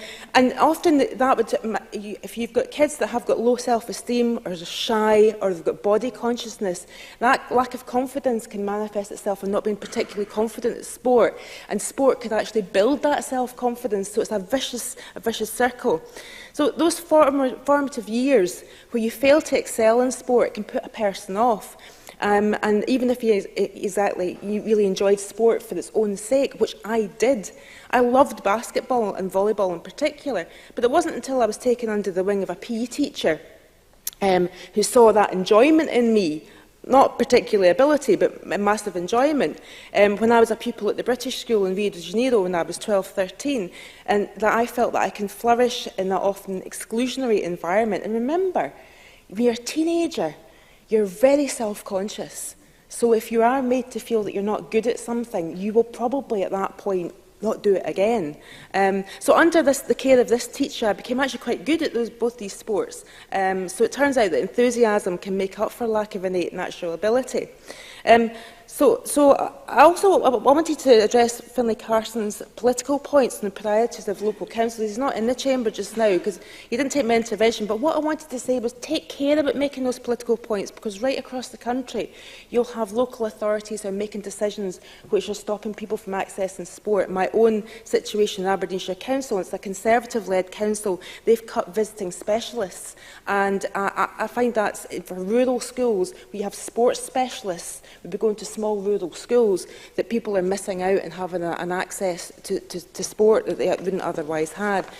often that would, if you've got kids that have got low self-esteem, or are shy, or they've got body consciousness, that lack of confidence can manifest itself in not being particularly confident at sport. And sport could actually build that self-confidence, so it's a vicious circle. So those formative years where you fail to excel in sport can put a person off. And even if you really enjoyed sport for its own sake, which I did. I loved basketball and volleyball in particular, but it wasn't until I was taken under the wing of a PE teacher who saw that enjoyment in me, not particularly ability, but massive enjoyment, when I was a pupil at the British School in Rio de Janeiro when I was 12, 13, and that I felt that I can flourish in that often exclusionary environment. And remember, when you're a teenager, you're very self-conscious. So if you are made to feel that you're not good at something, you will probably at that point not do it again. So under the care of this teacher, I became actually quite good at both these sports. So it turns out that enthusiasm can make up for lack of innate natural ability. So I wanted to address Finlay Carson's political points and the priorities of local councils. He's not in the chamber just now because he didn't take my intervention, but what I wanted to say was take care about making those political points, because right across the country you'll have local authorities who are making decisions which are stopping people from accessing sport. My own situation in Aberdeenshire Council, it's a Conservative-led council, they've cut visiting specialists, and I find that for rural schools where you have sports specialists, we'll be going to small rural schools, that people are missing out and having an access to sport that they wouldn't otherwise have.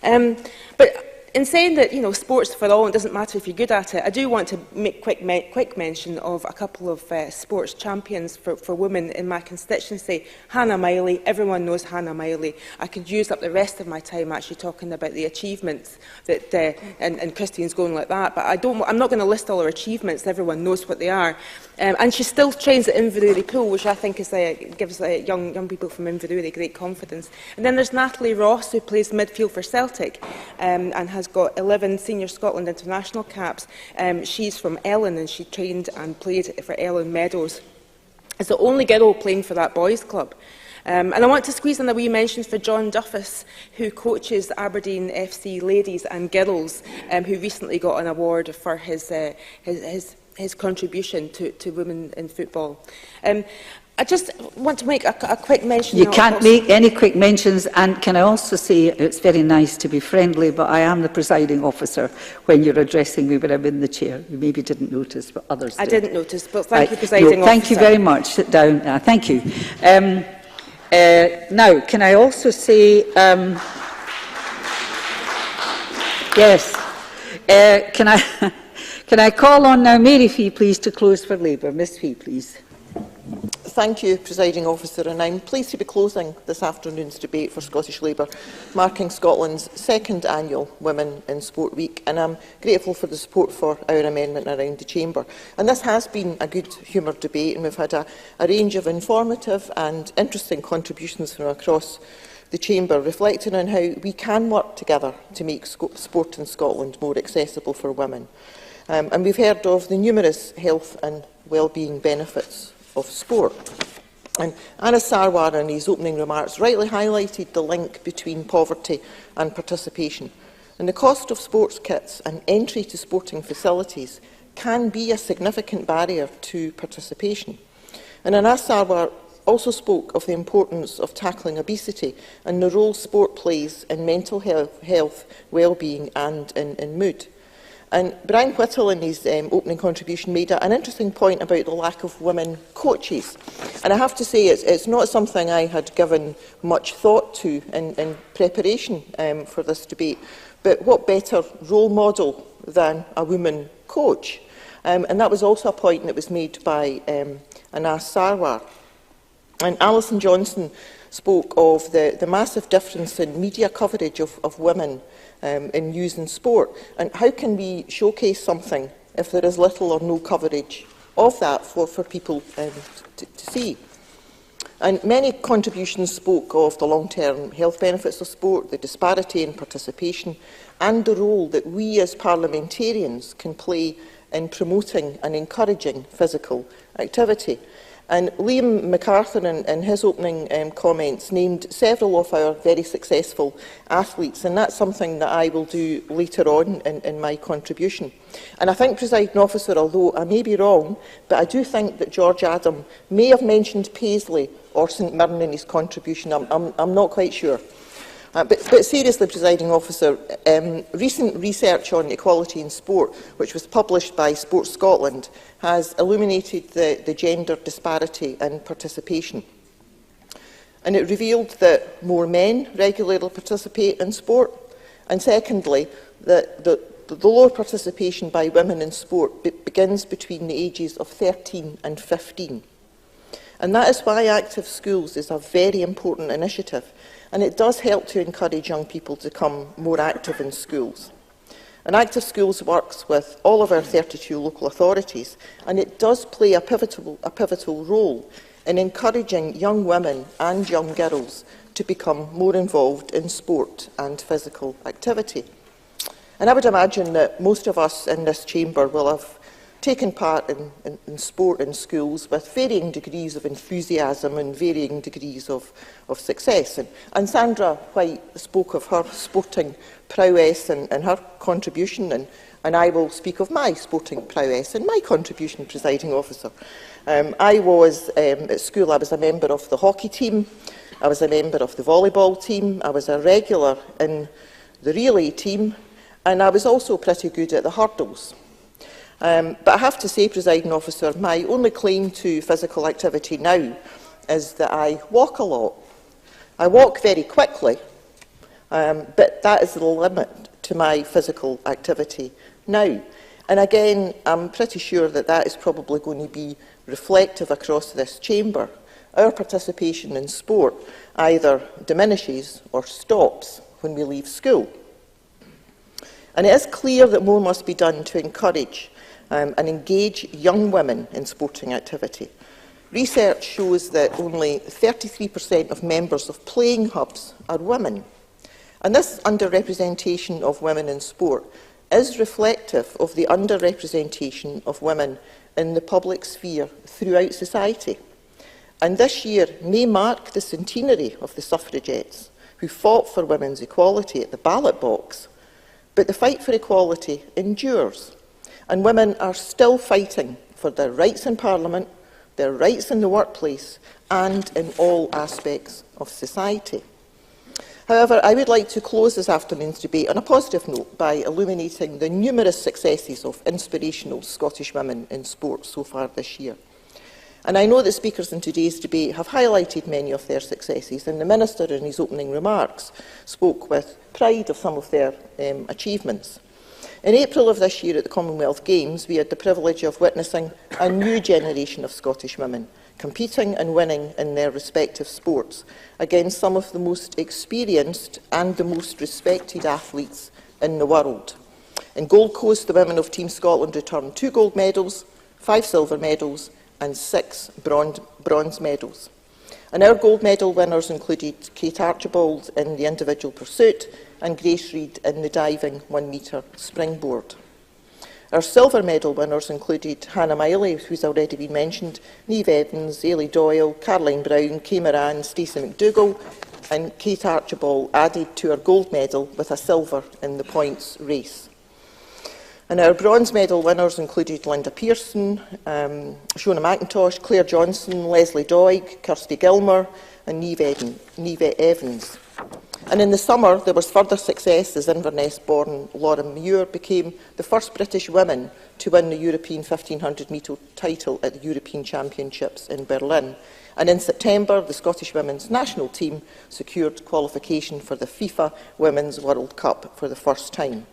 But in saying that, you know, sports for all, it doesn't matter if you're good at it, I do want to make quick mention of a couple of sports champions for women in my constituency. Hannah Miley, everyone knows Hannah Miley. I could use up the rest of my time actually talking about the achievements that, and Christine's going like that, but I'm not going to list all her achievements, everyone knows what they are. And she still trains at Inverurie Pool, which I think gives young people from Inverurie great confidence. And then there's Natalie Ross, who plays midfield for Celtic and has got 11 Senior Scotland international caps. She's from Ellen, and she trained and played for Ellen Meadows. It's the only girl playing for that boys' club. And I want to squeeze in a wee mention for John Duffus, who coaches Aberdeen FC ladies and girls, who recently got an award for his contribution to women in football. I just want to make a quick mention. You can't make any quick mentions, and can I also say it's very nice to be friendly, but I am the presiding officer when you're addressing me when I'm in the chair. You maybe didn't notice, but others did. I didn't notice, but thank you, presiding officer. Thank you very much. Sit down. Thank you. Now, can I also say, yes, can I call on now Mary Fee, please, to close for Labour? Miss Fee, please. Thank you, Presiding Officer, and I'm pleased to be closing this afternoon's debate for Scottish Labour, marking Scotland's second annual Women in Sport Week, and I'm grateful for the support for our amendment around the Chamber. And this has been a good humoured debate, and we've had a range of informative and interesting contributions from across the Chamber, reflecting on how we can work together to make sport in Scotland more accessible for women. And we've heard of the numerous health and wellbeing benefits of sport. And Anas Sarwar, in his opening remarks, rightly highlighted the link between poverty and participation. And the cost of sports kits and entry to sporting facilities can be a significant barrier to participation. And Anas Sarwar also spoke of the importance of tackling obesity and the role sport plays in mental health, well-being and in mood. And Brian Whittle, in his opening contribution, made an interesting point about the lack of women coaches. And I have to say it's not something I had given much thought to in preparation for this debate. But what better role model than a woman coach? And that was also a point that was made by Anas Sarwar. And Alison Johnson spoke of the massive difference in media coverage of women in news and sport. And how can we showcase something if there is little or no coverage of that for people to see? And many contributions spoke of the long-term health benefits of sport, the disparity in participation, and the role that we as parliamentarians can play in promoting and encouraging physical activity. And Liam MacArthur, in his opening comments, named several of our very successful athletes, and that's something that I will do later on in my contribution. And I think, Presiding Officer, although I may be wrong, but I do think that George Adam may have mentioned Paisley or St Mirren in his contribution. I'm not quite sure. But seriously, Presiding Officer, recent research on equality in sport, which was published by Sports Scotland, has illuminated the gender disparity in participation. And it revealed that more men regularly participate in sport, and secondly, that the lower participation by women in sport begins between the ages of 13 and 15. And that is why Active Schools is a very important initiative, and it does help to encourage young people to become more active in schools. And Active Schools works with all of our 32 local authorities, and it does play a pivotal role in encouraging young women and young girls to become more involved in sport and physical activity. And I would imagine that most of us in this chamber will have taken part in sport in schools with varying degrees of enthusiasm and varying degrees of success. And Sandra White spoke of her sporting prowess and her contribution, and I will speak of my sporting prowess and my contribution, Presiding Officer. I was, at school, I was a member of the hockey team, I was a member of the volleyball team, I was a regular in the relay team, and I was also pretty good at the hurdles. But I have to say, Presiding Officer, my only claim to physical activity now is that I walk a lot. I walk very quickly, but that is the limit to my physical activity now. And again, I'm pretty sure that that is probably going to be reflective across this chamber. Our participation in sport either diminishes or stops when we leave school. And it is clear that more must be done to encourage and engage young women in sporting activity. Research shows that only 33% of members of playing hubs are women. And this underrepresentation of women in sport is reflective of the underrepresentation of women in the public sphere throughout society. And this year may mark the centenary of the suffragettes who fought for women's equality at the ballot box. But the fight for equality endures. And women are still fighting for their rights in Parliament, their rights in the workplace, and in all aspects of society. However, I would like to close this afternoon's debate on a positive note by illuminating the numerous successes of inspirational Scottish women in sport so far this year. And I know that speakers in today's debate have highlighted many of their successes, and the Minister in his opening remarks spoke with pride of some of their achievements. In April of this year at the Commonwealth Games, we had the privilege of witnessing a new generation of Scottish women competing and winning in their respective sports against some of the most experienced and the most respected athletes in the world. In Gold Coast, the women of Team Scotland returned 2 gold medals, 5 silver medals and 6 bronze medals. And our gold medal winners included Kate Archibald in the individual pursuit and Grace Reid in the diving 1-metre springboard. Our silver medal winners included Hannah Miley, who's already been mentioned, Niamh Evans, Ailey Doyle, Caroline Brown, Kay Moran, Stacey McDougall, and Kate Archibald added to our gold medal with a silver in the points race. And our bronze medal winners included Linda Pearson, Shona McIntosh, Claire Johnson, Leslie Doig, Kirsty Gilmer and Niamh Evans. And in the summer, there was further success as Inverness-born Laura Muir became the first British woman to win the European 1500-metre title at the European Championships in Berlin. And in September, the Scottish women's national team secured qualification for the FIFA Women's World Cup for the first time.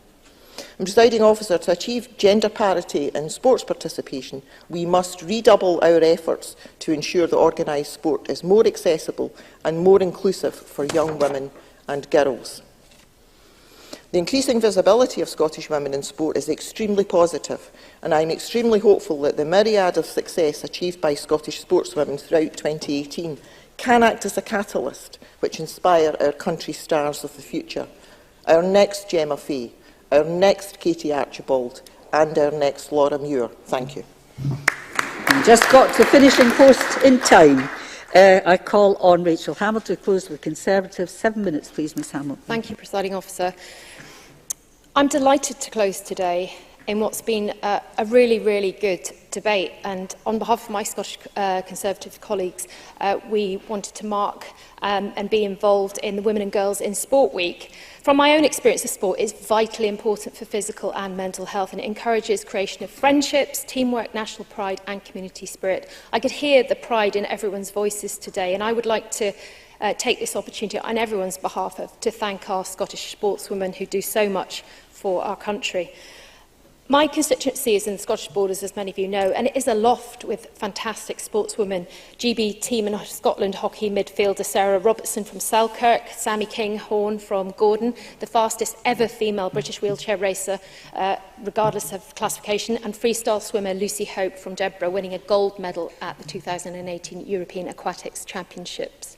And, Presiding Officer, to achieve gender parity in sports participation, we must redouble our efforts to ensure that organised sport is more accessible and more inclusive for young women and girls. The increasing visibility of Scottish women in sport is extremely positive, and I am extremely hopeful that the myriad of success achieved by Scottish sportswomen throughout 2018 can act as a catalyst which inspire our country stars of the future, our next Gemma Fee, our next Katie Archibald and our next Laura Muir. Thank you. Just got to finishing post in time. I call on Rachel Hamilton to close with Conservatives. 7 minutes, please, Ms Hamilton. Thank you, Presiding Officer. I'm delighted to close today in what's been a really, really good debate. And on behalf of my Scottish Conservative colleagues, we wanted to mark and be involved in the Women and Girls in Sport Week. From my own experience of sport, it's vitally important for physical and mental health, and it encourages creation of friendships, teamwork, national pride and community spirit. I could hear the pride in everyone's voices today, and I would like to take this opportunity on everyone's behalf to thank our Scottish sportswomen who do so much for our country. My constituency is in the Scottish Borders, as many of you know, and it is aloft with fantastic sportswomen. GB team in Scotland hockey midfielder Sarah Robertson from Selkirk, Sammy Kinghorn from Gordon, the fastest ever female British wheelchair racer, regardless of classification, and freestyle swimmer Lucy Hope from Deborah, winning a gold medal at the 2018 European Aquatics Championships.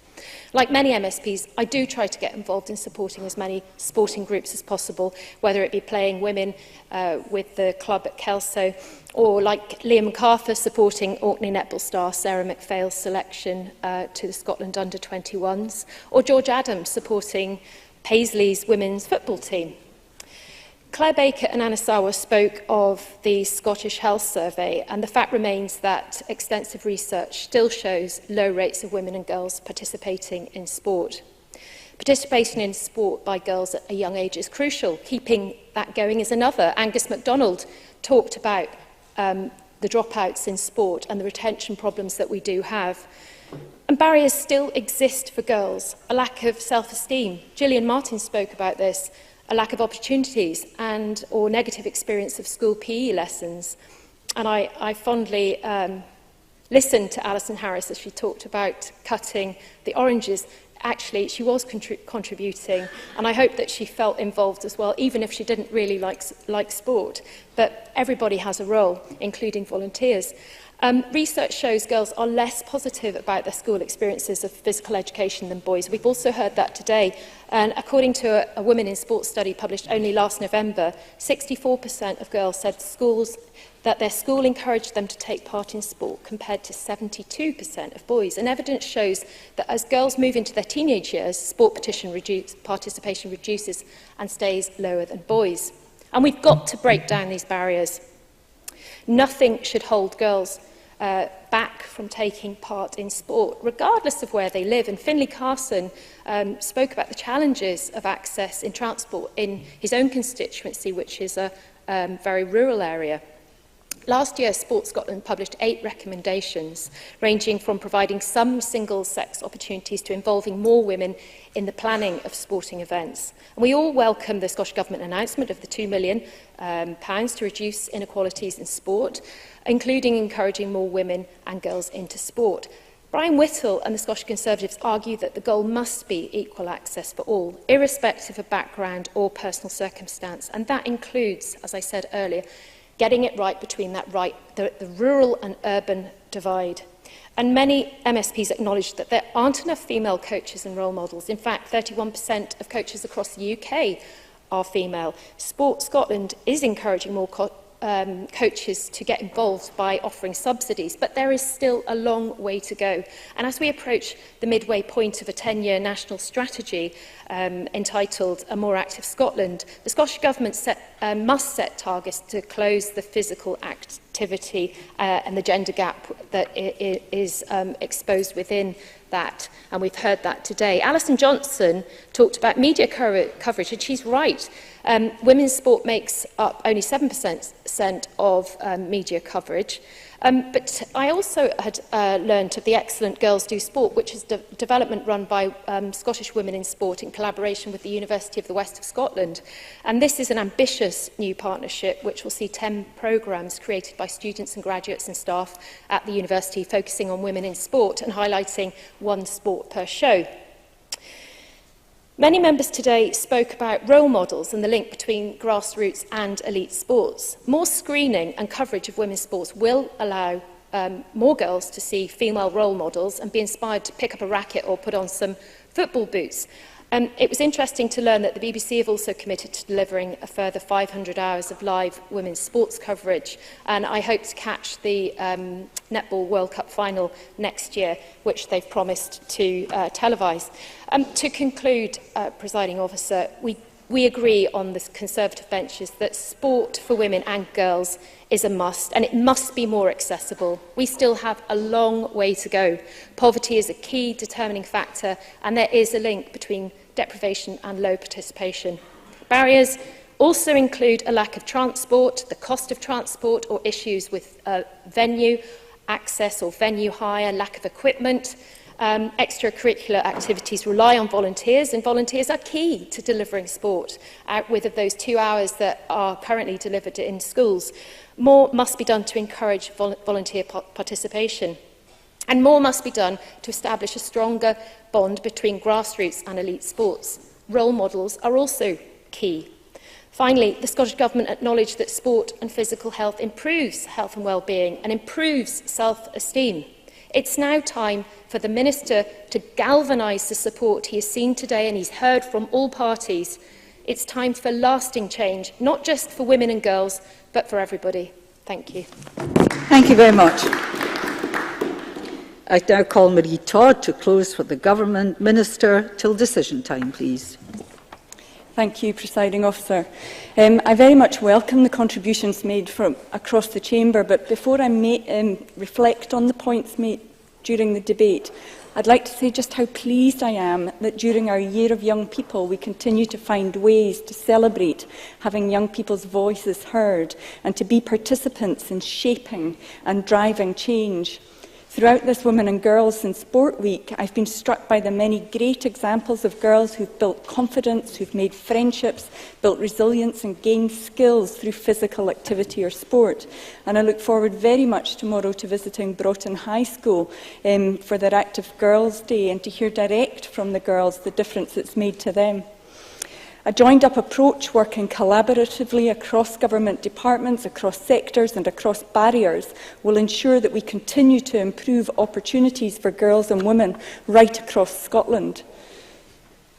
Like many MSPs, I do try to get involved in supporting as many sporting groups as possible, whether it be playing women with the club at Kelso, or like Liam MacArthur supporting Orkney netball star Sarah McPhail's selection to the Scotland under-21s, or George Adams supporting Paisley's women's football team. Claire Baker and Anna Sawa spoke of the Scottish Health Survey, and the fact remains that extensive research still shows low rates of women and girls participating in sport. Participating in sport by girls at a young age is crucial. Keeping that going is another. Angus MacDonald talked about the dropouts in sport and the retention problems that we do have. And barriers still exist for girls, a lack of self-esteem. Gillian Martin spoke about this. A lack of opportunities and or negative experience of school PE lessons. And I fondly listened to Alison Harris as she talked about cutting the oranges. Actually, she was contributing, and I hope that she felt involved as well, even if she didn't really like sport. But everybody has a role, including volunteers. Research shows girls are less positive about their school experiences of physical education than boys. We've also heard that today. And according to a Women in Sports study published only last November, 64% of girls said that their school encouraged them to take part in sport, compared to 72% of boys. And evidence shows that as girls move into their teenage years, sport participation reduces and stays lower than boys. And we've got to break down these barriers. Nothing should hold girls back from taking part in sport, regardless of where they live. And Finlay Carson spoke about the challenges of access in transport in his own constituency, which is a very rural area. Last year, Sport Scotland published 8 recommendations, ranging from providing some single-sex opportunities to involving more women in the planning of sporting events. And we all welcome the Scottish Government announcement of the £2 million to reduce inequalities in sport, including encouraging more women and girls into sport. Brian Whittle and the Scottish Conservatives argue that the goal must be equal access for all, irrespective of background or personal circumstance. And that includes, as I said earlier, getting it right between the rural and urban divide. And many MSPs acknowledge that there aren't enough female coaches and role models. In fact, 31% of coaches across the UK are female. Sport Scotland is encouraging more coaches to get involved by offering subsidies, but there is still a long way to go. And as we approach the midway point of a 10-year national strategy entitled A More Active Scotland, the Scottish Government must set targets to close the physical activity and the gender gap that is exposed within that, and we've heard that today. Alison Johnson talked about media coverage, and she's right. Women's sport makes up only 7% of media coverage, But I also had learnt of the excellent Girls Do Sport, which is development run by Scottish Women in Sport in collaboration with the University of the West of Scotland. And this is an ambitious new partnership which will see 10 programmes created by students and graduates and staff at the university focusing on women in sport and highlighting one sport per show. Many members today spoke about role models and the link between grassroots and elite sports. More screening and coverage of women's sports will allow more girls to see female role models and be inspired to pick up a racket or put on some football boots. It was interesting to learn that the BBC have also committed to delivering a further 500 hours of live women's sports coverage, and I hope to catch the Netball World Cup final next year, which they've promised to televise. To conclude, Presiding Officer, we agree on the Conservative benches that sport for women and girls is a must, and it must be more accessible. We still have a long way to go. Poverty is a key determining factor, and there is a link between deprivation and low participation. Barriers also include a lack of transport, the cost of transport, or issues with venue access or venue hire, lack of equipment. Extracurricular activities rely on volunteers, and volunteers are key to delivering sport, outwith of those 2 hours that are currently delivered in schools. More must be done to encourage volunteer participation, and more must be done to establish a stronger bond between grassroots and elite sports. Role models are also key. Finally, the Scottish Government acknowledged that sport and physical health improves health and well-being and improves self-esteem. It's now time for the Minister to galvanise the support he has seen today and he's heard from all parties. It's time for lasting change, not just for women and girls, but for everybody. Thank you. Thank you very much. I now call Marie Todd to close for the Government. Minister, till decision time, please. Thank you, Presiding Officer. I very much welcome the contributions made from across the Chamber, but before I reflect on the points made during the debate, I'd like to say just how pleased I am that during our Year of Young People we continue to find ways to celebrate having young people's voices heard and to be participants in shaping and driving change. Throughout this Women and Girls in Sport Week, I've been struck by the many great examples of girls who've built confidence, who've made friendships, built resilience and gained skills through physical activity or sport. And I look forward very much tomorrow to visiting Broughton High School for their Active Girls Day and to hear direct from the girls the difference it's made to them. A joined-up approach working collaboratively across government departments, across sectors and across barriers will ensure that we continue to improve opportunities for girls and women right across Scotland.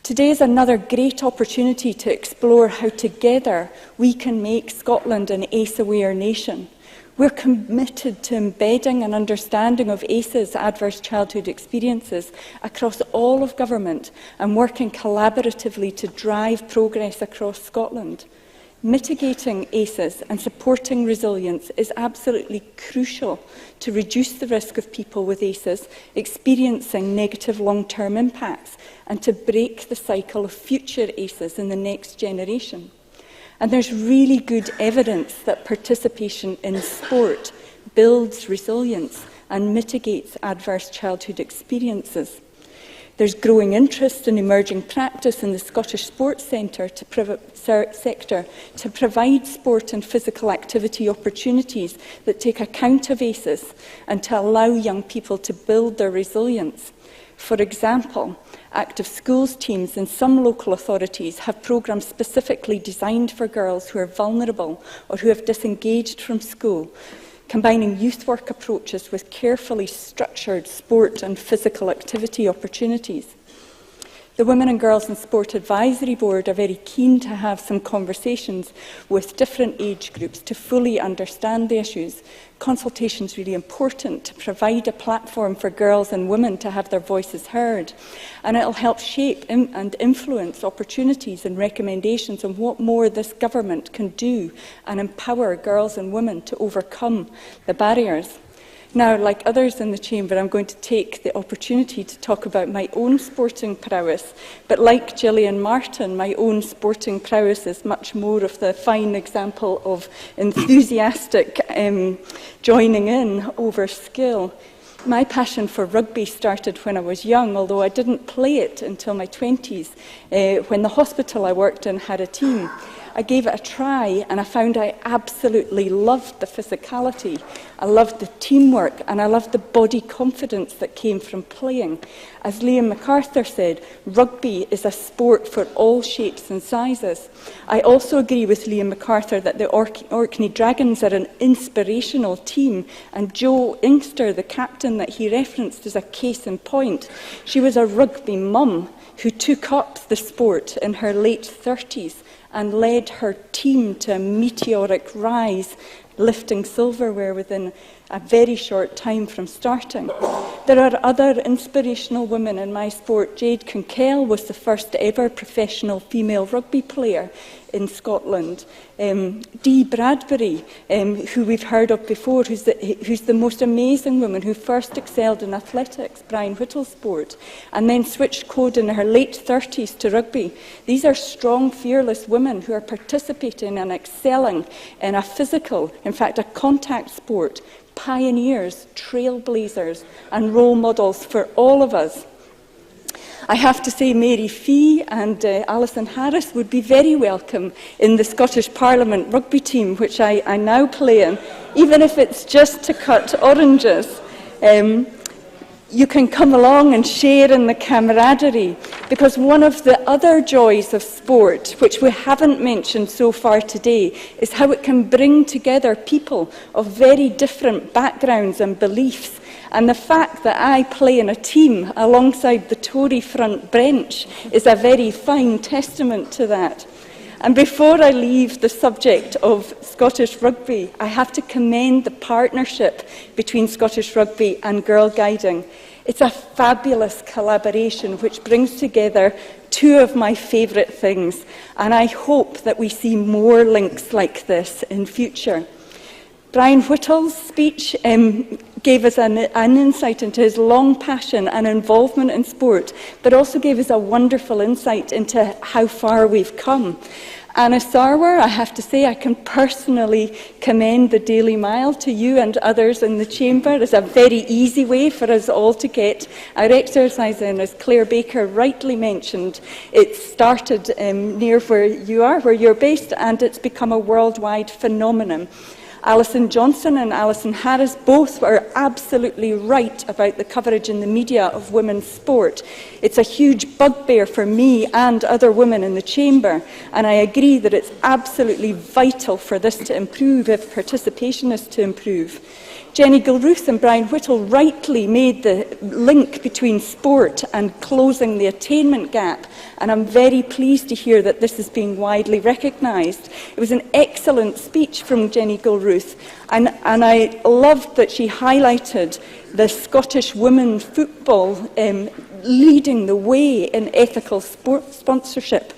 Today is another great opportunity to explore how together we can make Scotland an ACE-aware nation. We're committed to embedding an understanding of ACE's adverse childhood experiences across all of government and working collaboratively to drive progress across Scotland. Mitigating ACEs and supporting resilience is absolutely crucial to reduce the risk of people with ACEs experiencing negative long-term impacts and to break the cycle of future ACEs in the next generation. And there's really good evidence that participation in sport builds resilience and mitigates adverse childhood experiences. There's growing interest in emerging practice in the Scottish Sports sector to provide sport and physical activity opportunities that take account of ACEs and to allow young people to build their resilience. For example, active schools teams in some local authorities have programmes specifically designed for girls who are vulnerable or who have disengaged from school, combining youth work approaches with carefully structured sport and physical activity opportunities. The Women and Girls in Sport Advisory Board are very keen to have some conversations with different age groups to fully understand the issues. Consultation is really important to provide a platform for girls and women to have their voices heard, and it will help shape and influence opportunities and recommendations on what more this government can do and empower girls and women to overcome the barriers. Now, like others in the Chamber, I'm going to take the opportunity to talk about my own sporting prowess. But like Gillian Martin, my own sporting prowess is much more of the fine example of enthusiastic joining in over skill. My passion for rugby started when I was young, although I didn't play it until my 20s, when the hospital I worked in had a team. I gave it a try and I found I absolutely loved the physicality, I loved the teamwork and I loved the body confidence that came from playing. As Liam MacArthur said, rugby is a sport for all shapes and sizes. I also agree with Liam MacArthur that the Orkney Dragons are an inspirational team, and Jo Inkster, the captain that he referenced, is a case in point. She was a rugby mum who took up the sport in her late 30s and led her team to a meteoric rise, lifting silverware within a very short time from starting. There are other inspirational women in my sport. Jade Kunkell was the first ever professional female rugby player in Scotland. Dee Bradbury, who we've heard of before, who's the most amazing woman who first excelled in athletics, Brian Whittle's sport, and then switched code in her late 30s to rugby. These are strong, fearless women who are participating and excelling in a physical, in fact a contact sport, pioneers, trailblazers and role models for all of us. I have to say Mary Fee and Alison Harris would be very welcome in the Scottish Parliament rugby team, which I now play in, even if it's just to cut oranges. You can come along and share in the camaraderie, because one of the other joys of sport, which we haven't mentioned so far today, is how it can bring together people of very different backgrounds and beliefs. And the fact that I play in a team alongside the Tory front bench is a very fine testament to that. And before I leave the subject of Scottish rugby, I have to commend the partnership between Scottish rugby and Girl Guiding. It's a fabulous collaboration which brings together two of my favourite things, and I hope that we see more links like this in future. Brian Whittle's speech gave us an insight into his long passion and involvement in sport, but also gave us a wonderful insight into how far we've come. Anna Sarwar, I have to say, I can personally commend the Daily Mile to you and others in the Chamber. It's a very easy way for us all to get our exercise in. As Claire Baker rightly mentioned, it started near where you are, where you're based, and it's become a worldwide phenomenon. Alison Johnson and Alison Harris both were absolutely right about the coverage in the media of women's sport. It's a huge bugbear for me and other women in the Chamber, and I agree that it's absolutely vital for this to improve if participation is to improve. Jenny Gilruth and Brian Whittle rightly made the link between sport and closing the attainment gap, and I'm very pleased to hear that this is being widely recognised. It was an excellent speech from Jenny Gilruth, and I loved that she highlighted the Scottish women football leading the way in ethical sport sponsorship.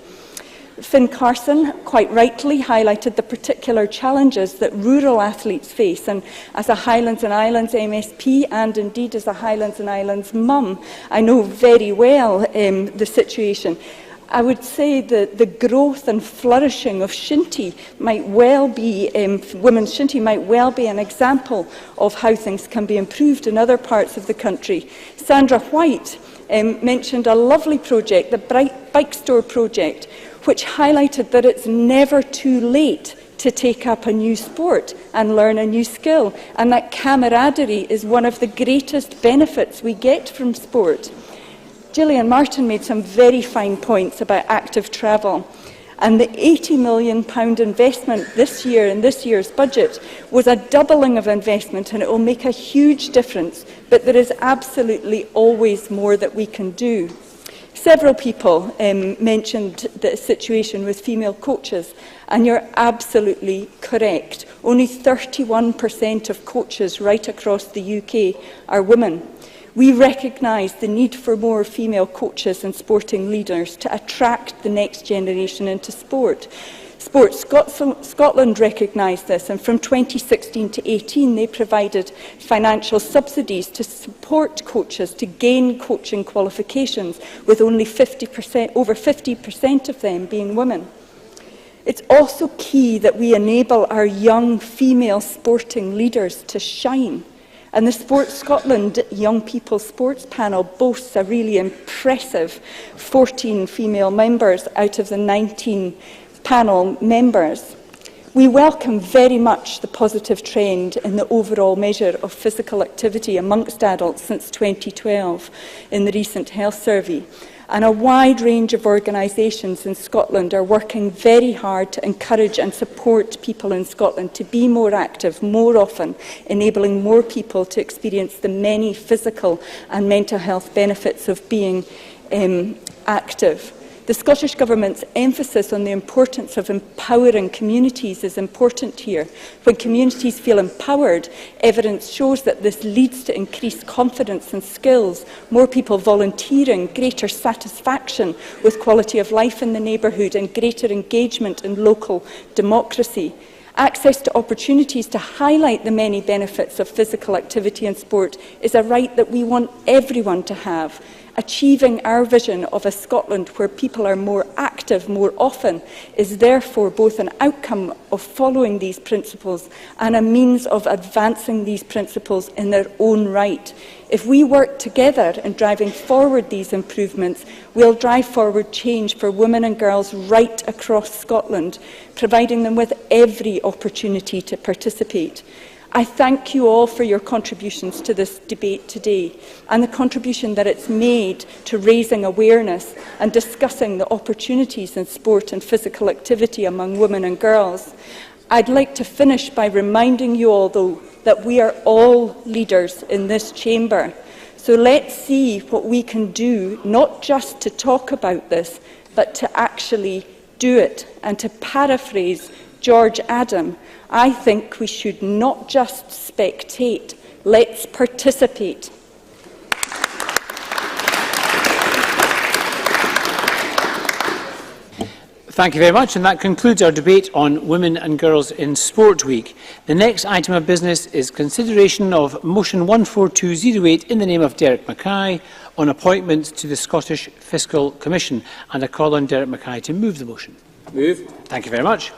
Finn Carson quite rightly highlighted the particular challenges that rural athletes face, and as a Highlands and Islands MSP and indeed as a Highlands and Islands mum, I know very well the situation. I would say that the growth and flourishing of shinty might well be, women's shinty might well be an example of how things can be improved in other parts of the country. Sandra White mentioned a lovely project, the Bike Store project, which highlighted that it's never too late to take up a new sport and learn a new skill, and that camaraderie is one of the greatest benefits we get from sport. Gillian Martin made some very fine points about active travel, and the £80 million investment this year in this year's budget was a doubling of investment, and it will make a huge difference, but there is absolutely always more that we can do. Several people mentioned the situation with female coaches, and you're absolutely correct. Only 31% of coaches right across the UK are women. We recognise the need for more female coaches and sporting leaders to attract the next generation into sport. Sports Scotland recognised this, and from 2016 to 18 they provided financial subsidies to support coaches to gain coaching qualifications, with only over 50% of them being women. It's also key that we enable our young female sporting leaders to shine. And the Sports Scotland Young People Sports Panel boasts a really impressive 14 female members out of the 19 panel members. We welcome very much the positive trend in the overall measure of physical activity amongst adults since 2012 in the recent health survey. And a wide range of organisations in Scotland are working very hard to encourage and support people in Scotland to be more active more often, enabling more people to experience the many physical and mental health benefits of being active. The Scottish Government's emphasis on the importance of empowering communities is important here. When communities feel empowered, evidence shows that this leads to increased confidence and skills, more people volunteering, greater satisfaction with quality of life in the neighbourhood, and greater engagement in local democracy. Access to opportunities to highlight the many benefits of physical activity and sport is a right that we want everyone to have. Achieving our vision of a Scotland where people are more active more often is therefore both an outcome of following these principles and a means of advancing these principles in their own right. If we work together in driving forward these improvements, we'll drive forward change for women and girls right across Scotland, providing them with every opportunity to participate. I thank you all for your contributions to this debate today and the contribution that it's made to raising awareness and discussing the opportunities in sport and physical activity among women and girls. I'd like to finish by reminding you all, though, that we are all leaders in this chamber. So let's see what we can do, not just to talk about this, but to actually do it. And to paraphrase George Adam, I think we should not just spectate, let's participate. Thank you very much, and that concludes our debate on Women and Girls in Sport Week. The next item of business is consideration of Motion 14208 in the name of Derek Mackay on appointments to the Scottish Fiscal Commission, and I call on Derek Mackay to move the motion. Move. Thank you very much.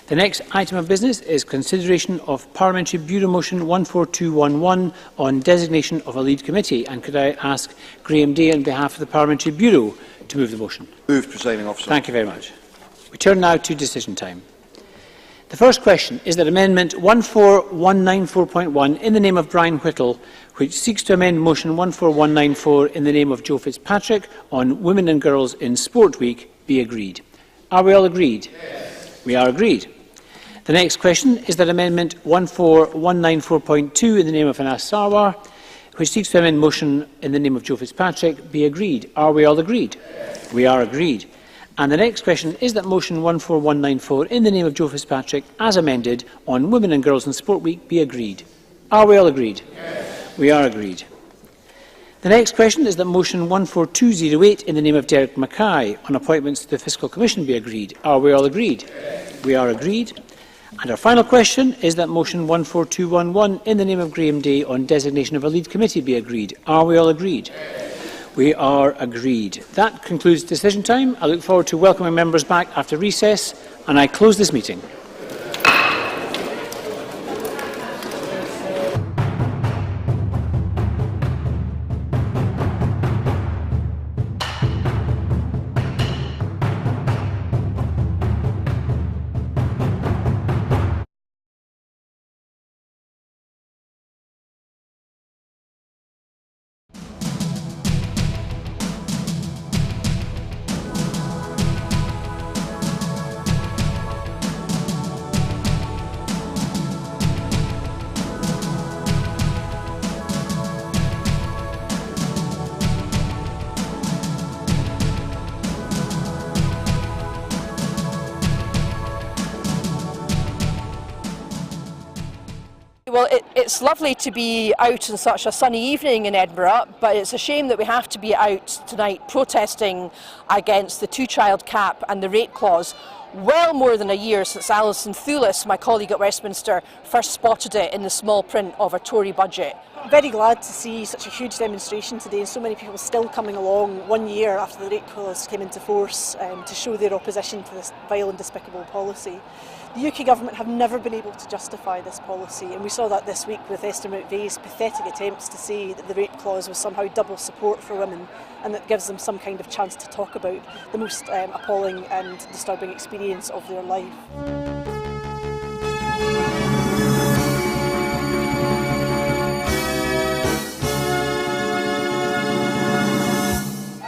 The next item of business is consideration of Parliamentary Bureau Motion 14211 on designation of a lead committee. And could I ask Graham Day on behalf of the Parliamentary Bureau to move the motion? Move, Presiding Officer. Thank you very much. We turn now to decision time. The first question is that Amendment 14194.1 in the name of Brian Whittle, which seeks to amend Motion 14194 in the name of Joe Fitzpatrick on Women and Girls in Sport Week, be agreed. Are we all agreed? Yes. We are agreed. The next question is that Amendment 14194.2 in the name of Anas Sarwar, which seeks to amend motion in the name of Joe Fitzpatrick, be agreed. Are we all agreed? Yes. We are agreed. And the next question is that motion 14194 in the name of Joe Fitzpatrick, as amended, on Women and Girls in Sport Week, be agreed. Are we all agreed? Yes. We are agreed. The next question is that motion 14208 in the name of Derek Mackay on appointments to the Fiscal Commission be agreed. Are we all agreed? Yes. We are agreed. And our final question is that motion 14211 in the name of Graham Day on designation of a lead committee be agreed. Are we all agreed? Yes. We are agreed. That concludes decision time. I look forward to welcoming members back after recess, and I close this meeting. Well, it's lovely to be out on such a sunny evening in Edinburgh, but it's a shame that we have to be out tonight protesting against the two-child cap and the rate clause well more than a year since Alison Thulis, my colleague at Westminster, first spotted it in the small print of a Tory budget. Very glad to see such a huge demonstration today and so many people still coming along 1 year after the rape clause came into force to show their opposition to this vile and despicable policy. The UK Government have never been able to justify this policy, and we saw that this week with Esther McVeigh's pathetic attempts to say that the rape clause was somehow double support for women and that gives them some kind of chance to talk about the most appalling and disturbing experience of their life.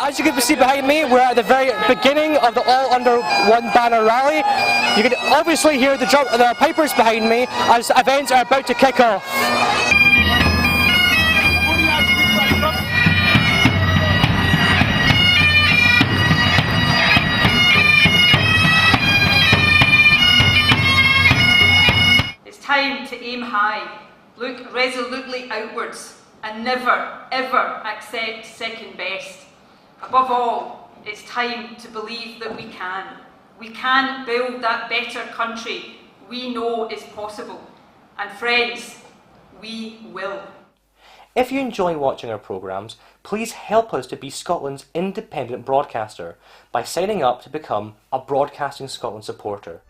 As you can see behind me, we're at the very beginning of the All Under One Banner rally. You can obviously hear the pipers behind me as events are about to kick off. It's time to aim high, look resolutely outwards, and never, ever accept second best. Above all, it's time to believe that we can. We can build that better country we know is possible. And friends, we will. If you enjoy watching our programmes, please help us to be Scotland's independent broadcaster by signing up to become a Broadcasting Scotland supporter.